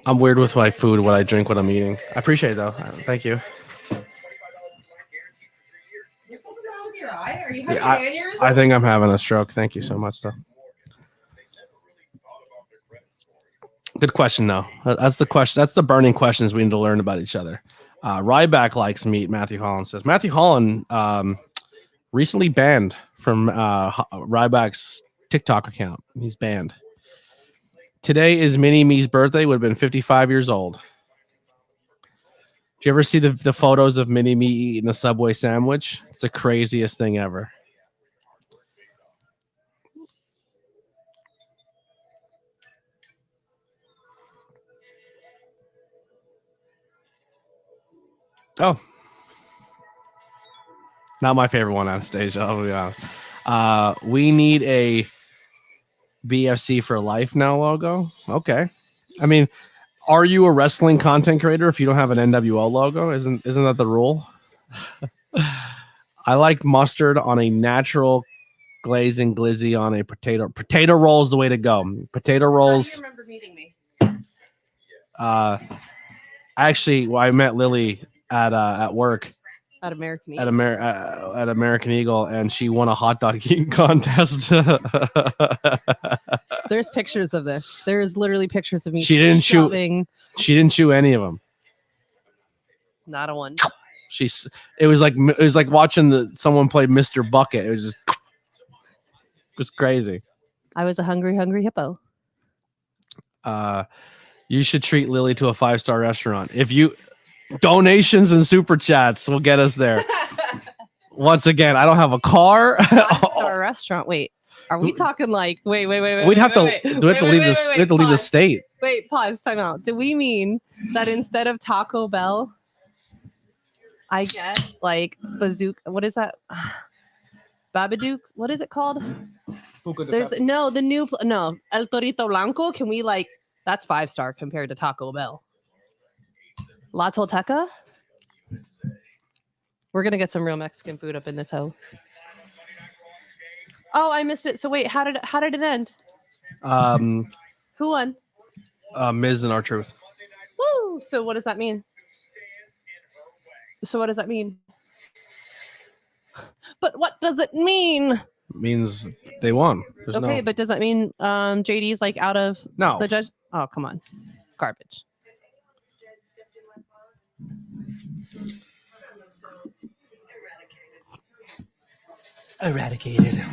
I'm weird with my food, what I drink, what I'm eating. I appreciate it, though. Thank you. There's something wrong with your eye? Are you having Yeah, an aneurysm? I think I'm having a stroke. Thank you so much, though. Good question, though. That's the question. That's the burning questions we need to learn about each other. Ryback likes meat. Matthew Holland says. Matthew Holland recently banned from Ryback's TikTok account. He's banned. Today is Mini Me's birthday. Would have been 55 years old. Do you ever see the photos of Mini Me eating a Subway sandwich? It's the craziest thing ever. Oh, not my favorite one on stage. I'll be honest. We need a BFC for life now logo. Okay. I mean, are you a wrestling content creator if you don't have an NWO logo? Isn't that the rule? I like mustard on a natural glazing glizzy on a potato. Potato roll is the way to go. Potato rolls. How do you remember meeting me? Actually, I met Lily at work At American at Eagle. at American Eagle, and she won a hot dog eating contest. There's pictures of this. There's literally pictures of me. She didn't shoot. shoving- She didn't chew any of them. Not a one. It was like watching someone play Mr. Bucket. It was crazy. I was a hungry hippo. You should treat Lily to a 5-star restaurant. If you donations and super chats will get us there. Once again, I don't have a car. 5-star restaurant. Wait, are we talking like? Wait. We'd have to leave this. We have to leave the state. Wait, pause. Time out. Do we mean that instead of Taco Bell, I get like bazooka? What is that? Babadooks? What is it called? There's the new El Torito Blanco. Can we like? That's 5-star compared to Taco Bell. La Tolteca. We're gonna get some real Mexican food up in this hoe. Oh, I missed it. So wait, how did it end? Who won? Miz and R-Truth. Woo! So what does that mean? But what does it mean? It means they won. But does that mean JD's like out of No. the judge? Oh, come on. Garbage. Eradicated.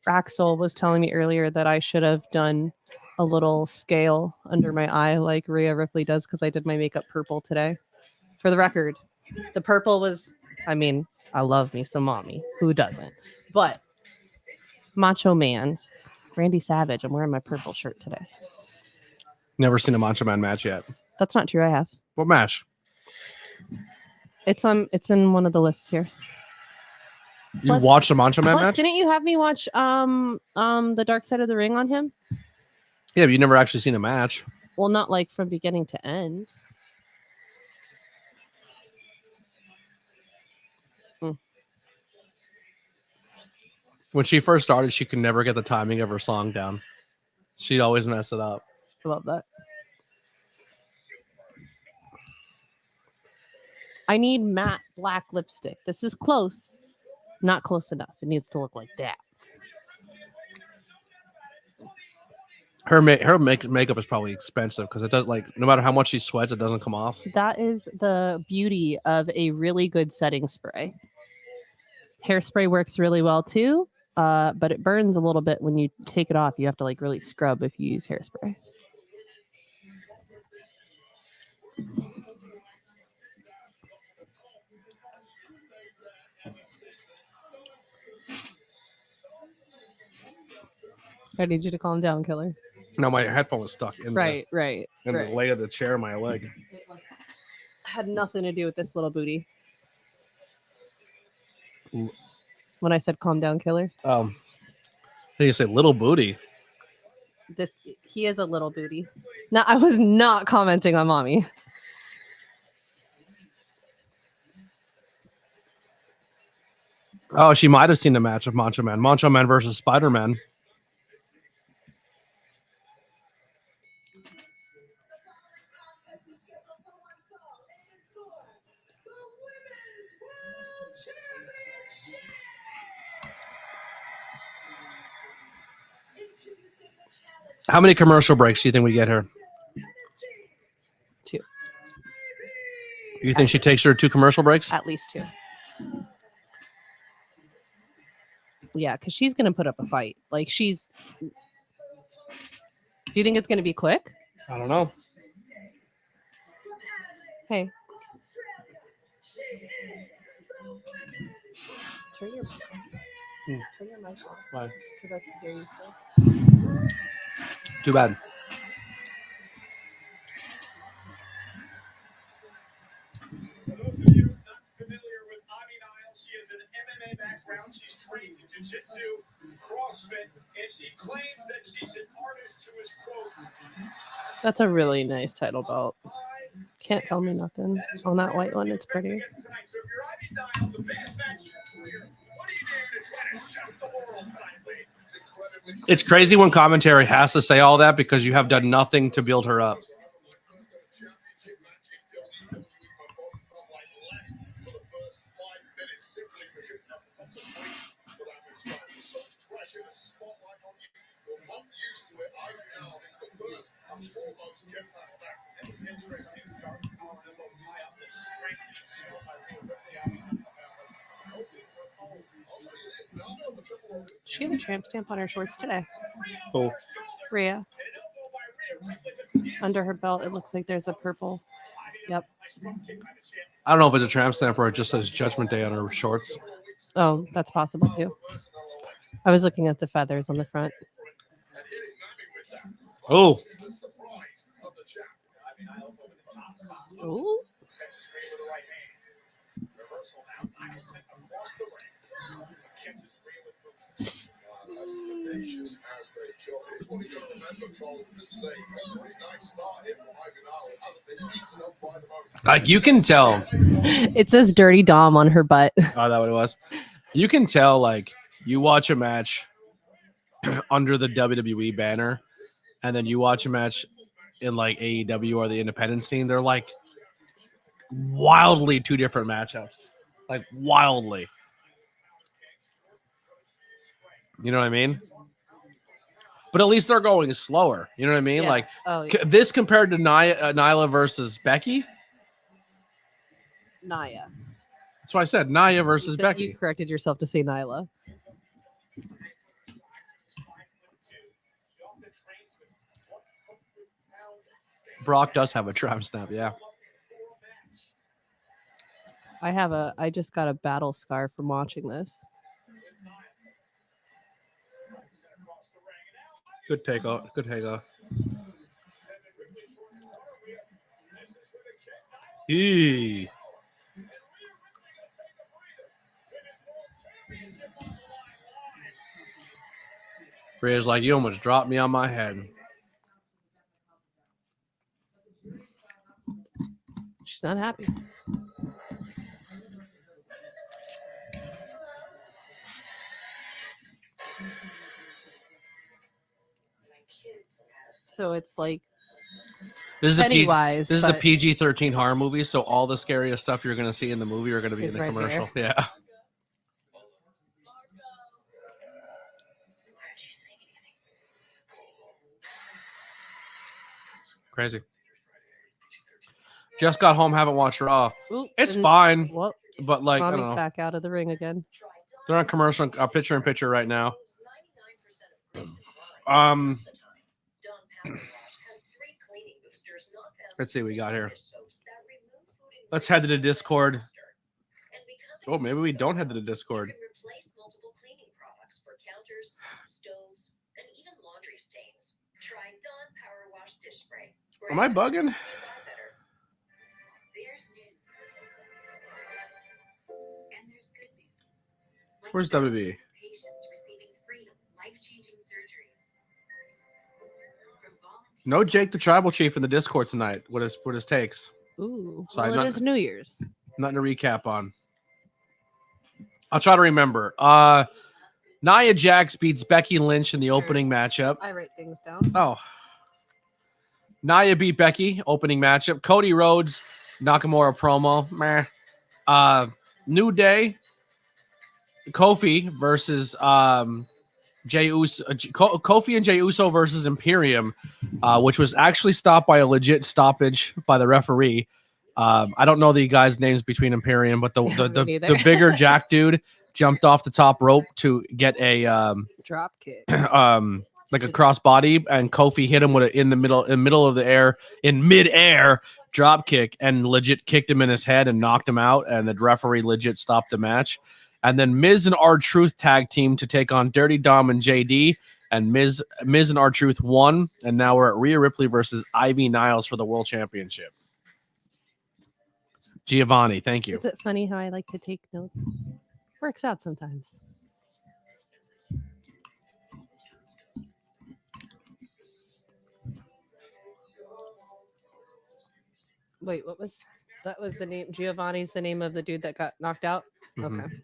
Axel was telling me earlier that I should have done a little scale under my eye like Ria Ripley does because I did my makeup purple today. For the record, the purple was, I mean, I love me some mommy. Who doesn't? But Macho Man, Randy Savage, I'm wearing my purple shirt today. Never seen a Macho Man match yet. That's not true. I have. What match? It's in one of the lists here. You watched a Macho Man match? Didn't you have me watch the Dark Side of the Ring on him? Yeah, but you never actually seen a match. Well, not like from beginning to end. When she first started, she could never get the timing of her song down. She'd always mess it up. I love that. I need matte black lipstick. This is close. Not close enough. It needs to look like that. Her makeup is probably expensive because it does, like, no matter how much she sweats, it doesn't come off. That is the beauty of a really good setting spray. Hairspray works really well too, but it burns a little bit when you take it off. You have to like really scrub if you use hairspray. I need you to calm down, killer. No, my headphone was stuck in Right. the leg of the chair, my leg. It had nothing to do with this little booty. When I said calm down, killer. You say little booty. He is a little booty. Now, I was not commenting on mommy. Oh, she might have seen the match of Macho Man. Macho Man versus Spider-Man. How many commercial breaks do you think we get here? 2. You think she takes her 2 commercial breaks? At least 2. Yeah, because she's going to put up a fight. Like, do you think it's going to be quick? I don't know. Hey. Turn your mic off. Why? Because I can hear you still. Too bad. For those of you not familiar with Nile, she has an MMA background. She's trained in jiu-jitsu, CrossFit, and she claims that she's an artist who is, quote, That's a really nice title belt. Can't tell me nothing. On that white one, it's pretty. So if you're Nile, the biggest match of your career, what are you doing to try to shock the world tonight, Lee? It's crazy when commentary has to say all that because you have done nothing to build her up. She have a tramp stamp on her shorts today. Oh, Ria. Under her belt, it looks like there's a purple. Yep. I don't know if it's a tramp stamp or it just says Judgment Day on her shorts. Oh, that's possible too. I was looking at the feathers on the front. Oh, Ooh. like you can tell. It says Dirty Dom on her butt. Oh, that what it was. You can tell, like, you watch a match under the WWE banner, and then you watch a match in like AEW or the independent scene. They're like wildly 2 different matchups. Like wildly. You know what I mean? But at least they're going slower. You know what I mean? Yeah. Like Oh, yeah. this compared to Nyla versus Becky. Nia. That's why I said Nia versus Becky. You corrected yourself to say Nyla. Brock does have a tramp stamp, yeah. I just got a battle scar from watching this. Good takeout. Good takeout. Eee. Rhea's like, you almost dropped me on my head. not happy. So it's like This is Pennywise. This is the but PG-13 horror movie, so all the scariest stuff you're going to see in the movie are going to be in Is the right commercial. there. Yeah. Crazy. Just got home, haven't watched Raw. Ooh, It's and- fine, Well, but like I don't Tommy's know. back out of the ring again. They're on commercial, picture in picture right now. Let's see what we got here. Let's head to the Discord. Oh, maybe we don't head to the Discord. Am I bugging? Where's WB? No Jake the Tribal Chief in the Discord tonight. What his takes? Ooh, So well, I'm it not- is New Year's. Nothing to recap on. I'll try to remember. Nia Jax beats Becky Lynch in the opening matchup. I write things down. Oh. Nia beat Becky, opening matchup. Cody Rhodes, Nakamura promo. Meh. New Day, Kofi versus Jey Uso. Kofi and Jey Uso versus Imperium, which was actually stopped by a legit stoppage by the referee. I don't know the guys' names between Imperium, but Me the neither. bigger Jack dude jumped off the top rope to get a Drop kick. like a crossbody, and Kofi hit him with in middle of the air, in midair drop kick, and legit kicked him in his head and knocked him out, and the referee legit stopped the match. And then Miz and R-Truth tag team to take on Dirty Dom and JD, and Miz and R-Truth won, and now we're at Rhea Ripley versus Ivy Niles for the World Championship. Giovanni, thank you. Is it funny how I like to take notes? Works out sometimes. Wait, what was that? Was the name Giovanni's the name of the dude that got knocked out? Mhm. Okay.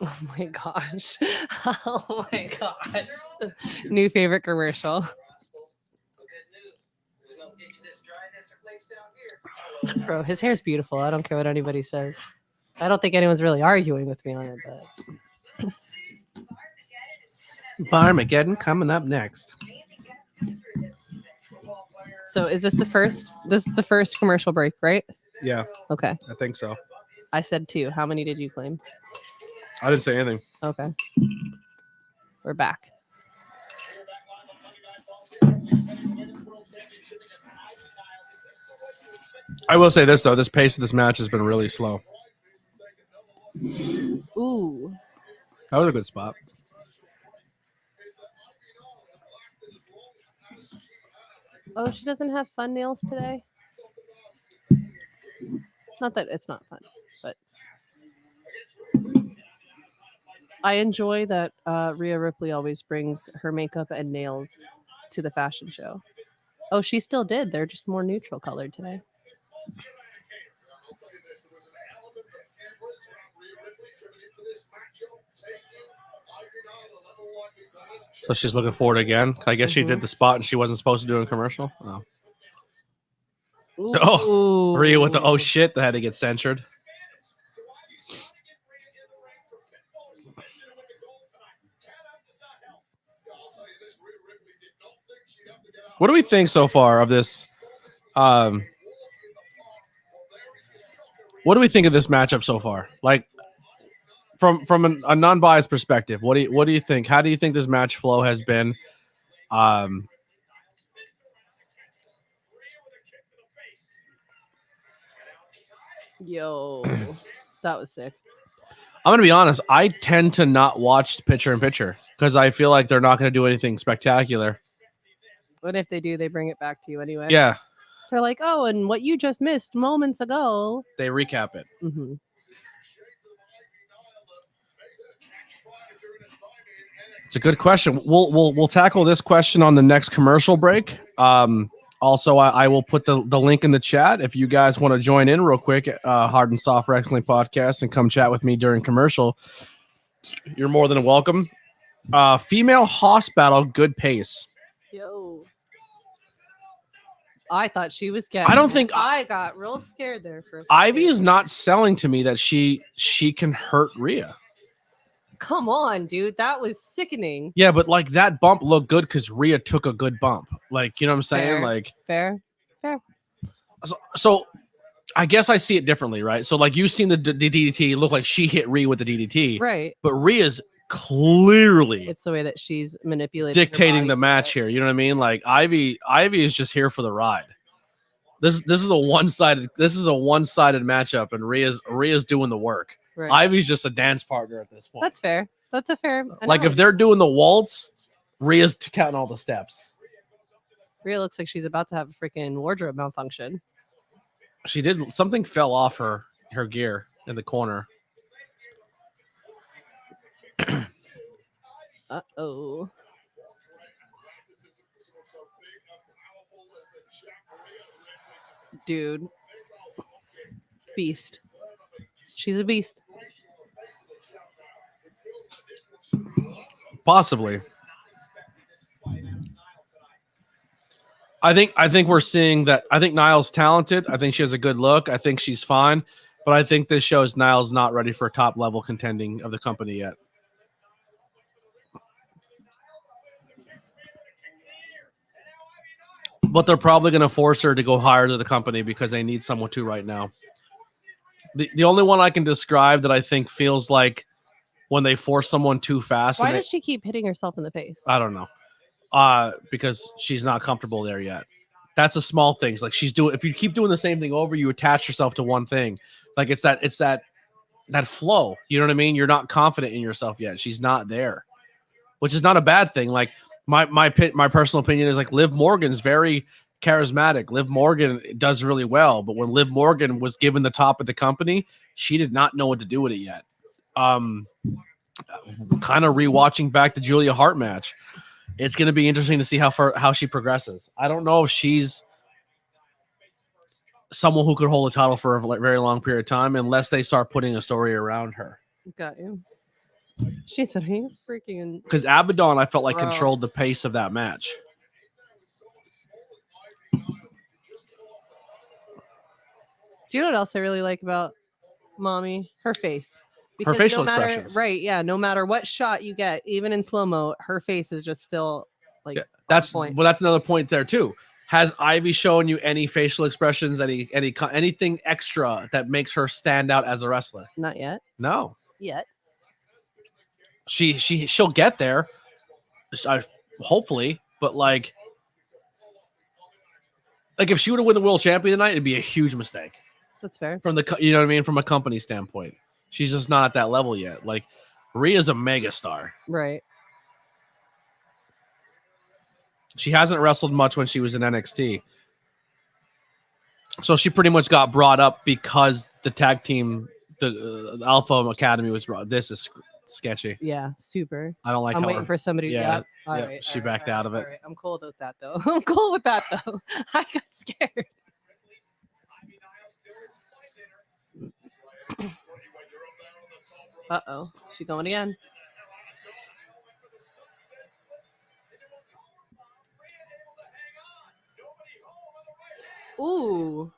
Oh my gosh. Oh my gosh. New favorite commercial. Bro, his hair's beautiful. I don't care what anybody says. I don't think anyone's really arguing with me on it, but Barmageddon coming up next. so is this the first? This is the first commercial break, right? Yeah, Okay. I think so. I said 2. How many did you claim? I didn't say anything. Okay. We're back. I will say this though: this pace of this match has been really slow. Ooh. That was a good spot. Oh, she doesn't have fun nails today. Not that it's not fun, but I enjoy that Rhea Ripley always brings her makeup and nails to the fashion show. Oh, she still did. They're just more neutral colored today. So she's looking forward again. I guess she did the spot and she wasn't supposed to do a commercial. Oh, Ooh. Rhea with the oh shit that had to get censored. What do we think so far of this? What do we think of this matchup so far? Like from a non-biased perspective, what do you think? How do you think this match flow has been? Yo, that was sick. I'm gonna be honest. I tend to not watch picture in picture because I feel like they're not gonna do anything spectacular. What if they do? They bring it back to you anyway. Yeah, They're like, oh, and what you just missed moments ago. they recap it. Mm-hmm. It's a good question. We'll tackle this question on the next commercial break. Also, I will put the link in the chat if you guys want to join in real quick. Hard and Soft Wrestling Podcast and come chat with me during commercial. You're more than welcome. Female Hoss battle, good pace. Yo. I thought she was getting. I don't think I got real scared there for a second. Ivy is not selling to me that she can hurt Rhea. Come on, dude. That was sickening. Yeah, but like that bump looked good because Rhea took a good bump. Like, you know what I'm saying? Fair. Like Fair. So I guess I see it differently, right? So like you've seen the DDT look like she hit Rhea with the DDT, Right. but Rhea's clearly It's the way that she's manipulating, dictating the match here. You know what I mean? Like Ivy is just here for the ride. This is a one-sided matchup, and Rhea's doing the work. Right. Ivy's just a dance partner at this point. That's fair. That's a fair. Like if they're doing the waltz, Rhea's counting all the steps. Rhea looks like she's about to have a freaking wardrobe malfunction. She did something fell off her gear in the corner. Uh-oh. Dude. Beast. She's a beast. Possibly. I think we're seeing that. I think Nile's talented. I think she has a good look. I think she's fine. But I think this shows Nile's not ready for top level contending of the company yet. But they're probably going to force her to go higher to the company because they need someone to right now. The only one I can describe that I think feels like when they force someone too fast. Why does she keep hitting herself in the face? I don't know. Because she's not comfortable there yet. That's a small thing. It's like she's doing. If you keep doing the same thing over, you attach yourself to one thing. Like it's that flow. You know what I mean? You're not confident in yourself yet. She's not there, which is not a bad thing. Like my personal opinion is like Liv Morgan's very charismatic. Liv Morgan does really well, but when Liv Morgan was given the top of the company, she did not know what to do with it yet. Kind of rewatching back the Julia Hart match. It's going to be interesting to see how she progresses. I don't know if she's someone who could hold a title for a very long period of time unless they start putting a story around her. Got you. She said, "Are you freaking?" Because Abaddon, I felt like controlled the pace of that match. Do you know what else I really like about Mommy? Her face. Her facial no matter, expressions. Right, yeah. No matter what shot you get, even in slow-mo, her face is just still like that's on point. Well, that's another point there too. Has Ivy shown you any facial expressions, anything extra that makes her stand out as a wrestler? Not yet. No. Yet. She'll get there. Hopefully, but like if she would have won the world champion tonight, it'd be a huge mistake. That's fair. From you know what I mean? From a company standpoint. She's just not at that level yet. Like Rhea's a megastar. Right. She hasn't wrestled much when she was in NXT. So she pretty much got brought up because the tag team, the Alpha Academy was brought. This is sketchy. Yeah, super. I don't like I'm how waiting for somebody to All right, she backed out of it. All right. I'm cool with that though. I'm cool with that though. I got scared. Uh-oh. She going again. Ooh.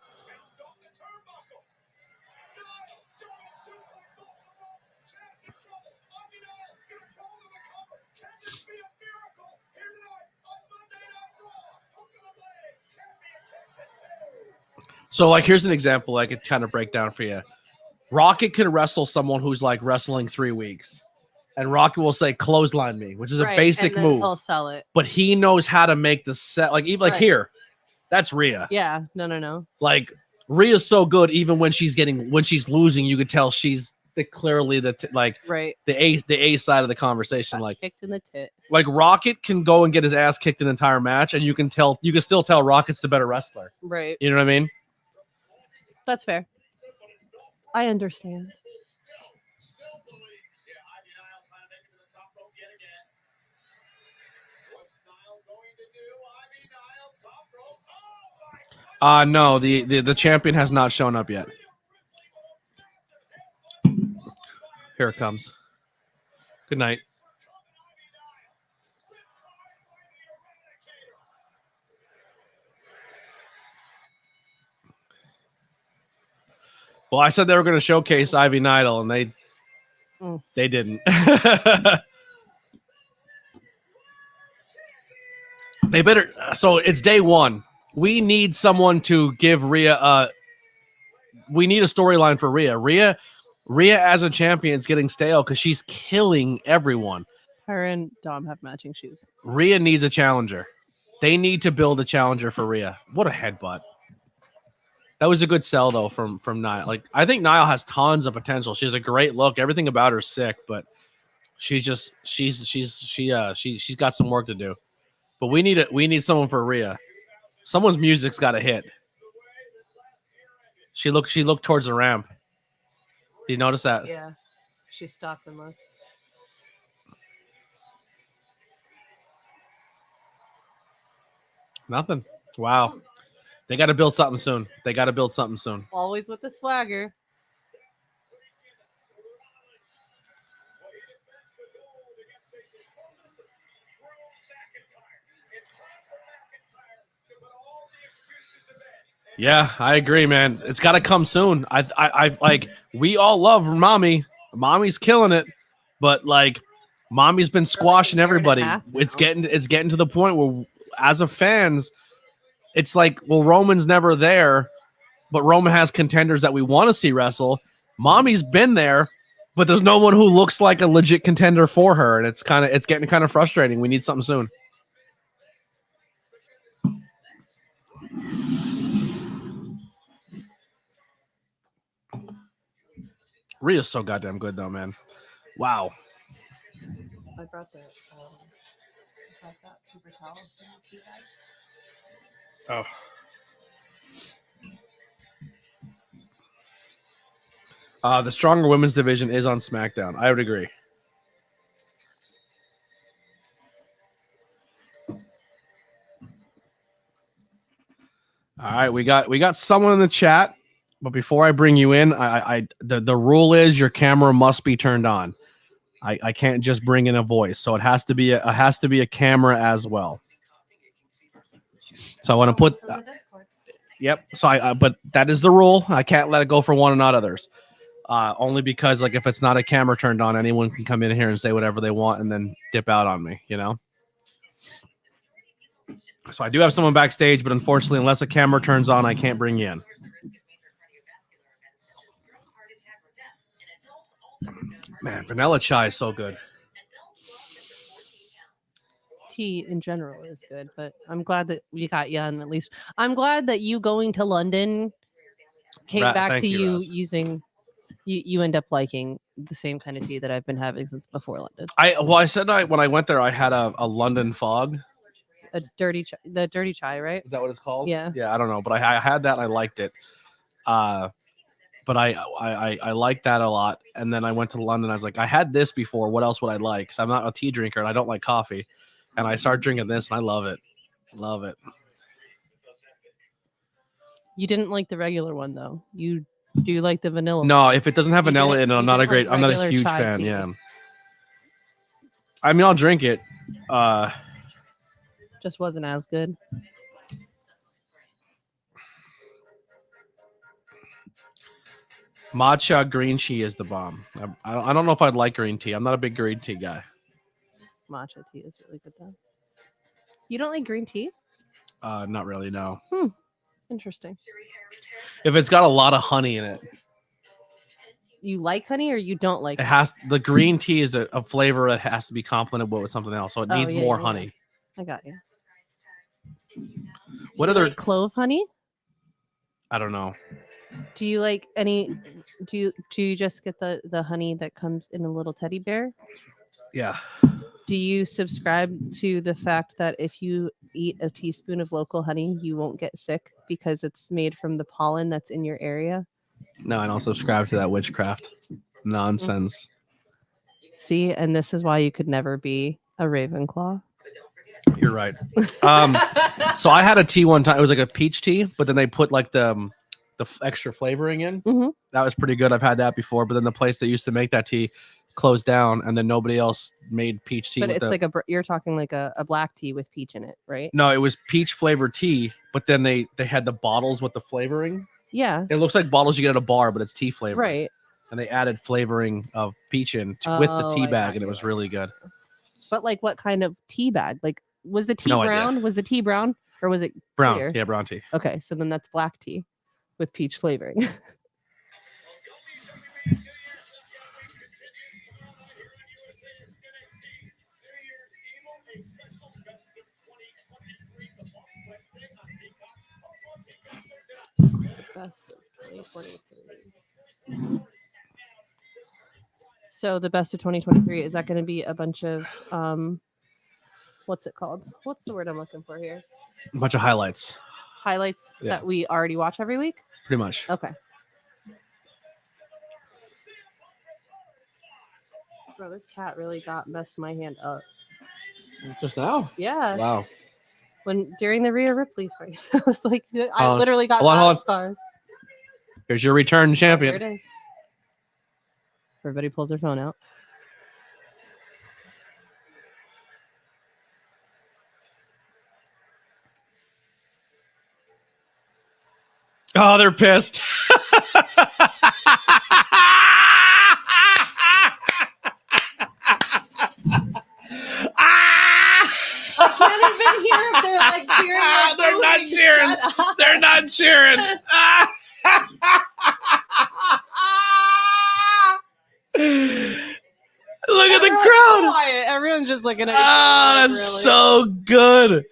So like here's an example I could kind of break down for you. Rocket can wrestle someone who's like wrestling 3 weeks, and Rocket will say clothesline me, which is a basic and then move. He'll sell it. But he knows how to make the set. Like even like here, that's Rhea. Yeah, no. Like Rhea's so good, even when she's losing, you could tell she's clearly Right. the A side of the conversation. Got Like kicked in the tit. Rocket can go and get his ass kicked an entire match, and you can still tell Rocket's the better wrestler. Right. You know what I mean? That's fair. I understand. No, the champion has not shown up yet. Here it comes. Good night. Well, I said they were going to showcase Ivy Nile, and they didn't. They better. So it's day one. We need someone to give Rhea. We need a storyline for Rhea. Rhea as a champion is getting stale because she's killing everyone. Her and Dom have matching shoes. Rhea needs a challenger. They need to build a challenger for Rhea. What a headbutt. That was a good sell though from Nile. Like I think Nile has tons of potential. She has a great look. Everything about her is sick, but she's got some work to do. But we need someone for Rhea. Someone's music's got to hit. She looked towards the ramp. You notice that? Yeah. She stopped and looked. Nothing. Wow. They got to build something soon. Always with the swagger. Yeah, I agree, man. It's got to come soon. I like we all love Mommy. Mommy's killing it, but like Mommy's been squashing everybody. It's getting to the point where as a fans, it's like, well, Roman's never there, but Roman has contenders that we want to see wrestle. Mommy's been there, but there's no one who looks like a legit contender for her, and it's getting kind of frustrating. We need something soon. Rhea's so goddamn good though, man. Wow. I brought the paper towels. Oh. The stronger women's division is on SmackDown. I would agree. All right, we got someone in the chat, but before I bring you in, the rule is your camera must be turned on. I can't just bring in a voice, so it has to be a camera as well. So I want to put. Yep. So but that is the rule. I can't let it go for one and not others. Only because like if it's not a camera turned on, anyone can come in here and say whatever they want and then dip out on me, you know? So I do have someone backstage, but unfortunately, unless a camera turns on, I can't bring you in. Man, vanilla chai is so good. Tea in general is good, but I'm glad that we got you on at least. I'm glad that you going to London came back to you using. You end up liking the same kind of tea that I've been having since before London. I said when I went there, I had a London fog. The dirty chai, right? Is that what it's called? Yeah. Yeah, I don't know, but I had that and I liked it. But I liked that a lot. And then I went to London. I was like, I had this before. What else would I like? Because I'm not a tea drinker and I don't like coffee. And I started drinking this and I love it. Love it. You didn't like the regular one though. Do you like the vanilla? No, if it doesn't have vanilla in it, I'm not a huge fan. Yeah. I mean, I'll drink it. Just wasn't as good. Matcha green tea is the bomb. I don't know if I'd like green tea. I'm not a big green tea guy. Matcha tea is really good though. You don't like green tea? Not really, no. Interesting. If it's got a lot of honey in it. You like honey or you don't like the green tea is a flavor that has to be complemented with something else. So it needs more honey. I got you. What other like clove honey? I don't know. Do you like any? Do you just get the honey that comes in a little teddy bear? Yeah. Do you subscribe to the fact that if you eat a teaspoon of local honey, you won't get sick because it's made from the pollen that's in your area? No, I don't subscribe to that witchcraft nonsense. See, and this is why you could never be a Ravenclaw. You're right. So I had a tea one time. It was like a peach tea, but then they put like the extra flavoring in. Mhm. That was pretty good. I've had that before, but then the place that used to make that tea closed down, and then nobody else made peach tea. But with it's the... like you're talking like a black tea with peach in it, right? No, it was peach flavored tea, but then they had the bottles with the flavoring. Yeah. It looks like bottles you get at a bar, but it's tea flavor. Right. And they added flavoring of peach in with the tea I bag, got and it you. was really good. But like, what kind of tea bag? Like, was the tea No idea. brown? Was the tea brown, or was it Brown. clear? Yeah, brown tea. Okay, so then that's black tea with peach flavoring. Best of 2023. So the best of 2023, is that going to be a bunch of what's it called? What's the word I'm looking for here? A bunch of highlights, Highlights Yeah. that we already watch every week? pretty much. Okay. Bro, this cat really messed my hand up. Just now? Yeah. Wow. When during the Ria Ripley fight, I was like, I Hold on. literally got Hold on, hold on. scars. Here's your return Here champion. it is. Everybody pulls their phone out. Oh, they're pissed. I can't even hear if they're like cheering. Or They're not booing. cheering. Shut up. They're not cheering. Look at the Everyone's crowd. quiet. Everyone's just looking at. Oh, each other, that's really. so good.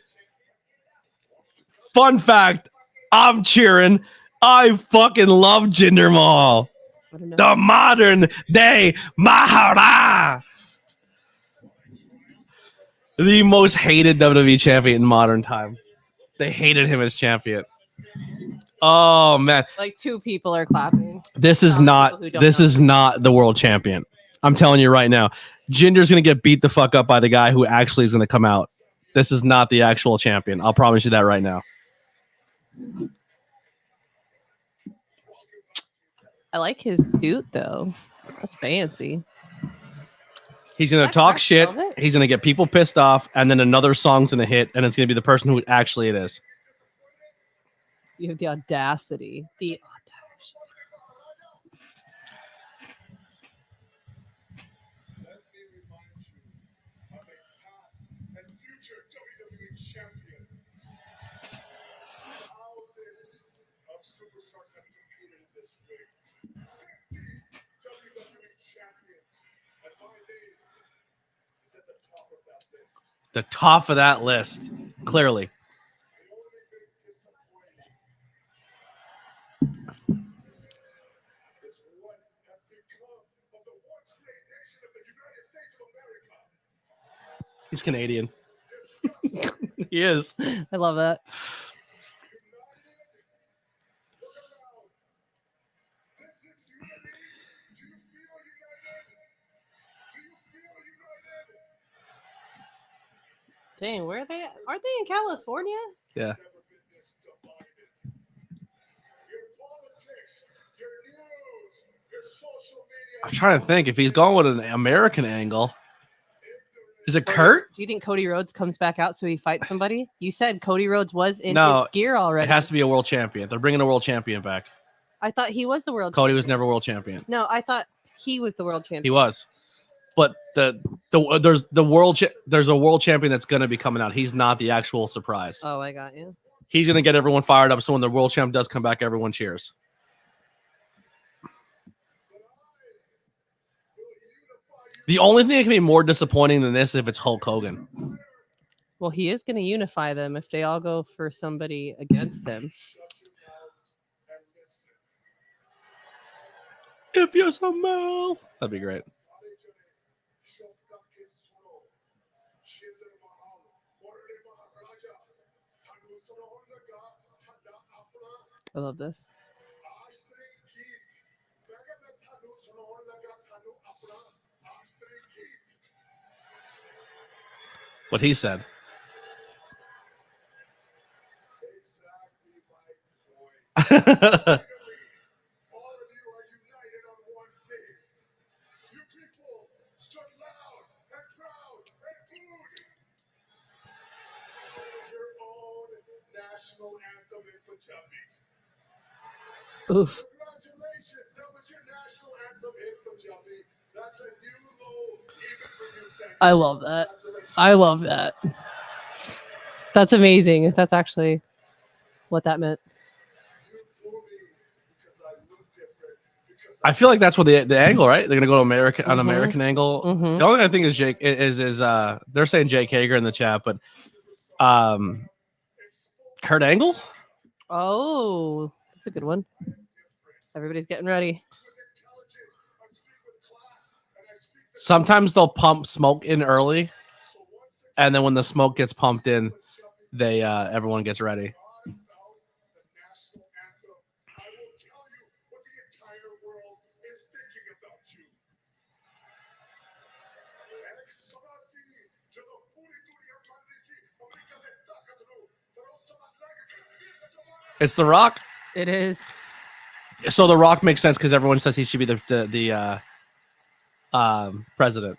Fun fact, I'm cheering. I fucking love Jinder Mahal. I don't know. The modern day Mahara. The most hated WWE champion in modern time. They hated him as champion. Oh man, Like 2 people are clapping. this is Some not people who don't this know. is not the world champion. I'm telling you right now. Jinder's gonna get beat the fuck up by the guy who actually is gonna come out. This is not the actual champion. I'll promise you that right now. I like his suit though. That's fancy. He's gonna That talk Black shit. Velvet? He's gonna get people pissed off, and then another song's gonna hit, and it's gonna be the person who actually it is. You have the audacity. The Let me remind you, I'm a past and future WWE champion. Thousands of superstars have competed in this ring. 50 WWE champions, and my name is at the top of that list. The top of that list, clearly. The only thing disappointing is what has become of the once great nation of the United States of America. He's Canadian. He is. I love that. Dang, where are they? Aren't they in California? Yeah. I'm trying to think if he's going with an American angle. Is it Kurt? Do you think Cody Rhodes comes back out so he fights somebody? You said Cody Rhodes was in No, his gear already. It has to be a world champion. They're bringing a world champion back. I thought he was the world Cody champion. was never world champion. No, I thought he was the world champion. He was, but there's a world champion that's gonna be coming out. He's not the actual surprise. Oh, I got you. He's gonna get everyone fired up. So when the world champ does come back, everyone cheers. The only thing that can be more disappointing than this is if it's Hulk Hogan. Well, he is going to unify them if they all go for somebody against him. If you smell, that'd be great. I love this. What he said. All of you are united on one thing. You people stood loud and proud and booed your own national anthem in Punjabi. Oof. Congratulations, that was your national anthem in Punjabi. That's a new low even for you, Sandy. I love that. I love that. That's amazing. If that's actually what that meant. You boo me because I look different. Because I feel like that's what the angle, right? They're gonna go to American an Mhm. American angle. Mhm. The only thing I think is Jake is they're saying Jake Hager in the chat, but Kurt Angle. Oh, that's a good one. Everybody's getting ready. Sometimes they'll pump smoke in early, and then when the smoke gets pumped in, they everyone gets ready. the national anthem, I will tell you what the entire world is thinking about you. It's The Rock. It is. So The Rock makes sense because everyone says he should be the president.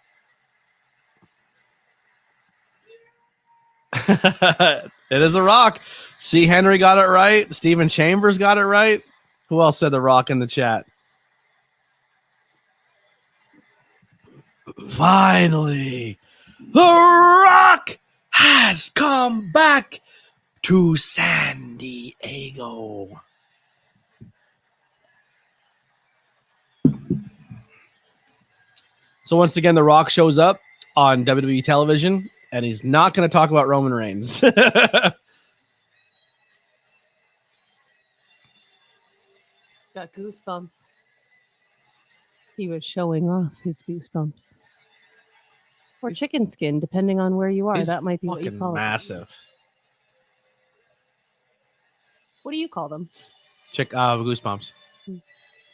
It is The Rock. C. Henry got it right. Steven Chambers got it right. Who else said The Rock in the chat? Finally, The Rock has come back to San Diego. So once again, The Rock shows up on WWE television, and he's not going to talk about Roman Reigns. Got goosebumps. He was showing off his goosebumps. Or chicken skin, depending on where you are. He's That might be what you fucking call it. massive. What do you call them? Goosebumps.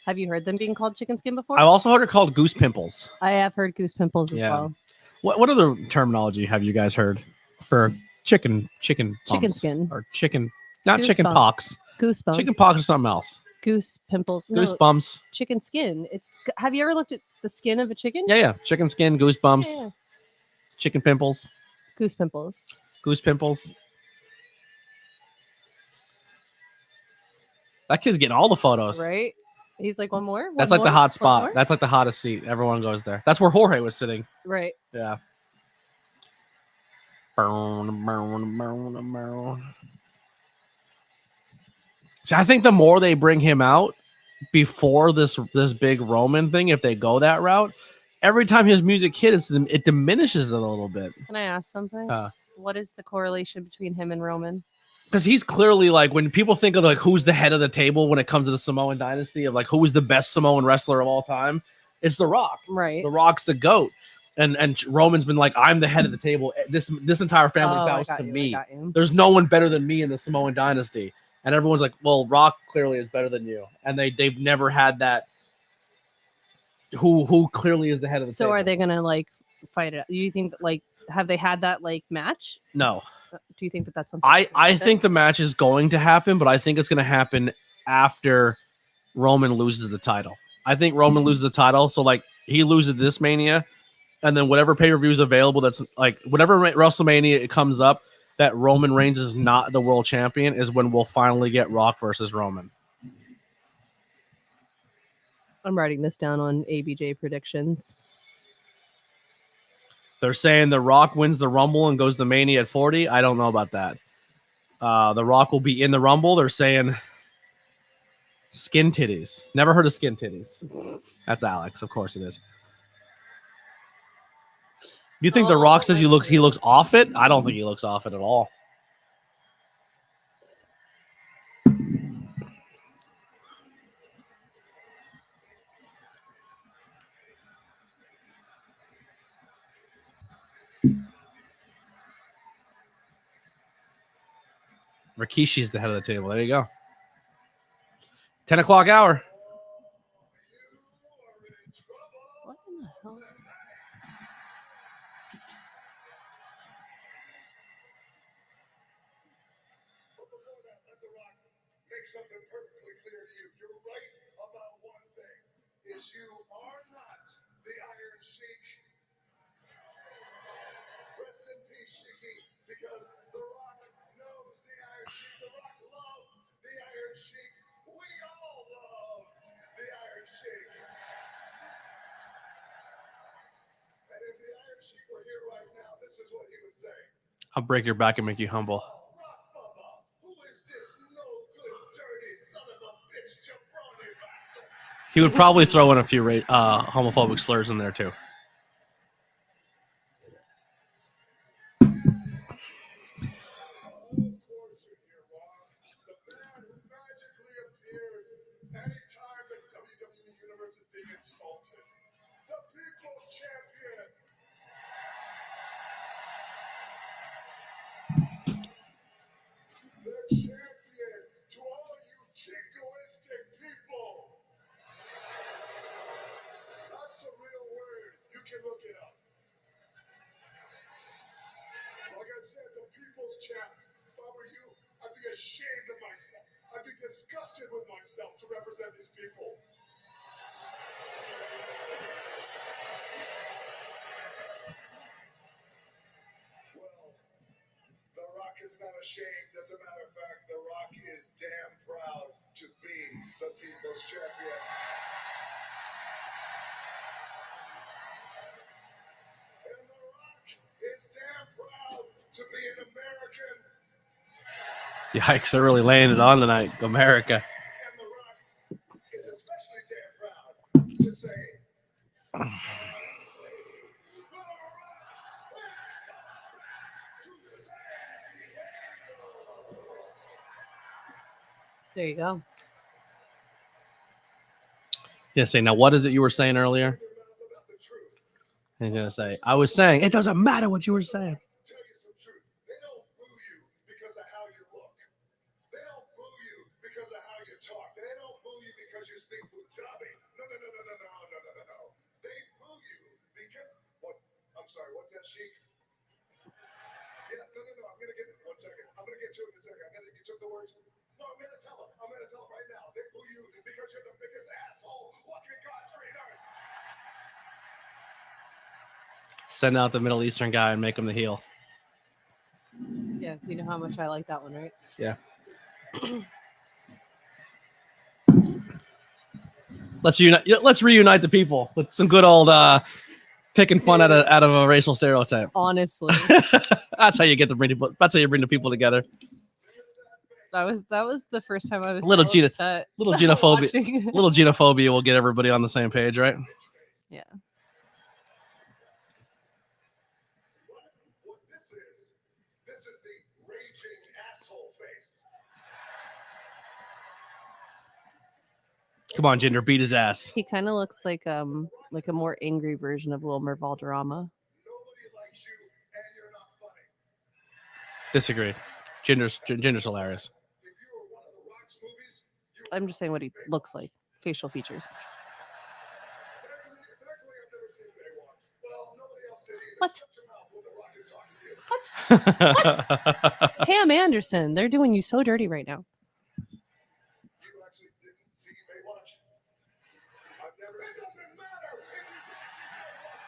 Have you heard them being called chicken skin before? I've also heard it called goose pimples. I have heard goose pimples as Yeah. well. What other terminology have you guys heard for chicken pumps? skin. Or chicken, not Goose chicken bumps. pox. Goosebumps. Chicken pox or something else. Goose pimples. No, Goosebumps. chicken skin. It's. Have you ever looked at the skin of a chicken? Yeah. Chicken skin, goosebumps, Yeah. chicken pimples, Goose pimples. goose pimples. That kid's getting all the photos. Right? He's like, one more? That's One like the more? hot One spot. more? That's like the hottest seat. Everyone goes there. That's where Jorge was sitting. Right. Yeah. Burn. See, I think the more they bring him out before this big Roman thing, if they go that route, every time his music hits, it diminishes it a little bit. Can I ask something? What is the correlation between him and Roman? Because he's clearly like, when people think of like who's the head of the table when it comes to the Samoan dynasty, of like who is the best Samoan wrestler of all time, it's The Rock. Right. The Rock's the GOAT. And Roman's been like, I'm the head of the table. This entire family Oh, I bows got to you, I me. got you. There's no one better than me in the Samoan dynasty. And everyone's like, well, Rock clearly is better than you. And they've never had that. Who clearly is the head of the So table. are they gonna like fight it? Do you think that, like, have they had that like match? No. Do you think that that's something? I think the match is going to happen, but I think it's going to happen after Roman loses the title. I think Roman loses the title. So like he loses this Mania, and then whatever pay-per-view is available, that's like whatever WrestleMania it comes up, that Roman Reigns is not the world champion, is when we'll finally get Rock versus Roman. I'm writing this down on ABJ predictions. They're saying The Rock wins the Rumble and goes to Mania at 40. I don't know about that. The Rock will be in the Rumble. They're saying skin titties. Never heard of skin titties. That's Alex. Of course it is. You think The Rock says he looks off it? I don't think he looks off it at all. Rikishi's the head of the table. There you go. 10 o'clock hour. What in the hell? But before that, let The Rock make something perfectly clear to you. You're right about one thing, is you are not the Iron Sheik. Rest in peace, Sheiky, because The Rock knows the Iron Sheik. The Rock loved the Iron Sheik. We all loved the Iron Sheik. And if the Iron Sheik were here right now, this is what he would say. I'll break your back and make you humble. Rock Bubba, who is this no good, dirty son of a bitch, jabroni bastard? He would probably throw in a few homophobic slurs in there too. Of course you're here, Rock. The man who magically appears anytime the WWE Universe is being insulted. The People's Champion. The champion to all you jingoistic people. That's a real word. You can look it up. Like I said, the People's Champ. If I were you, I'd be ashamed of myself. I'd be disgusted with myself to represent these people. Well, The Rock is not ashamed. As a matter of fact, The Rock is damn proud to be the People's Champion. And The Rock is damn proud to be an American. Yikes, they're really laying it on tonight. America. And The Rock is especially damn proud to say, The Rock is There you go. Yeah, say now what is it you were saying earlier? about the truth. He's gonna say, I was saying it doesn't matter what you were saying. Tell you some truth. They don't boo you because of how you look. They don't boo you because of how you talk. They don't boo you because you speak Punjabi. No. They boo you because what? I'm sorry. What's that, Sheik? Yeah, no. I'm gonna get it. 1 second. I'm gonna get to it in a second. You took the words. No, I'm gonna tell him. I'm gonna tell him right now. They boo you because you're the biggest asshole walking God's green earth. Send out the Middle Eastern guy and make him the heel. Yeah, you know how much I like that one, right? Yeah. Let's unite. Let's reunite the people with some good old picking fun out of a racial stereotype. Honestly, That's how you get the That's how you bring the people together. that was the first time I was Little so Gina- upset Little xenophobia. watching. Little xenophobia will get everybody on the same page, right? Yeah. What this is the raging asshole face. Come on, Jinder, beat his ass. He kind of looks like a more angry version of Wilmer Valderrama. Nobody likes you, and you're not funny. Disagree. Jinder's hilarious. If you were one of the Rock's movies, you I'm just saying what he looks like, facial features. Thankfully, I've never seen Baywatch. Well, nobody else did either. What? Shut your mouth when The Rock is talking to you. Pam Anderson, they're doing you so dirty right now. You actually didn't see Baywatch? I've never. It doesn't matter if you didn't see Baywatch.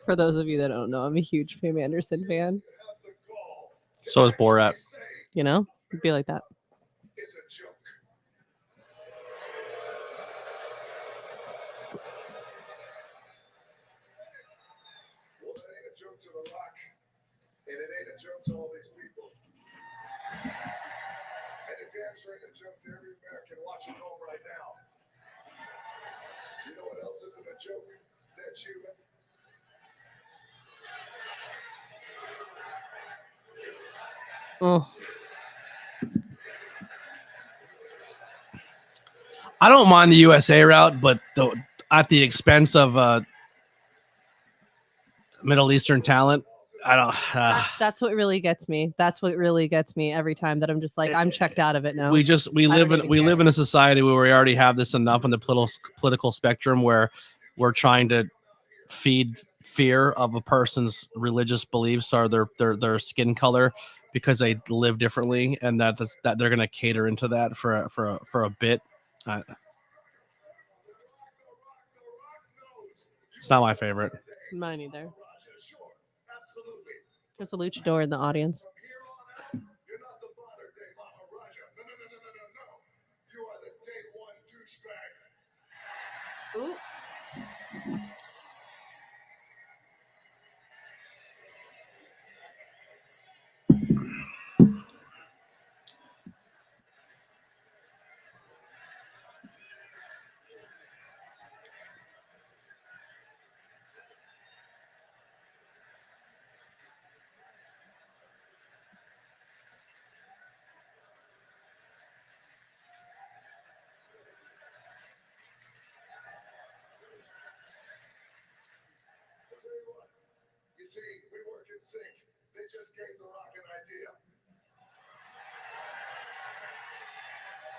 For those of you that don't know, I'm a huge Pam Anderson fan. You have the gall to So is Borat. actually say You know, it'd be like that. it's a joke. Well, it ain't a joke to The Rock, and it ain't a joke to all these people. And it damn sure ain't a joke to every American watching home right now. You know what else isn't a joke? That's human. Oh, I don't mind the USA route, but at the expense of Middle Eastern talent. I don't. That's what really gets me. That's what really gets me every time that I'm just like, I'm checked out of it now. We live even in a society where we already have this enough on the political spectrum where we're trying to feed fear of a person's religious beliefs or their skin color because they live differently, and that they're going to cater into that for a bit. It's not my favorite. Mine either. There's a luchador in the audience. You're not the modern day Maharaja. No. You are the day one douchebag. Ooh. I'll tell you what. You see, we work in sync. They just gave The Rock an idea.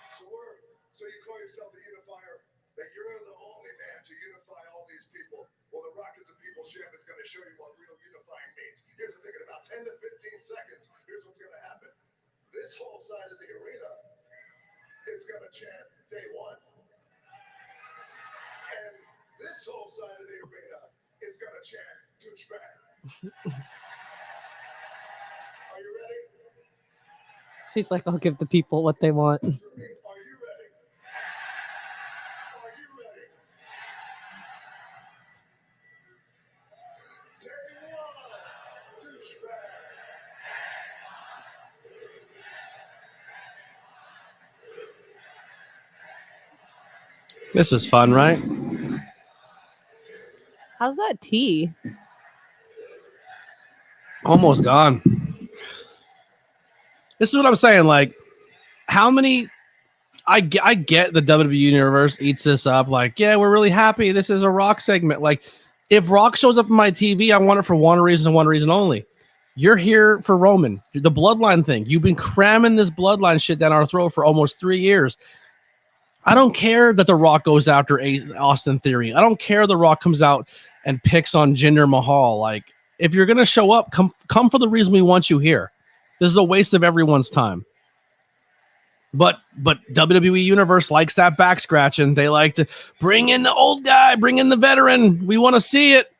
So you call yourself the unifier? That you're the only man to unify all these people. Well, The Rock as a people's champ is going to show you what real unifying means. Here's the thing: in about 10 to 15 seconds, here's what's going to happen. This whole side of the arena is going to chant day one. And this whole side of the arena is going to chant douchebag. Are you ready? He's like, I'll give the people what they want. Are you ready? Are you ready? Day one, douchebag. This is fun, right? How's that tea? Almost gone. This is what I'm saying. Like, how many? I get the WWE universe eats this up. Like, yeah, we're really happy. This is a Rock segment. Like, if Rock shows up on my TV, I want it for one reason and one reason only. You're here for Roman, the bloodline thing. You've been cramming this bloodline shit down our throat for almost 3 years. I don't care that The Rock goes after Austin Theory. I don't care The Rock comes out and picks on Jinder Mahal. Like, if you're gonna show up, come for the reason we want you here. This is a waste of everyone's time. But WWE Universe likes that back scratching. They like to bring in the old guy, bring in the veteran. We want to see it.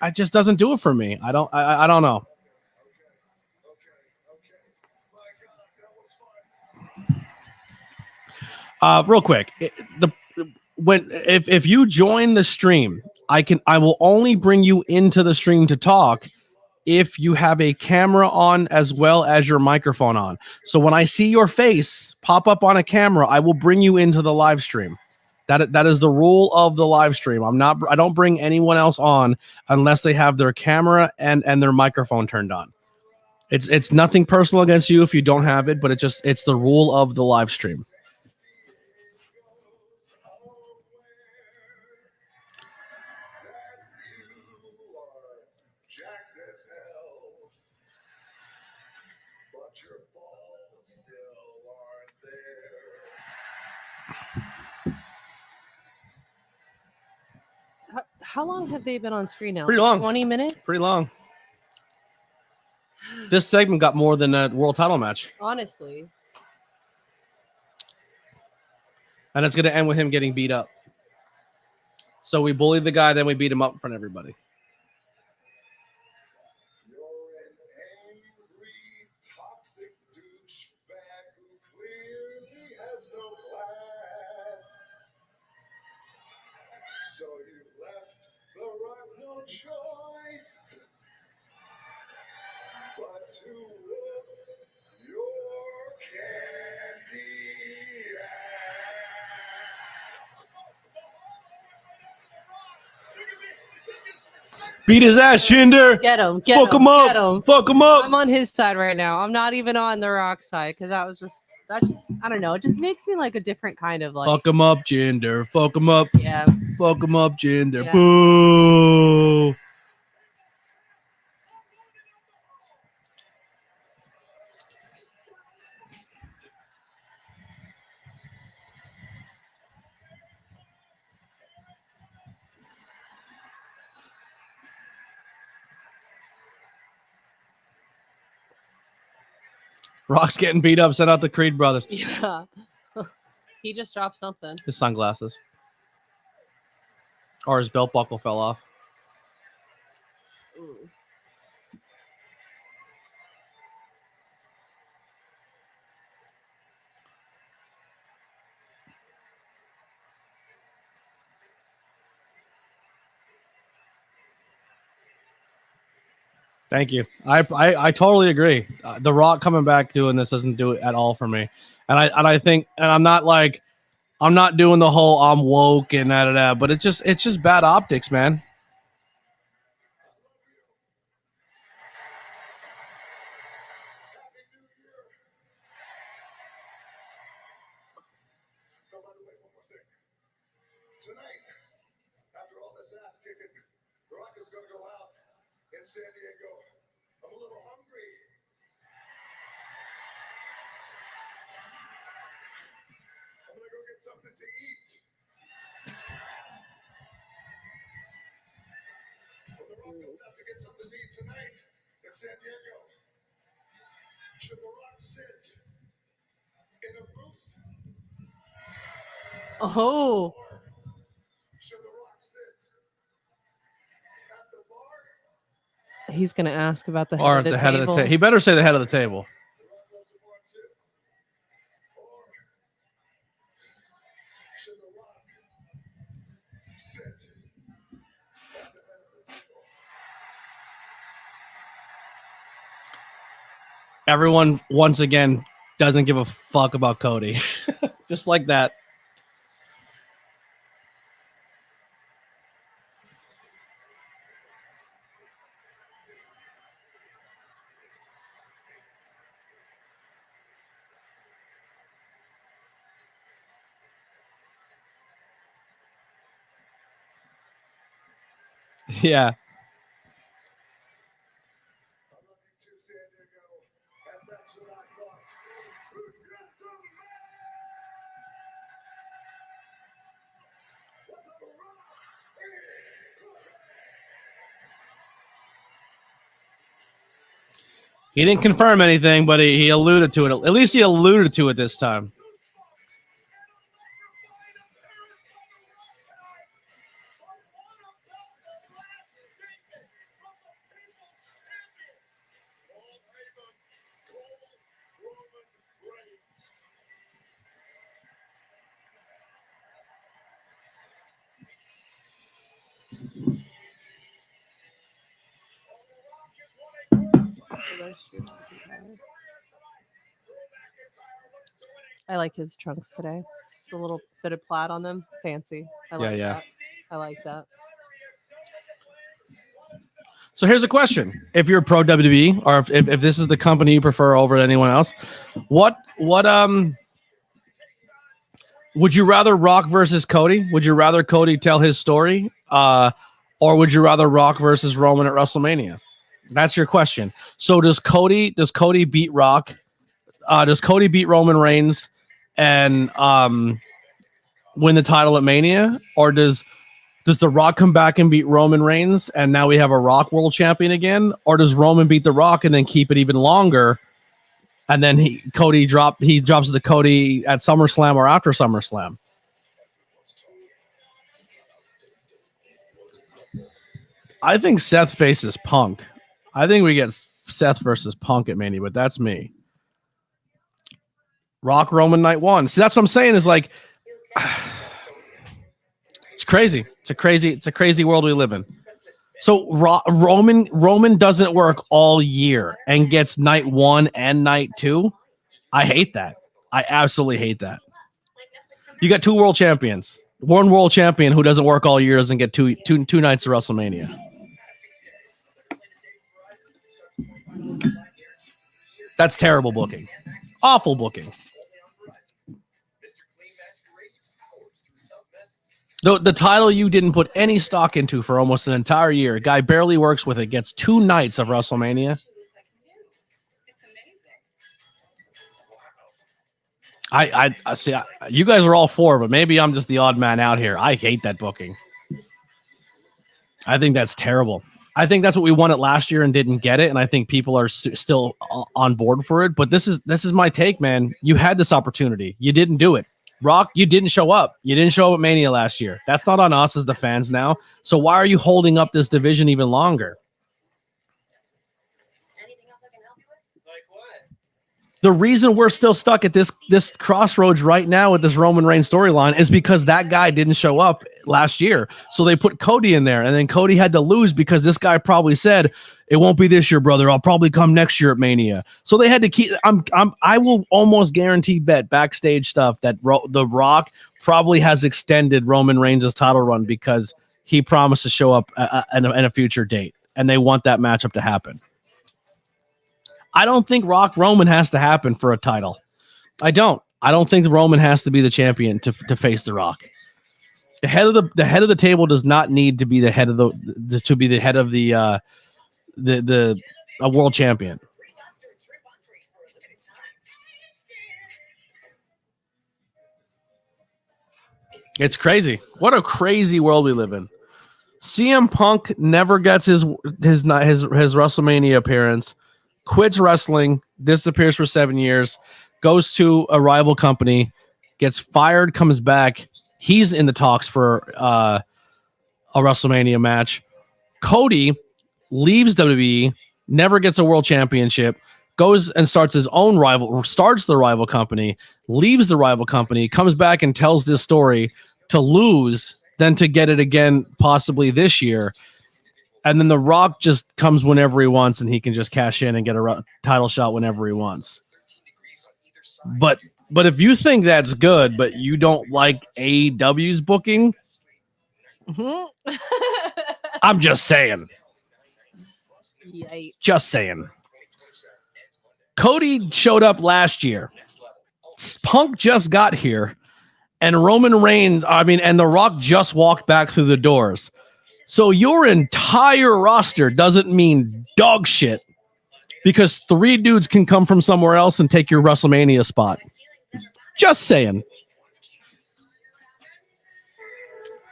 It just doesn't do it for me. I don't know. Real quick, if you join the stream, I will only bring you into the stream to talk if you have a camera on as well as your microphone on. So when I see your face pop up on a camera, I will bring you into the live stream. That is the rule of the live stream. I don't bring anyone else on unless they have their camera and their microphone turned on. It's nothing personal against you if you don't have it, but it's the rule of the live stream. How long have they been on screen now? Pretty long. 20 minutes? Pretty long. This segment got more than a world title match. Honestly. And it's going to end with him getting beat up. So we bullied the guy, then we beat him up in front of everybody. You're an angry, toxic douchebag who clearly has no class. So you left The Rock no choice but to whoop your candy Beat his ass, Jinder. Get him. Fuck him up. Fuck him up. I'm on his side right now. I'm not even on The Rock side because that just, I don't know. It just makes me like a different kind of like. Fuck him up, Jinder. Fuck him up. Yeah. Fuck him up, Jinder. Yeah. Boo. Rock's getting beat up. Send out the Creed brothers. Yeah. He just dropped something. His sunglasses. Or his belt buckle fell off. Mm. Thank you. I totally agree. The Rock coming back doing this doesn't do it at all for me. And I think, and I'm not doing the whole I'm woke and that, but it's just bad optics, man. No, by the way, one more thing. Tonight, after all this ass kicking, The Rock is going to go out in San Diego. I'm a little hungry. I'm going to go get something to eat. But The Rock goes out to get something to eat tonight in San Diego. Should The Rock sit in a booth? Oh. Should The Rock sit at the bar? He's going to ask about the head Or of at the the head table. of the table. He better say the head of the table. The Rock loves a bar too. Or should The Rock sit at the head of the table? Everyone once again doesn't give a fuck about Cody. Just like that. Yeah. I love you too, San Diego. And that's what I thought. Yes, sir, man! What the Rock is cooking. He didn't confirm anything, but he alluded to it. At least he alluded to it this time. I like his trunks today. The little bit of plaid on them. Fancy. I like Yeah. that. I like that. So here's a question: if you're pro WWE, or if this is the company you prefer over anyone else, what would you rather Rock versus Cody? Would you rather Cody tell his story, or would you rather Rock versus Roman at WrestleMania? That's your question. So does Cody beat Rock? Does Cody beat Roman Reigns and win the title at Mania, or does The Rock come back and beat Roman Reigns and now we have a Rock World Champion again, or does Roman beat The Rock and then keep it even longer, and then he drops the Cody at SummerSlam or after SummerSlam? I think Seth faces Punk. I think we get Seth versus Punk at Mania, but that's me. Rock Roman night one. See, that's what I'm saying is like, it's crazy. It's a crazy world we live in. So Roman doesn't work all year and gets night one and night two. I hate that. I absolutely hate that. You got two world champions. One world champion who doesn't work all year doesn't get two nights of WrestleMania. That's terrible booking. Awful booking. The title you didn't put any stock into for almost an entire year. A guy barely works with it, gets two nights of WrestleMania. I see. You guys are all for, but maybe I'm just the odd man out here. I hate that booking. I think that's terrible. I think that's what we wanted last year and didn't get it, and I think people are still on board for it. But this is my take, man. You had this opportunity, you didn't do it. Rock, you didn't show up. You didn't show up at Mania last year. That's not on us as the fans now. So why are you holding up this division even longer? The reason we're still stuck at this crossroads right now with this Roman Reigns storyline is because that guy didn't show up last year. So they put Cody in there, and then Cody had to lose because this guy probably said, "It won't be this year, brother. I'll probably come next year at Mania." So they had to keep. I will almost guarantee bet backstage stuff that The Rock probably has extended Roman Reigns' title run because he promised to show up in a future date, and they want that matchup to happen. I don't think Rock Roman has to happen for a title. I don't think Roman has to be the champion to face The Rock. The head of the table does not need to be the head of the world champion. It's crazy. What a crazy world we live in. CM Punk never gets his WrestleMania appearance. Quits wrestling, disappears for 7 years, goes to a rival company, gets fired, comes back. He's in the talks for a WrestleMania match. Cody leaves WWE, never gets a world championship, goes and starts the rival company, leaves the rival company, comes back and tells this story to lose, then to get it again possibly this year. And then The Rock just comes whenever he wants, and he can just cash in and get a title shot whenever he wants. But if you think that's good, but you don't like AEW's booking, I'm just saying. Yikes. Just saying. Cody showed up last year. Punk just got here, and Roman Reigns, and The Rock just walked back through the doors. So your entire roster doesn't mean dog shit because 3 dudes can come from somewhere else and take your WrestleMania spot. Just saying.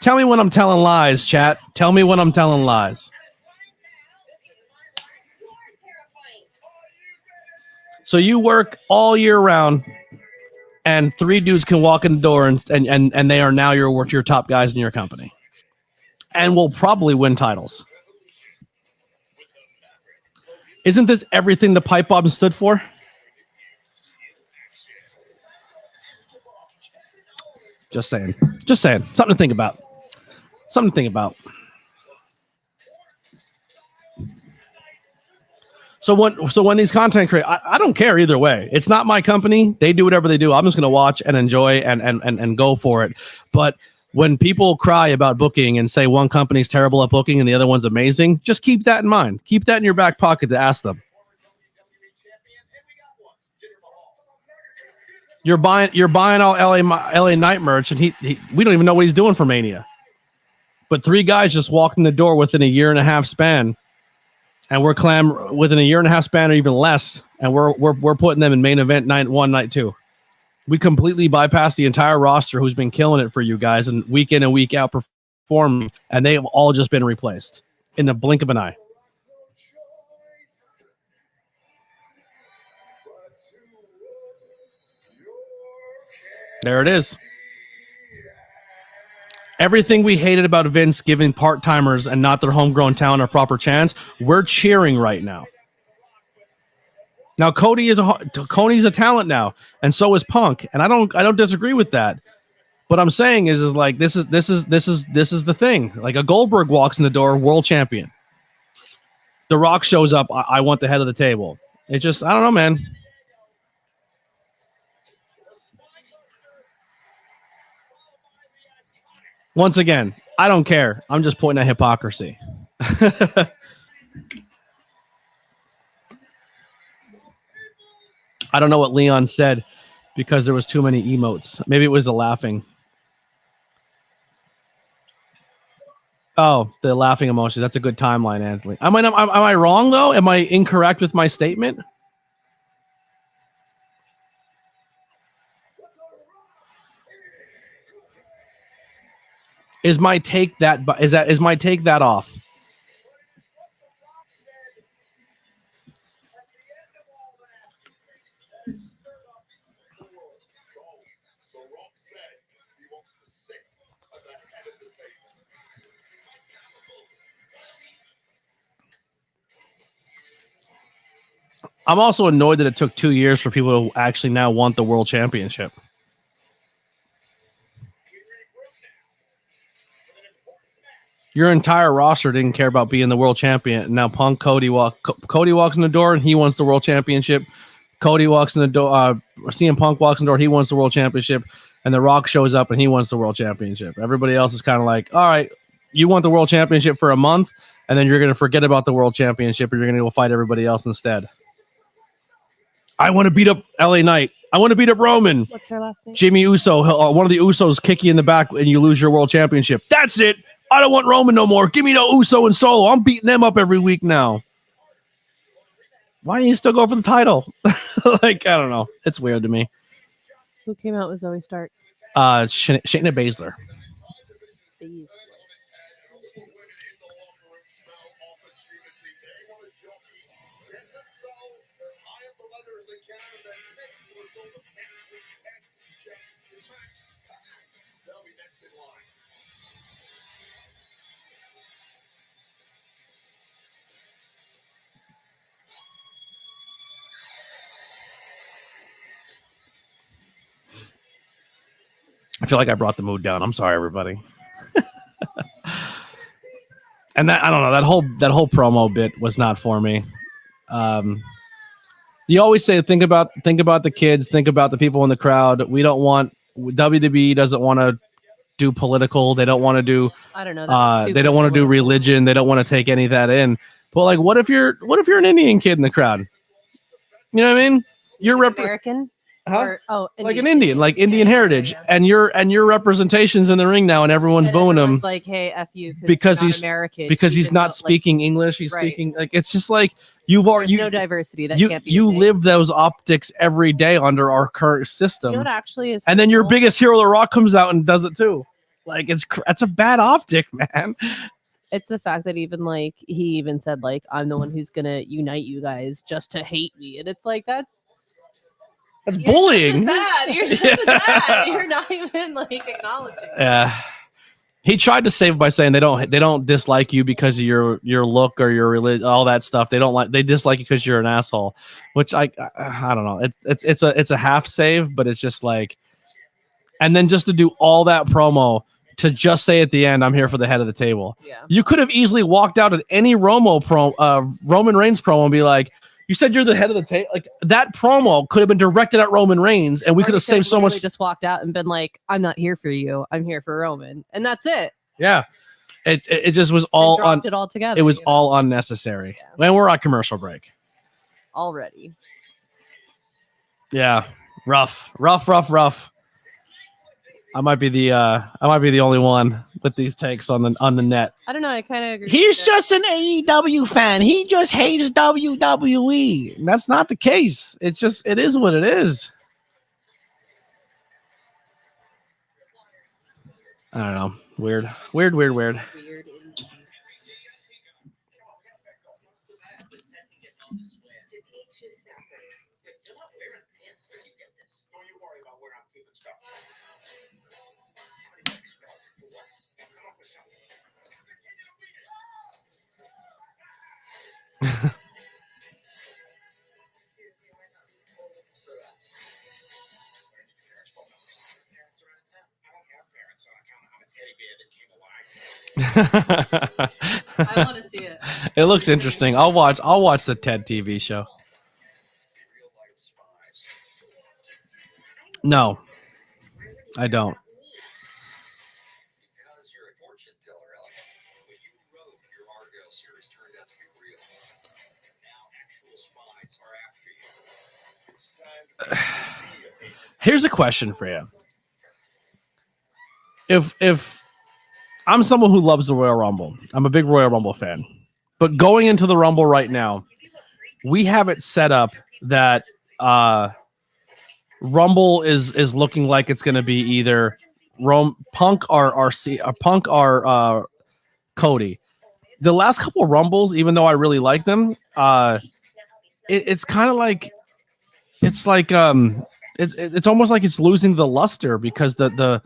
Tell me when I'm telling lies, chat. Tell me when I'm telling lies. So you work all year round, and 3 dudes can walk in the door and they are now your top guys in your company. And will probably win titles. Isn't this everything the pipe bomb stood for? Just saying. Just saying. Something to think about. Something to think about. So when these content creators, I don't care either way. It's not my company. They do whatever they do. I'm just going to watch and enjoy and go for it. But when people cry about booking and say one company's terrible at booking and the other one's amazing, just keep that in mind. Keep that in your back pocket to ask them. You're buying all LA Knight merch, and we don't even know what he's doing for Mania. But 3 guys just walked in the door within a 1.5-year span, and we're within a 1.5-year span or even less, and we're putting them in main event night 1, night 2. We completely bypassed the entire roster who's been killing it for you guys and week in and week out performing, and they have all just been replaced in the blink of an eye. There it is. Everything we hated about Vince giving part-timers and not their homegrown talent a proper chance, we're cheering right now. Now Cody's a talent now, and so is Punk, and I don't disagree with that. What I'm saying is like this is the thing. Like a Goldberg walks in the door, world champion. The Rock shows up. I want the head of the table. It just, I don't know, man. Once again, I don't care. I'm just pointing at hypocrisy. I don't know what Leon said because there was too many emotes. Maybe it was the laughing. Oh, the laughing emoji. That's a good timeline, Anthony. Am I wrong, though? Am I incorrect with my statement? Is my take that off? I'm also annoyed that it took 2 years for people to actually now want the world championship. Your entire roster didn't care about being the world champion. And now Cody walks in the door and he wants the world championship. Cody walks in the door. CM Punk walks in the door. He wants the world championship. And The Rock shows up and he wants the world championship. Everybody else is kind of like, all right, you want the world championship for a month, and then you're going to forget about the world championship and you're going to go fight everybody else instead. I want to beat up LA Knight. I want to beat up Roman. What's her last name? Jimmy Uso. One of the Usos kick you in the back and you lose your world championship. That's it. I don't want Roman no more. Give me no Uso and Solo. I'm beating them up every week now. Why don't you still go for the title? Like, I don't know. It's weird to me. Who came out with Zoe Stark? Shayna Baszler. Please. I feel like I brought the mood down. I'm sorry, everybody. And that, I don't know, that whole promo bit was not for me. You always say think about the kids, think about the people in the crowd. We don't want WWE doesn't want to do political. They don't want to do I don't know. they don't want to do religion. They don't want to take any of that in. But like, what if you're an Indian kid in the crowd? You know what I mean? You're American. Huh? Or, like an Indian, like Indian heritage, yeah. and your representation's in the ring now, and everyone's booing him like, "Hey, f you," because he's American. because he's not though, speaking English. He's right. speaking like it's just like you've already no diversity. That you can't be. you a thing. live those optics every day under our current system, You know what actually is, and then your cool? biggest hero, The Rock, comes out and does it too. Like that's a bad optic, man. It's the fact that even like he even said like, "I'm the one who's gonna unite you guys just to hate me," and it's like that's bullying. You're just as bad. You're not even like acknowledging. Yeah. He tried to save by saying they don't dislike you because of your look or your religion, all that stuff. They dislike you because you're an asshole, which I don't know. It's a half save, but it's just like, and then just to do all that promo to just say at the end, I'm here for the head of the table. Yeah. You could have easily walked out at any Roman Reigns promo and be like, you said you're the head of the table. Like that promo could have been directed at Roman Reigns, and we could have saved so much. Just walked out and been like, "I'm not here for you. I'm here for Roman," and that's it. Yeah, it just was all on. It all together. It was all unnecessary. Yeah. And we're on commercial break already. Yeah, rough. I might be the only one with these takes on the net. I don't know. I kind of agree. He's just an AEW fan. He just hates WWE. And that's not the case. It is what it is. I don't know. Weird. I want to see it. It looks interesting. I'll watch the TED TV show. No, I don't. Here's a question for you. If I'm someone who loves the Royal Rumble, I'm a big Royal Rumble fan, but going into the Rumble right now, we have it set up that Rumble is looking like it's going to be either Punk or Cody. The last couple of Rumbles, even though I really like them, it's kind of like it's almost like it's losing the luster because the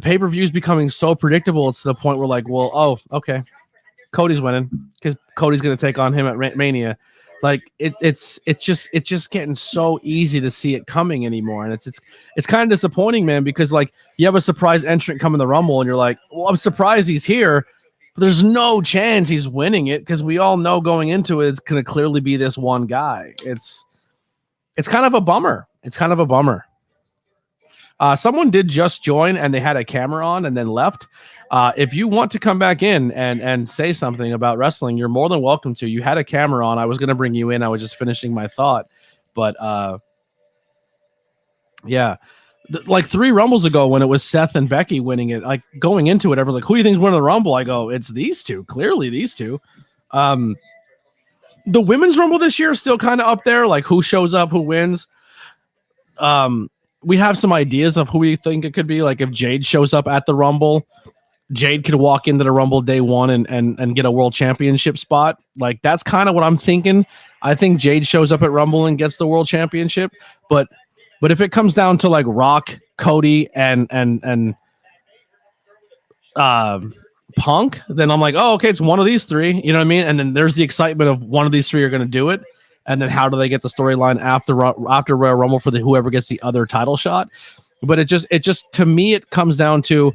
pay-per-view is becoming so predictable. It's to the point where like, well, oh, okay, Cody's winning because Cody's going to take on him at Mania. Like it's just getting so easy to see it coming anymore, and it's kind of disappointing, man, because like you have a surprise entrant come in the Rumble, and you're like, well, I'm surprised he's here, but there's no chance he's winning it because we all know going into it, it's gonna clearly be this one guy. It's kind of a bummer. It's kind of a bummer. Someone did just join and they had a camera on and then left. If you want to come back in and say something about wrestling, you're more than welcome to. You had a camera on. I was going to bring you in. I was just finishing my thought. But yeah, like 3 Rumbles ago when it was Seth and Becky winning it, like going into it, everyone's like, who do you think's winning the Rumble? I go, it's these two. Clearly these two. The women's Rumble this year is still kind of up there. Like who shows up, who wins. We have some ideas of who we think it could be. Like if Jade shows up at the Rumble, Jade could walk into the Rumble day one and get a world championship spot. Like that's kind of what I'm thinking. I think Jade shows up at Rumble and gets the world championship. But if it comes down to like Rock, Cody, and Punk, then I'm like, oh, okay, it's one of these 3. You know what I mean? And then there's the excitement of one of these 3 are going to do it. And then how do they get the storyline after Royal Rumble for whoever gets the other title shot? But it just to me it comes down to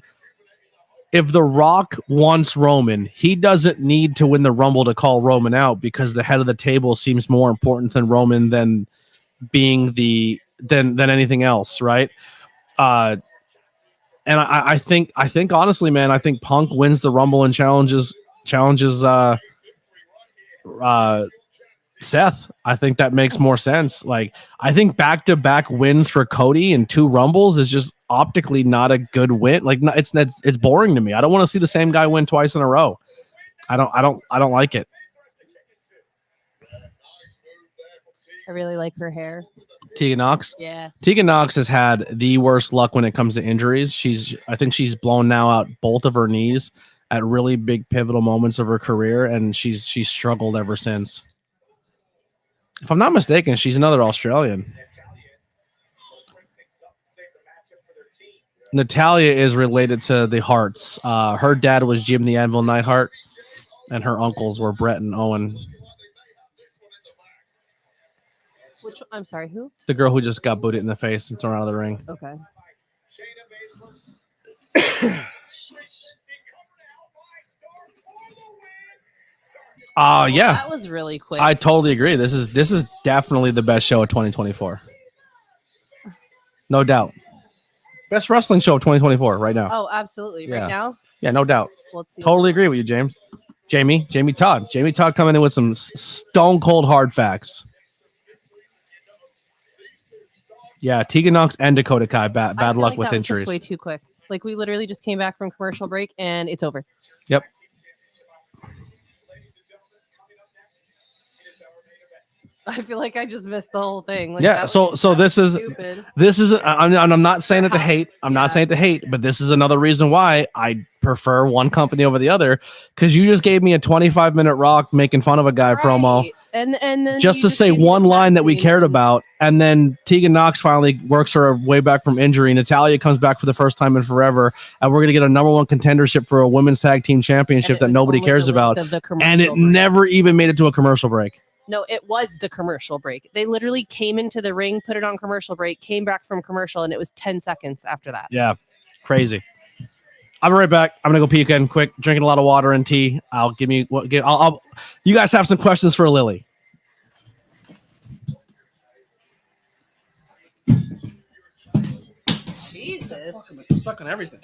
if The Rock wants Roman, he doesn't need to win the Rumble to call Roman out because the head of the table seems more important than Roman than being than anything else, right? And I think honestly, man, I think Punk wins the Rumble and challenges Seth. I think that makes more sense. Like I think back-to-back wins for Cody and 2 Rumbles is just optically not a good win. Like it's boring to me. I don't want to see the same guy win twice in a row. I don't like it. I really like her hair. Tegan Nox. Yeah. Tegan Nox has had the worst luck when it comes to injuries. I think she's blown now out both of her knees at really big pivotal moments of her career, and she's struggled ever since. If I'm not mistaken, she's another Australian. Natalia is related to the Harts. Her dad was Jim the Anvil Neidhart, and her uncles were Brett and Owen. I'm sorry, who? The girl who just got booted in the face and thrown out of the ring. Okay. Yeah. That was really quick. I totally agree. This is definitely the best show of 2024. No doubt. Best wrestling show of 2024 right now. Oh, absolutely. Right now? Yeah, no doubt. Let's see. Totally agree with you, James. Jamie Todd. Jamie Todd coming in with some stone cold hard facts. Yeah, Tegan Nox and Dakota Kai. Bad luck with injuries. Just way too quick. Like we literally just came back from commercial break and it's over. Yep. I feel like I just missed the whole thing. Like, yeah. So this is stupid. I'm not saying it to hate. I'm not saying it to hate, but this is another reason why I prefer one company over the other, because you just gave me a 25-minute Rock making fun of a guy promo, and then just to say one line that we cared about, and then Tegan Nox finally works her way back from injury. Natalia comes back for the first time in forever, and we're gonna get a #1 contendership for a women's tag team championship that nobody cares about, and it never even made it to a commercial break. No, it was the commercial break. They literally came into the ring, put it on commercial break, came back from commercial, and it was 10 seconds after that. Yeah, crazy. I'll be right back. I'm gonna go pee again, quick. Drinking a lot of water and tea. I'll. You guys have some questions for Lily. Jesus, I'm stuck on everything.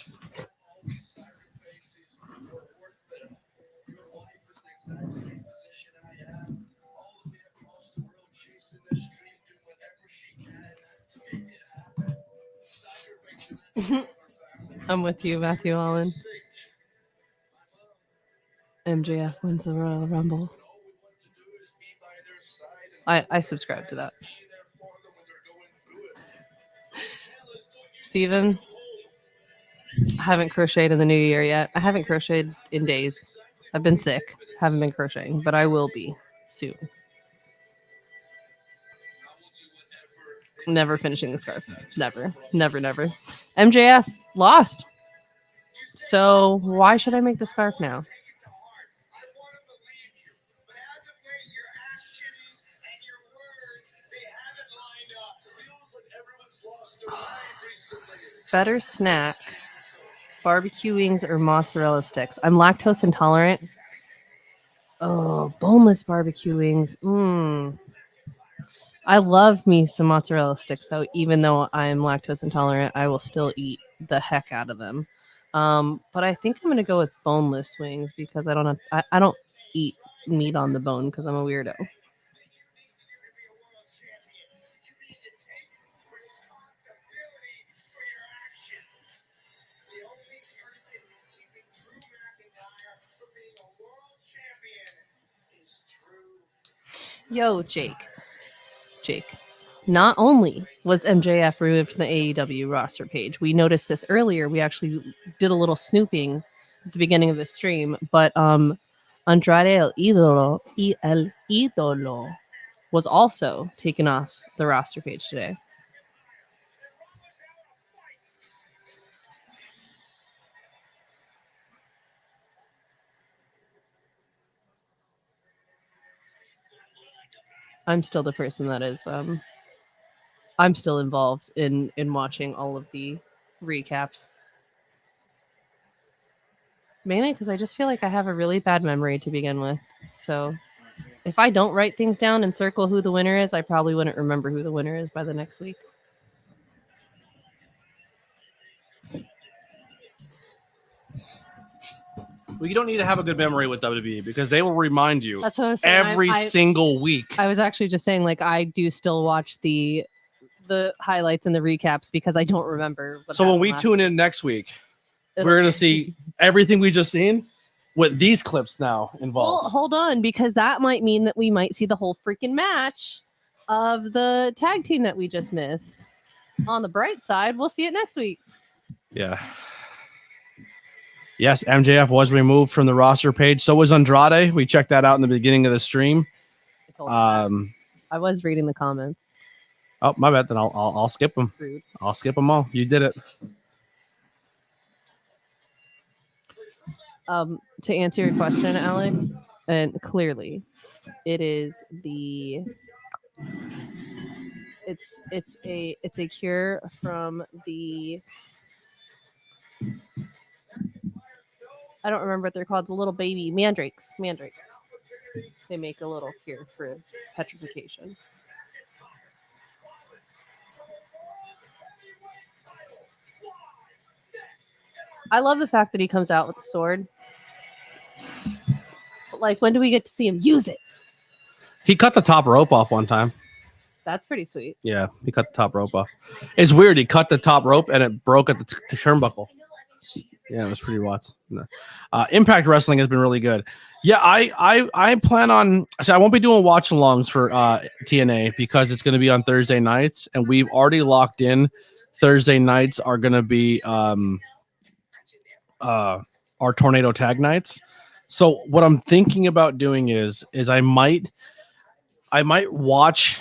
I'm with you, Matthew Allen. MJF wins the Royal Rumble. I subscribe to that. Steven, I haven't crocheted in the new year yet. I haven't crocheted in days. I've been sick. Haven't been crocheting, but I will be soon. Never finishing the scarf. Never. MJF lost. So why should I make the scarf now? Better snack, barbecue wings or mozzarella sticks? I'm lactose intolerant. Oh, boneless barbecue wings. I love me some mozzarella sticks, though. Even though I'm lactose intolerant, I will still eat the heck out of them. But I think I'm gonna go with boneless wings because I don't eat meat on the bone because I'm a weirdo. Yo, Jake. Not only was MJF removed from the AEW roster page, we noticed this earlier. We actually did a little snooping at the beginning of the stream, but Andrade El Idolo was also taken off the roster page today. I'm still the person that is I'm still involved in watching all of the recaps. Mainly because I just feel like I have a really bad memory to begin with. So if I don't write things down and circle who the winner is, I probably wouldn't remember who the winner is by the next week. Well, you don't need to have a good memory with WWE because they will remind you That's what I was saying. every single week. I was actually just saying, like, I do still watch the highlights and the recaps because I don't remember. So when we tune in next week, we're going to see everything we just seen with these clips now involved. Well, hold on, because that might mean that we might see the whole freaking match of the tag team that we just missed. On the bright side, we'll see it next week. Yeah. Yes, MJF was removed from the roster page. So was Andrade. We checked that out in the beginning of the stream. I was reading the comments. Oh, my bad. Then I'll skip them. Rude. I'll skip them all. You did it. To answer your question, Alex, and clearly, it is it's a cure from the. I don't remember what they're called. The little baby mandrakes. They make a little cure for petrification. I love the fact that he comes out with the sword. But, like, when do we get to see him use it? He cut the top rope off one time. That's pretty sweet. Yeah, he cut the top rope off. It's weird. He cut the top rope and it broke at the turnbuckle. Yeah, it was pretty Watts. No. Impact Wrestling has been really good. Yeah, I plan on. So I won't be doing watch alongs for TNA because it's going to be on Thursday nights, and we've already locked in. Thursday nights are going to be our Tornado Tag nights. So what I'm thinking about doing is I might watch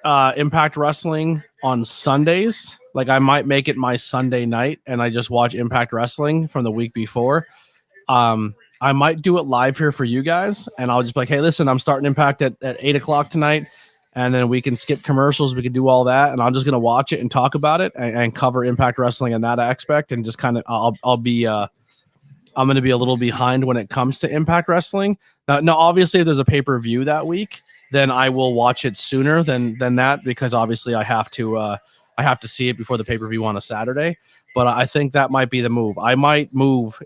Impact Wrestling on Sundays. Like, I might make it my Sunday night and I just watch Impact Wrestling from the week before. I might do it live here for you guys, and I'll just be like, hey, listen, I'm starting Impact at 8 o'clock tonight, and then we can skip commercials. We can do all that, and I'm just going to watch it and talk about it and cover Impact Wrestling in that aspect, and just kind of I'm going to be a little behind when it comes to Impact Wrestling. Now, obviously, if there's a pay-per-view that week, then I will watch it sooner than that because obviously I have to see it before the pay-per-view on a Saturday. But I think that might be the move. I might move.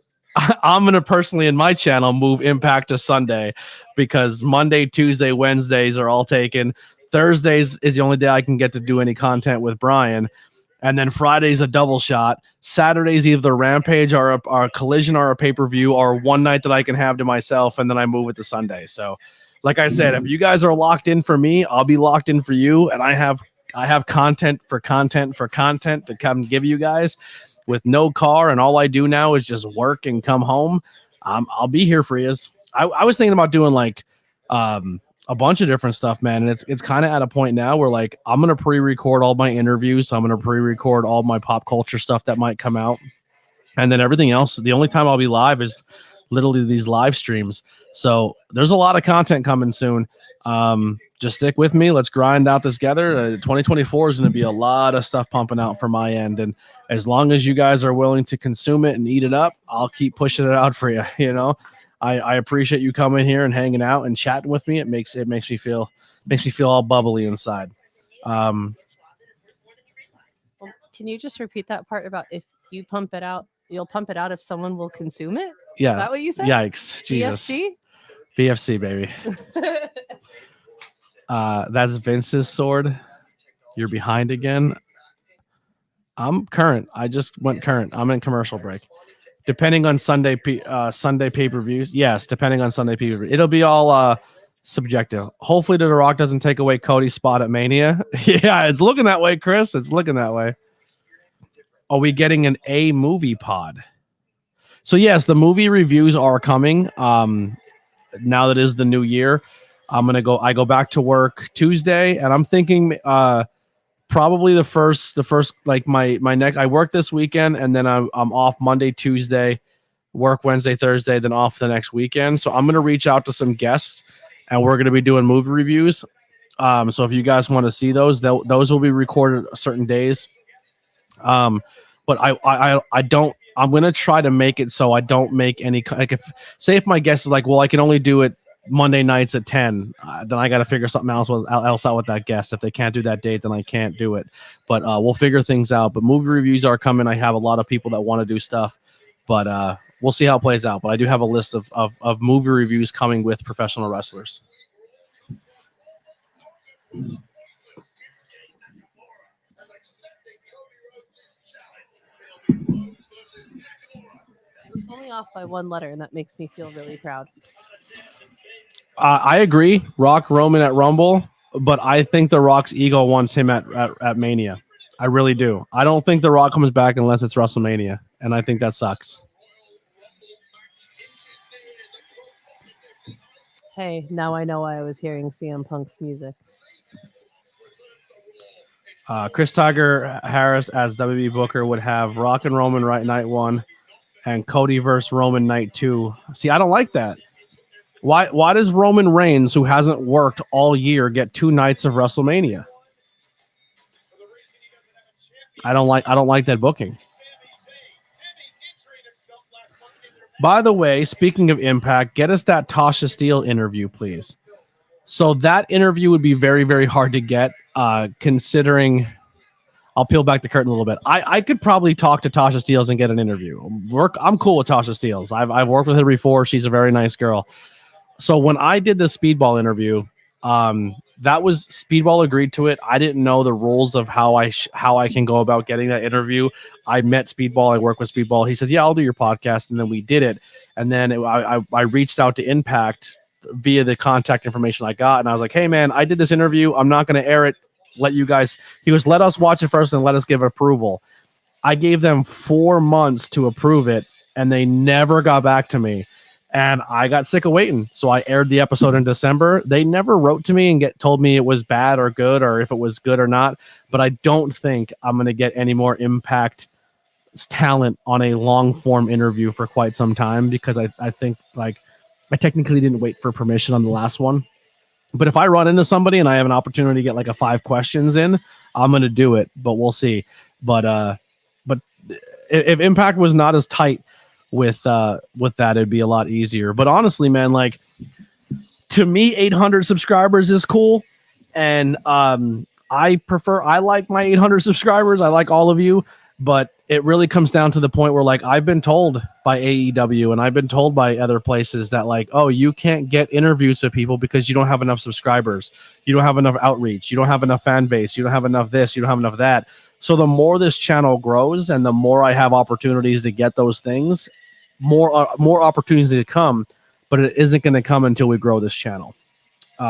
I'm going to personally in my channel move Impact to Sunday because Monday, Tuesday, Wednesdays are all taken. Thursdays is the only day I can get to do any content with Brian. And then Friday's a double shot. Saturday's either the Rampage or a Collision or a pay-per-view or one night that I can have to myself, and then I move it to Sunday. So like I said, if you guys are locked in for me, I'll be locked in for you, and I have content to come give you guys with no car, and all I do now is just work and come home. I'll be here for you. I was thinking about doing like a bunch of different stuff, man, and it's kind of at a point now where like I'm gonna pre-record all my interviews, so I'm gonna pre-record all my pop culture stuff that might come out, and then everything else. The only time I'll be live is literally these live streams. So there's a lot of content coming soon. just stick with me. Let's grind out this together. 2024 is going to be a lot of stuff pumping out from my end. And as long as you guys are willing to consume it and eat it up, I'll keep pushing it out for you. You know, I appreciate you coming here and hanging out and chatting with me. It makes me feel all bubbly inside. Well, can you just repeat that part about if you pump it out, you'll pump it out if someone will consume it? Yeah. Is that what you said? Yikes. Jesus. VFC, baby. That's Vince's sword. You're behind again. I'm current. I just went current. I'm in commercial break. Depending on Sunday pay-per-views. Yes, depending on Sunday pay-per-view. It'll be all subjective. Hopefully The Rock doesn't take away Cody's spot at Mania. Yeah, it's looking that way, Chris. It's looking that way. Are we getting an A movie pod? So yes, the movie reviews are coming. Now that is the new year. I go back to work Tuesday, and I'm thinking probably the first like my next. I work this weekend, and then I'm off Monday, Tuesday, work Wednesday, Thursday, then off the next weekend. So I'm gonna reach out to some guests, and we're gonna be doing movie reviews. So if you guys want to see those will be recorded certain days. But I don't. I'm gonna try to make it so I don't make any like if my guest is like, well, I can only do it Monday nights at 10, then I got to figure something else out with that guest. If they can't do that date, then I can't do it. But we'll figure things out. But movie reviews are coming. I have a lot of people that want to do stuff, but we'll see how it plays out. But I do have a list of movie reviews coming with professional wrestlers. It's only off by one letter, and that makes me feel really proud. I agree. Rock Roman at Rumble, but I think The Rock's ego wants him at Mania. I really do. I don't think The Rock comes back unless it's WrestleMania, and I think that sucks. Hey, now I know why I was hearing CM Punk's music. Chris Tiger Harris as WWE Booker would have Rock and Roman night 1 and Cody versus Roman night 2. See, I don't like that. Why does Roman Reigns, who hasn't worked all year, get 2 nights of WrestleMania? I don't like that booking. By the way, speaking of Impact, get us that Tasha Steele interview, please. So that interview would be very, very hard to get, considering. I'll peel back the curtain a little bit. I could probably talk to Tasha Steele and get an interview. I'm cool with Tasha Steele. I've worked with her before. She's a very nice girl. So when I did the Speedball interview, that was Speedball agreed to it. I didn't know the rules of how I can go about getting that interview. I met Speedball. I work with Speedball. He says, "Yeah, I'll do your podcast," and then we did it. And then I reached out to Impact via the contact information I got, and I was like, "Hey, man, I did this interview. I'm not going to air it. Let you guys." He goes, "Let us watch it first and let us give approval." I gave them 4 months to approve it, and they never got back to me. And I got sick of waiting. So I aired the episode in December. They never wrote to me and told me it was bad or good or if it was good or not. But I don't think I'm going to get any more Impact talent on a long form interview for quite some time, because I think like I technically didn't wait for permission on the last one. But if I run into somebody and I have an opportunity to get like a 5 questions in, I'm going to do it, but we'll see. But if Impact was not as tight with that, it'd be a lot easier. But honestly, man, like to me, 800 subscribers is cool. And I like my 800 subscribers. I like all of you, but it really comes down to the point where like I've been told by AEW and I've been told by other places that like, oh, you can't get interviews with people because you don't have enough subscribers. You don't have enough outreach. You don't have enough fan base. You don't have enough this. You don't have enough that. So the more this channel grows and the more I have opportunities to get those things, more opportunities to come, but it isn't going to come until we grow this channel,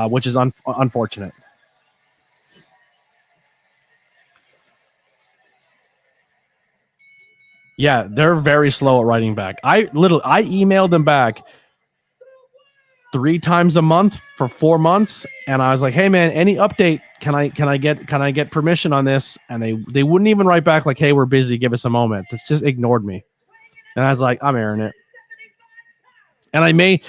which is unfortunate. Yeah, they're very slow at writing back. I emailed them back 3 times a month for 4 months, and I was like, "Hey man, any update? Can I get permission on this?" And they wouldn't even write back like, "Hey, we're busy. Give us a moment." It's just ignored me, and I was like, "I'm airing it." And I may,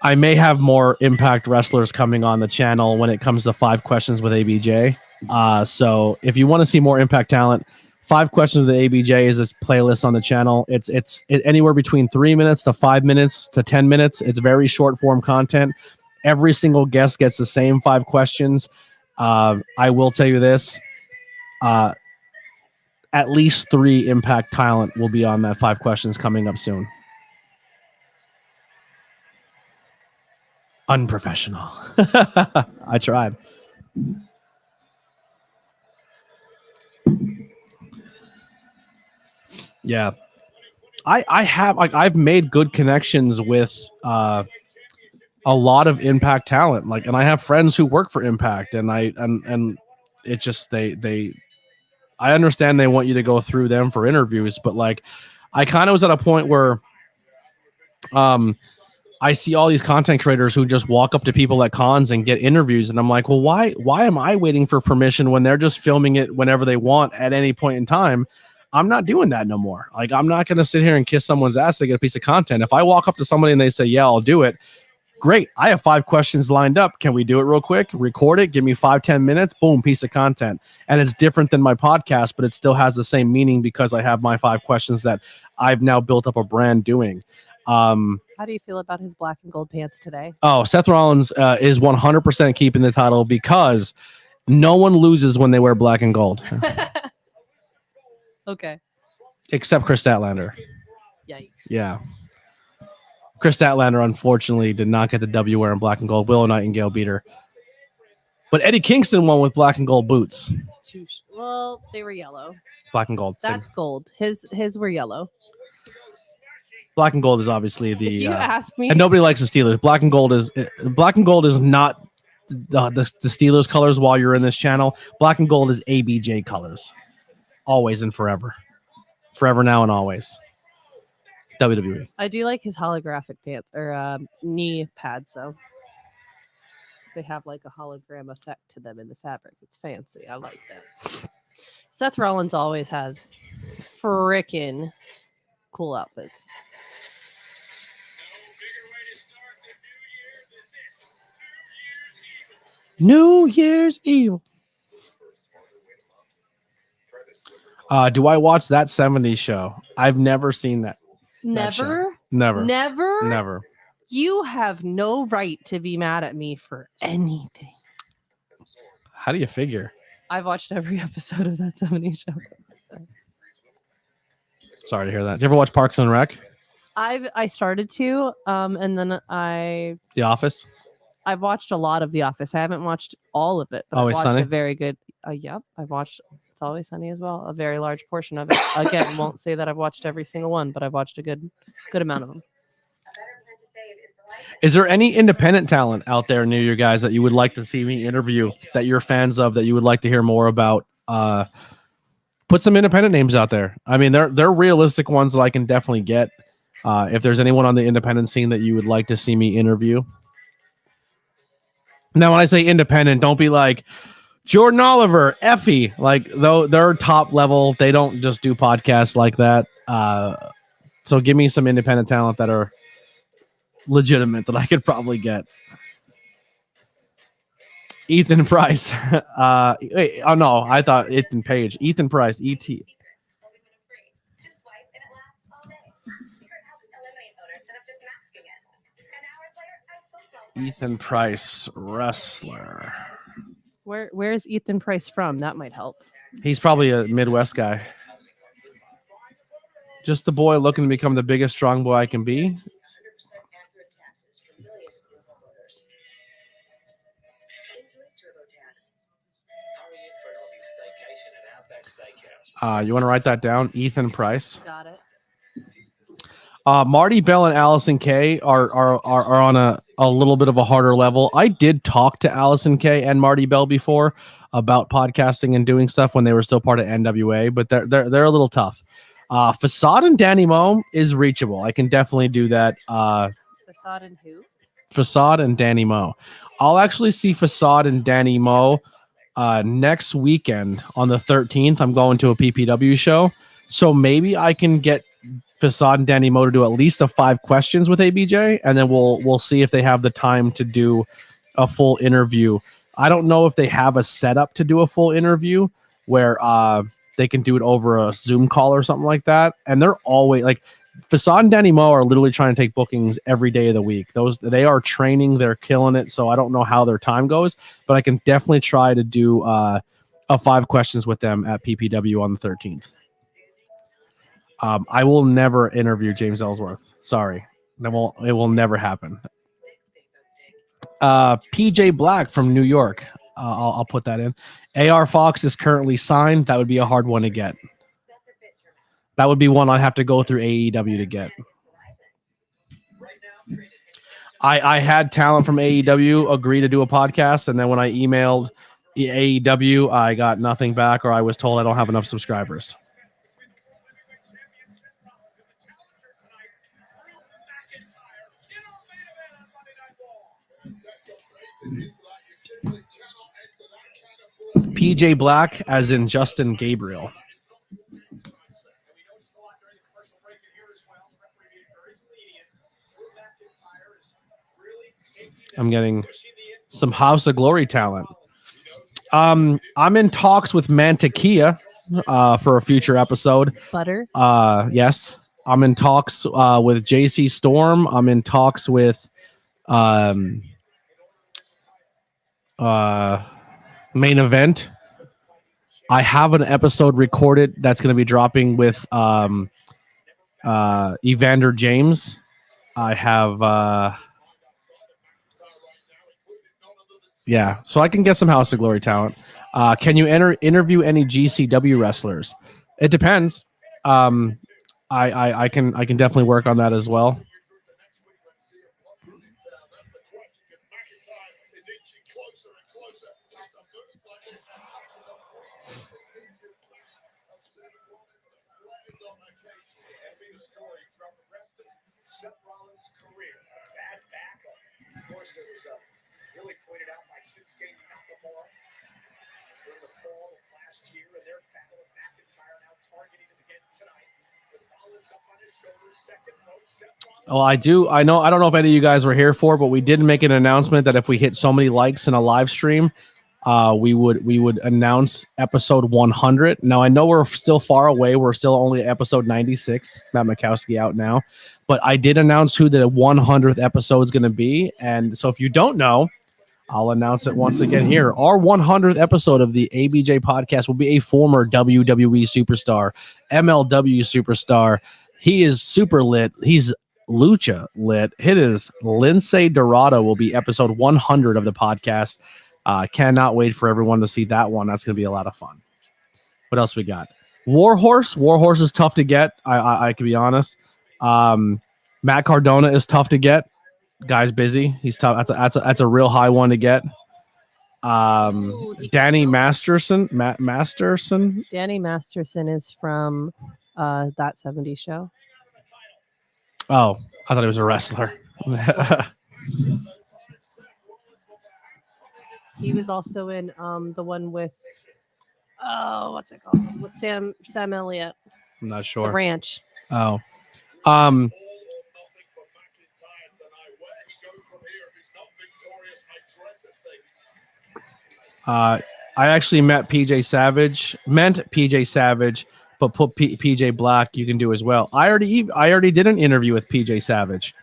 I may have more Impact wrestlers coming on the channel when it comes to 5 questions with ABJ. So if you want to see more Impact talent, 5 questions with ABJ is a playlist on the channel. It's anywhere between 3 minutes to 5 minutes to 10 minutes. It's very short form content. Every single guest gets the same 5 questions. I will tell you this. At least 3 Impact talent will be on that 5 questions coming up soon. Unprofessional. I tried. Yeah. I've made good connections with a lot of Impact talent. Like, and I have friends who work for Impact, and it just I understand they want you to go through them for interviews, but like I kind of was at a point where I see all these content creators who just walk up to people at cons and get interviews. And I'm like, well, why am I waiting for permission when they're just filming it whenever they want at any point in time? I'm not doing that no more. Like, I'm not going to sit here and kiss someone's ass to get a piece of content. If I walk up to somebody and they say, yeah, I'll do it. Great. I have 5 questions lined up. Can we do it real quick? Record it. Give me 5-10 minutes. Boom, piece of content. And it's different than my podcast, but it still has the same meaning because I have my 5 questions that I've now built up a brand doing. How do you feel about his black and gold pants today? Oh, Seth Rollins is 100% keeping the title because no one loses when they wear black and gold. Okay. Except Chris Statlander. Yikes. Yeah. Chris Statlander, unfortunately, did not get the W wearing black and gold. Willow Nightingale beat her. But Eddie Kingston won with black and gold boots. Well, they were yellow. Black and gold. That's gold. His were yellow. Black and gold is obviously the. If you ask me, and nobody likes the Steelers. Black and gold is not the Steelers colors. While you're in this channel, black and gold is ABJ colors, always and forever, forever now and always. WWE. I do like his holographic pants or knee pads though. They have like a hologram effect to them in the fabric. It's fancy. I like that. Seth Rollins always has freaking cool outfits. New Year's Eve. Do I watch that 70s show? I've never seen that. Never? Never. Never? Never. You have no right to be mad at me for anything. How do you figure? I've watched every episode of that 70s show. Sorry to hear that. Did you ever watch Parks and Rec? I started to, and then The Office? I've watched a lot of The Office. I haven't watched all of it, but Always I've watched Sunny? a very good. Yep, I've watched It's Always Sunny as well. A very large portion of it. Again, won't say that I've watched every single one, but I've watched a good amount of them. Is there any independent talent out there near you guys that you would like to see me interview, that you're fans of, that you would like to hear more about? Put some independent names out there. I mean, they're realistic ones that I can definitely get. If there's anyone on the independent scene that you would like to see me interview. Now, when I say independent, don't be like Jordan Oliver, Effie. Like, though they're top level, they don't just do podcasts like that. So give me some independent talent that are legitimate that I could probably get. Ethan Price. Wait, oh no, I thought Ethan Page. Ethan Price. E.T. Ethan Price, wrestler. Where is Ethan Price from? That might help. He's probably a Midwest guy. Just the boy looking to become the biggest strong boy I can be. You want to write that down? Ethan Price. Got it. Marty Bell and Allison Kay are on a little bit of a harder level. I did talk to Allison Kay and Marty Bell before about podcasting and doing stuff when they were still part of NWA, but they're a little tough. Facade and Danny Moe is reachable. I can definitely do that. Facade and who? Facade and Danny Moe. I'll actually see Facade and Danny Moe next weekend on the 13th. I'm going to a PPW show, so maybe I can get Facade and Danny Moe to do at least a 5 questions with ABJ, and then we'll see if they have the time to do a full interview. I don't know if they have a setup to do a full interview where they can do it over a Zoom call or something like that. And they're always like Facade and Danny Moe are literally trying to take bookings every day of the week. They are training, they're killing it. So I don't know how their time goes, but I can definitely try to do a 5 questions with them at PPW on the 13th. I will never interview James Ellsworth. Sorry. It will never happen. PJ Black from New York. I'll put that in. AR Fox is currently signed. That would be a hard one to get. That would be one I'd have to go through AEW to get. I had talent from AEW agree to do a podcast, and then when I emailed AEW, I got nothing back, or I was told I don't have enough subscribers. PJ Black, as in Justin Gabriel. I'm getting some House of Glory talent. I'm in talks with Mantequilla for a future episode. Butter. Yes. I'm in talks with JC Storm. I'm in talks with Main Event. I have an episode recorded that's going to be dropping with Evander James. I have so I can get some House of Glory talent. Can you interview any GCW wrestlers? It depends. I can definitely work on that as well. Really pointed out by Shinsuke Nakamura in the fall of last year, and their battle with McIntyre now targeting him again tonight. With Rollins up on his shoulders, second rope. Oh, I don't know if any of you guys were here for, but we did make an announcement that if we hit so many likes in a live stream, we would announce episode 100. Now I know we're still far away. We're still only at episode 96. Matt Makowski out now, but I did announce who the 100th episode is going to be. And so if you don't know, I'll announce it once again here. Our 100th episode of the ABJ podcast will be a former WWE superstar, MLW superstar. He is super lit. He's lucha lit. It is Lindsay Dorado will be episode 100 of the podcast. Cannot wait for everyone to see that one. That's going to be a lot of fun. What else we got? Warhorse. Warhorse is tough to get. I can be honest. Matt Cardona is tough to get. Guy's busy. He's tough. That's a real high one to get. Danny Masterson. Danny Masterson is from That 70s Show. Oh, I thought he was a wrestler. He was also in the one with what's it called? With Sam Elliott. I'm not sure. The Ranch. Oh. I actually met PJ Savage, but put PJ Black you can do as well. I already did an interview with PJ Savage.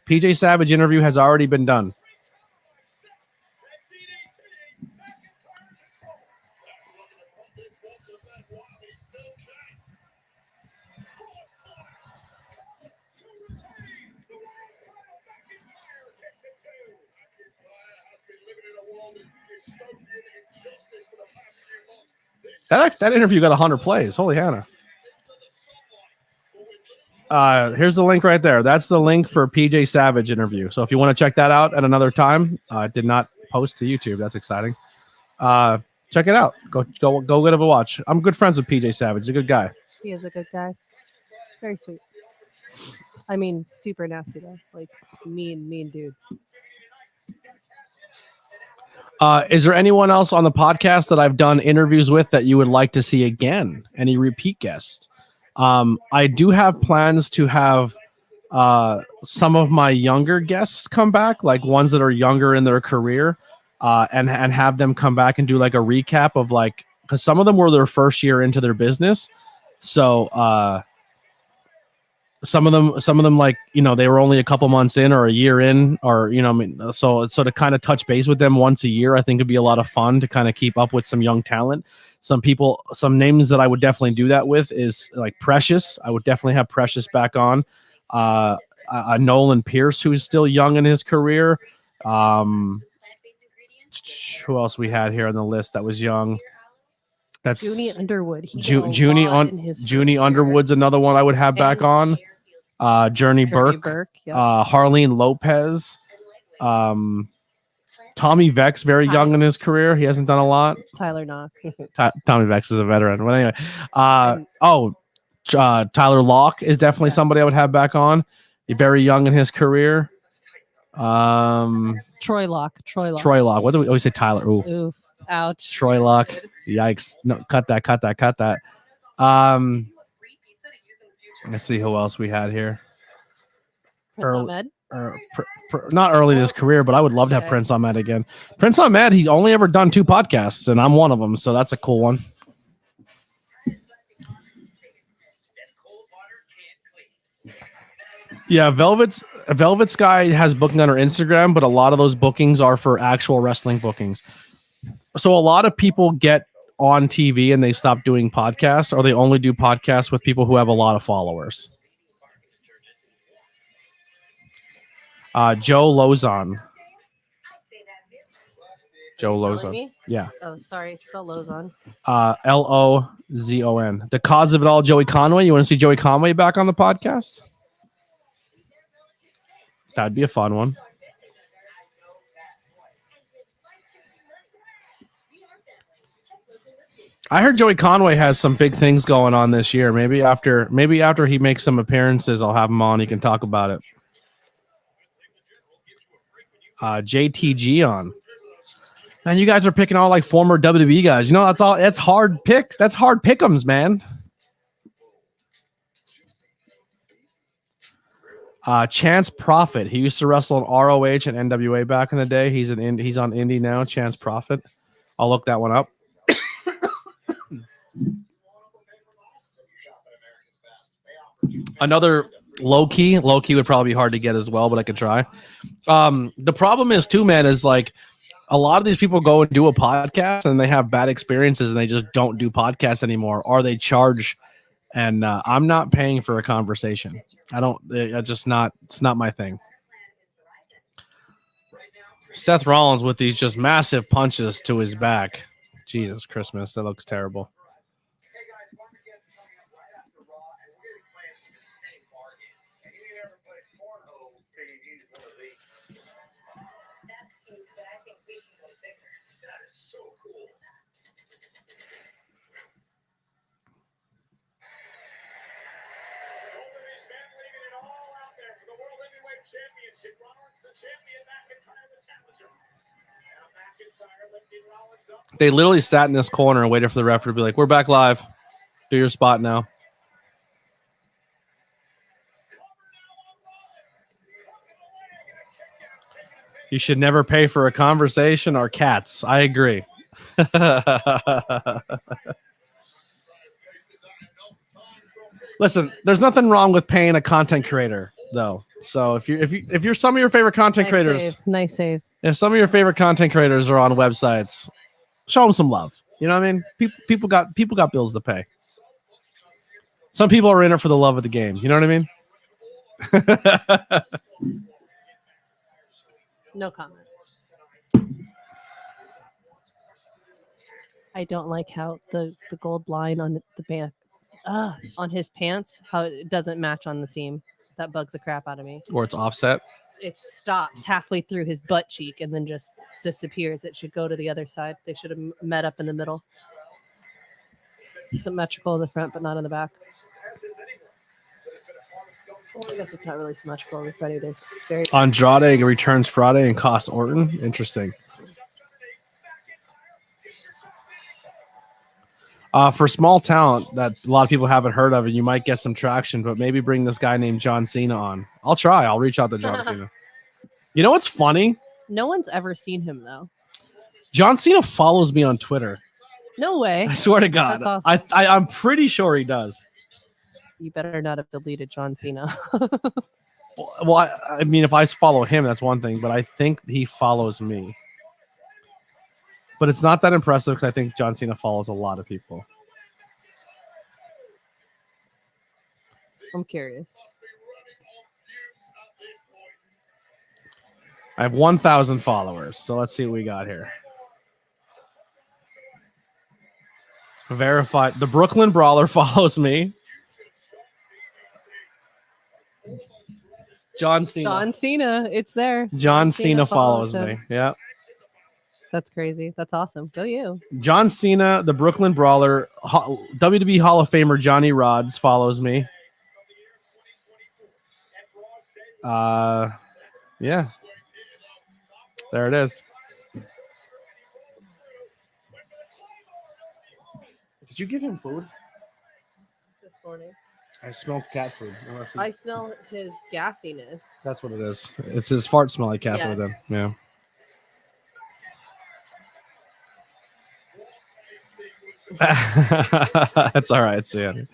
PJ Savage interview has already been done. That interview got 100 plays. Holy Hannah. Here's the link right there. That's the link for PJ Savage interview. So if you want to check that out at another time, it did not post to YouTube. That's exciting. Check it out. Go get a watch. I'm good friends with PJ Savage. He's a good guy. He is a good guy. Very sweet. I mean, super nasty though. Like mean dude. Is there anyone else on the podcast that I've done interviews with that you would like to see again? Any repeat guests? I do have plans to have some of my younger guests come back, like ones that are younger in their career, and have them come back and do like a recap of like, because some of them were their first year into their business, so some of them like, you know, they were only a couple months in or a year in, or, you know, I mean, so to kind of touch base with them once a year, I think it'd be a lot of fun to kind of keep up with some young talent. Some names that I would definitely do that with is like Precious. I would definitely have Precious back on. Nolan Pierce, who's still young in his career. Who else we had here on the list that was young? That's Junie Underwood. Junie Underwood's another one I would have back on. Journey Burke, yeah. Harleen Lopez, Tommy Vex, very young in his career. He hasn't done a lot. Tyler Knox. Tommy Vex is a veteran. But anyway, Tyler Locke is definitely somebody I would have back on. He's very young in his career. Troy Locke. What do we always say? Tyler. Ooh, ouch. Troy Locke. Yikes. No, cut that. Let's see who else we had here. Prince Ahmed? Not early in his career, but I would love to have Prince Ahmed again. Prince Ahmed, he's only ever done 2 podcasts, and I'm one of them, so that's a cool one. Yeah, Velvet's guy has booking on her Instagram, but a lot of those bookings are for actual wrestling bookings. So a lot of people get on TV and they stop doing podcasts, or they only do podcasts with people who have a lot of followers. Joe Lozon. Yeah. Oh, sorry. Spell Lozon. Lozon. The cause of it all, Joey Conway. You want to see Joey Conway back on the podcast? That'd be a fun one. I heard Joey Conway has some big things going on this year. Maybe after he makes some appearances, I'll have him on. He can talk about it. JTG on. Man, you guys are picking all like former WWE guys. You know, that's hard picks. That's hard pick'ems, man. Chance Prophet. He used to wrestle in ROH and NWA back in the day. He's on indie now. Chance Prophet. I'll look that one up. Another low-key would probably be hard to get as well, but I could try. The problem is too, man, is like a lot of these people go and do a podcast and they have bad experiences and they just don't do podcasts anymore, or they charge. And I'm not paying for a conversation. It's not my thing. Seth Rollins with these just massive punches to his back. Jesus Christmas, that looks terrible. They literally sat in this corner and waited for the referee to be like, "We're back live. Do your spot now." You should never pay for a conversation or cats. I agree. Listen, there's nothing wrong with paying a content creator, though. So if you're some of your favorite content creators, nice save. If some of your favorite content creators are on websites, show them some love. You know what I mean? People got bills to pay. Some people are in it for the love of the game. You know what I mean? No comment. I don't like how the gold line on the band on his pants, how it doesn't match on the seam. That bugs the crap out of me. Or it's offset. It stops halfway through his butt cheek and then just disappears. It should go to the other side. They should have met up in the middle. Symmetrical in the front, but not in the back. Well, I guess it's not really symmetrical in the front either. It's very Andrade returns Friday and costs Orton. Interesting. For small talent that a lot of people haven't heard of, and you might get some traction, but maybe bring this guy named John Cena on. I'll try. I'll reach out to John Cena. You know what's funny? No one's ever seen him though. John Cena follows me on Twitter. No way. I swear to God. That's awesome. I'm pretty sure he does. You better not have deleted John Cena. Well, I mean, if I follow him, that's one thing, but I think he follows me. But it's not that impressive because I think John Cena follows a lot of people. I'm curious. I have 1,000 followers, so let's see what we got here. Verified. The Brooklyn Brawler follows me. John Cena. John Cena. It's there. John Cena follows me. him. Yeah. That's crazy. That's awesome. Go you. John Cena, the Brooklyn Brawler, WWE Hall of Famer Johnny Rods follows me. Yeah. There it is. Did you give him food? This morning. I smell cat food. I smell his gassiness. That's what it is. It's his fart smell like cat food then. Yeah. That's all right, Sam.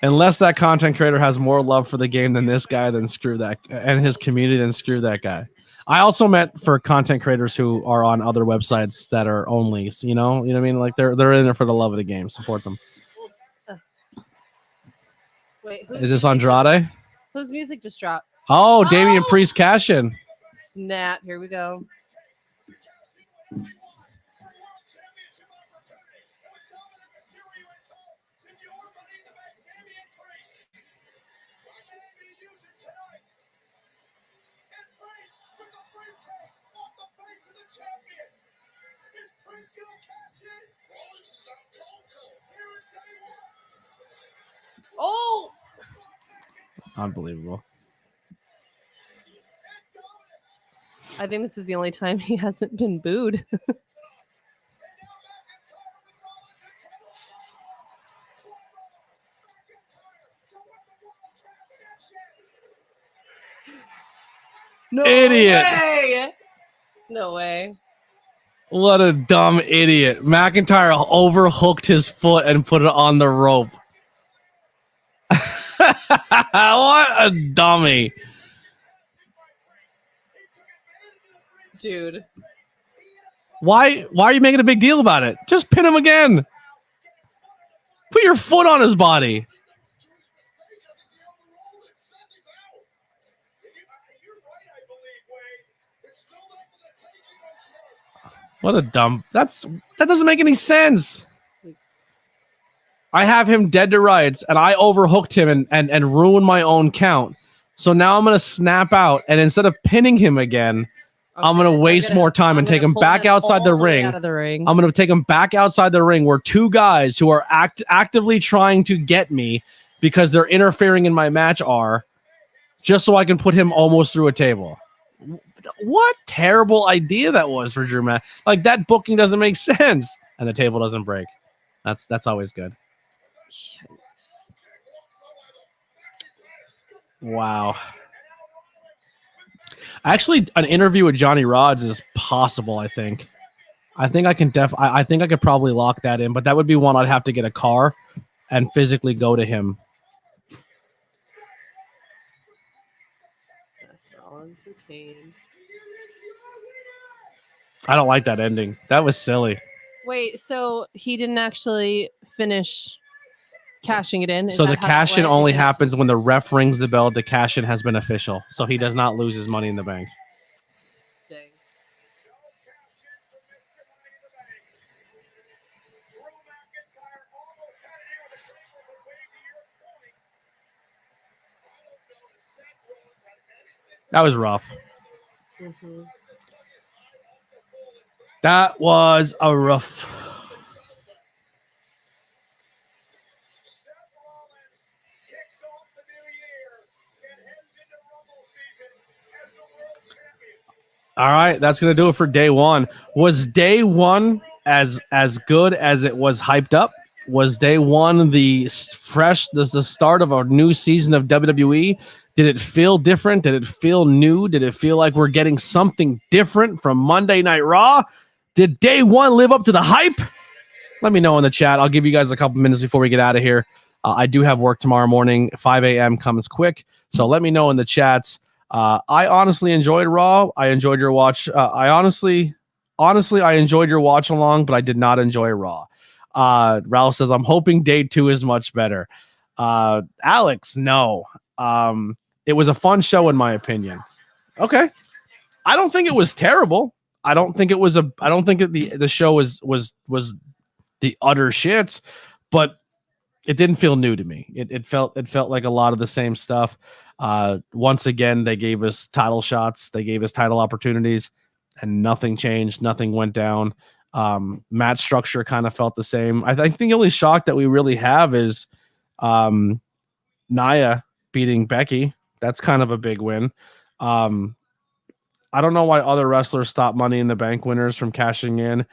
Unless that content creator has more love for the game than this guy, then screw that, and his community, then screw that guy. I also meant for content creators who are on other websites that are only, you know what I mean? Like they're in there for the love of the game. Support them. Wait, is this Andrade? Whose music just dropped? Oh, Damian Priest cash in. Snap! Here we go. Oh! Unbelievable. I think this is the only time he hasn't been booed. No Idiot. way! No way. What a dumb idiot. McIntyre overhooked his foot and put it on the rope. What a dummy. Dude. Why are you making a big deal about it? Just pin him again. Put your foot on his body. What a dumb. That doesn't make any sense. I have him dead to rights, and I overhooked him and ruined my own count. So now I'm going to snap out, and instead of pinning him again, okay, I'm going to waste more time and take him back outside the ring. I'm going to take him back outside the ring where two guys who are actively trying to get me because they're interfering in my match are, just so I can put him almost through a table. What terrible idea that was for Drew Matt. Like, that booking doesn't make sense. And the table doesn't break. That's always good. Wow. Actually, an interview with Johnny Rods is possible, I think. I think I could probably lock that in, but that would be one I'd have to get a car and physically go to him. Seth Rollins retains. I don't like that ending. That was silly. Wait, so he didn't actually finish cashing it in? So the cash in only happens when the ref rings the bell. The cash in has been official, so he does not lose his money in the bank. Dang. That was rough. Mm-hmm. That was a rough. All right, that's gonna do it for day one. Was day one as good as it was hyped up? Was day one the start of a new season of WWE? Did it feel different? Did it feel new? Did it feel like we're getting something different from Monday Night Raw? Did day one live up to the hype? Let me know in the chat. I'll give you guys a couple minutes before we get out of here. I do have work tomorrow morning. 5 a.m. comes quick. So let me know in the chats. I honestly enjoyed Raw. I enjoyed your watch. I honestly, I enjoyed your watch along, but I did not enjoy Raw. Ralph says, I'm hoping day 2 is much better. Alex, no. It was a fun show in my opinion. Okay. I don't think it was terrible. I don't think the show was the utter shits, but it didn't feel new to me. It felt like a lot of the same stuff. Once again, they gave us title shots, they gave us title opportunities, and nothing changed. Nothing went down. Match structure kind of felt the same. I think the only shock that we really have is Nia beating Becky. That's kind of a big win. I don't know why other wrestlers stopped Money in the Bank winners from cashing in.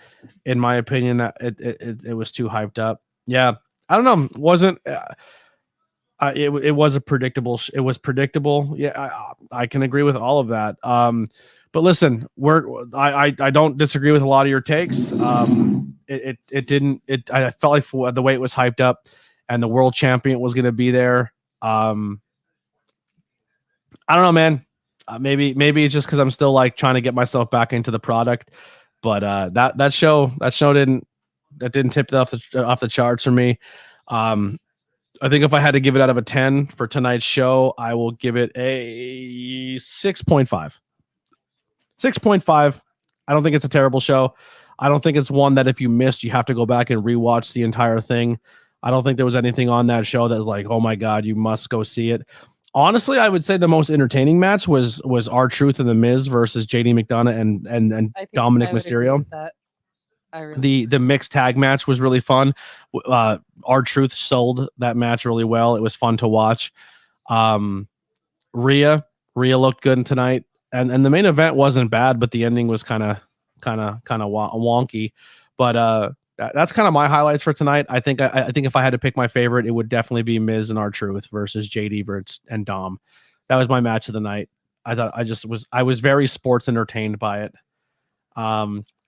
In my opinion, that it was too hyped up. Yeah, I don't know. It was a predictable. It was predictable. Yeah, I can agree with all of that. But listen, I don't disagree with a lot of your takes. I felt like for the way it was hyped up, and the world champion was going to be there. I don't know, man. Maybe it's just because I'm still like trying to get myself back into the product. But that show didn't tip off the charts for me. I think if I had to give it out of a 10 for tonight's show, I will give it a 6.5. 6.5. I don't think it's a terrible show. I don't think it's one that if you missed, you have to go back and rewatch the entire thing. I don't think there was anything on that show that was like, oh my God, you must go see it. Honestly, I would say the most entertaining match was R-Truth and the Miz versus JD McDonough and Dominic Mysterio. The mixed tag match was really fun. R-Truth sold that match really well. It was fun to watch. Ria looked good tonight, and the main event wasn't bad, but the ending was kind of wonky. But that's kind of my highlights for tonight. I think if I had to pick my favorite, it would definitely be Miz and R-Truth versus JD and Dom. That was my match of the night. I was very sports entertained by it.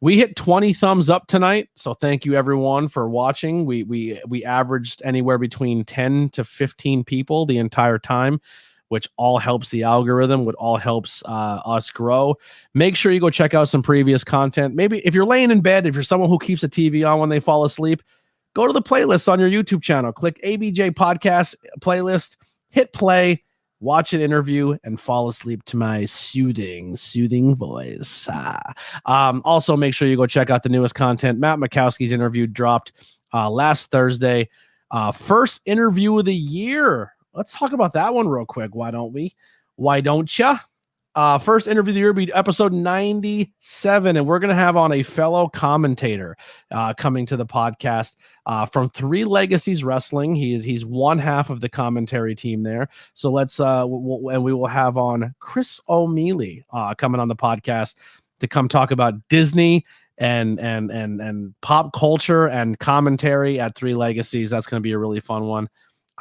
We hit 20 thumbs up tonight, so thank you everyone for watching. We averaged anywhere between 10 to 15 people the entire time, which all helps the algorithm, which all helps us grow. Make sure you go check out some previous content. Maybe if you're laying in bed, if you're someone who keeps the TV on when they fall asleep, go to the playlist on your YouTube channel. Click ABJ Podcast playlist, hit play, watch an interview, and fall asleep to my soothing voice. Also, make sure you go check out the newest content. Matt Makowski's interview dropped last Thursday. First interview of the year. Let's talk about that one real quick. Why don't we? Why don't ya? First interview of the year will be episode 97, and we're going to have on a fellow commentator coming to the podcast from Three Legacies Wrestling. He's one half of the commentary team there. So let's we will have on Chris O'Mealy coming on the podcast to come talk about Disney and pop culture and commentary at Three Legacies. That's going to be a really fun one.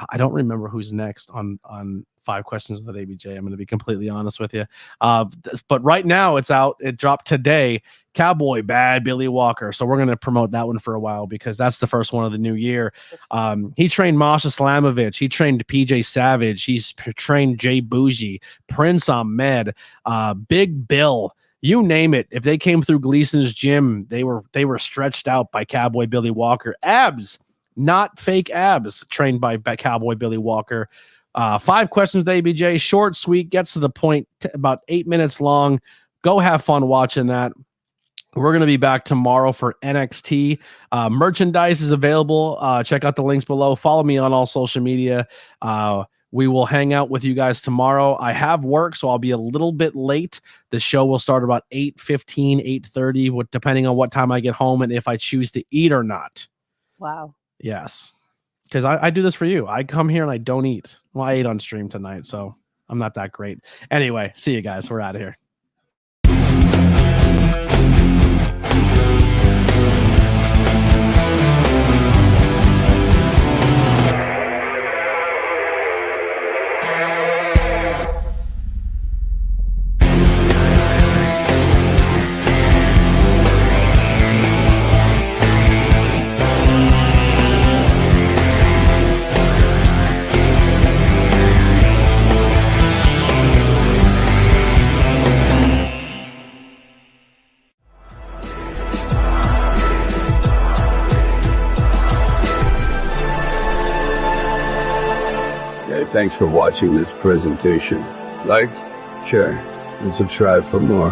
I don't remember who's next on 5 Questions with ABJ. I'm going to be completely honest with you. But right now it's out. It dropped today. Cowboy Bad Billy Walker. So we're going to promote that one for a while because that's the first one of the new year. He trained Masha Slamovich. He trained PJ Savage. He's trained Jay Bougie, Prince Ahmed, Big Bill. You name it. If they came through Gleason's gym, they were stretched out by Cowboy Billy Walker. Abs. Not fake abs, trained by Cowboy Billy Walker. 5 Questions with ABJ, short, sweet, gets to the point, about 8 minutes long. Go have fun watching that. We're going to be back tomorrow for NXT. Merchandise is available. Check out the links below. Follow me on all social media. We will hang out with you guys tomorrow. I have work, so I'll be a little bit late. The show will start about 8:15, 8:30, depending on what time I get home and if I choose to eat or not. Wow. Yes, because I do this for you. I come here and I don't eat. Well, I ate on stream tonight, so I'm not that great. Anyway, see you guys. We're out of here. Thanks for watching this presentation. Like, share, and subscribe for more.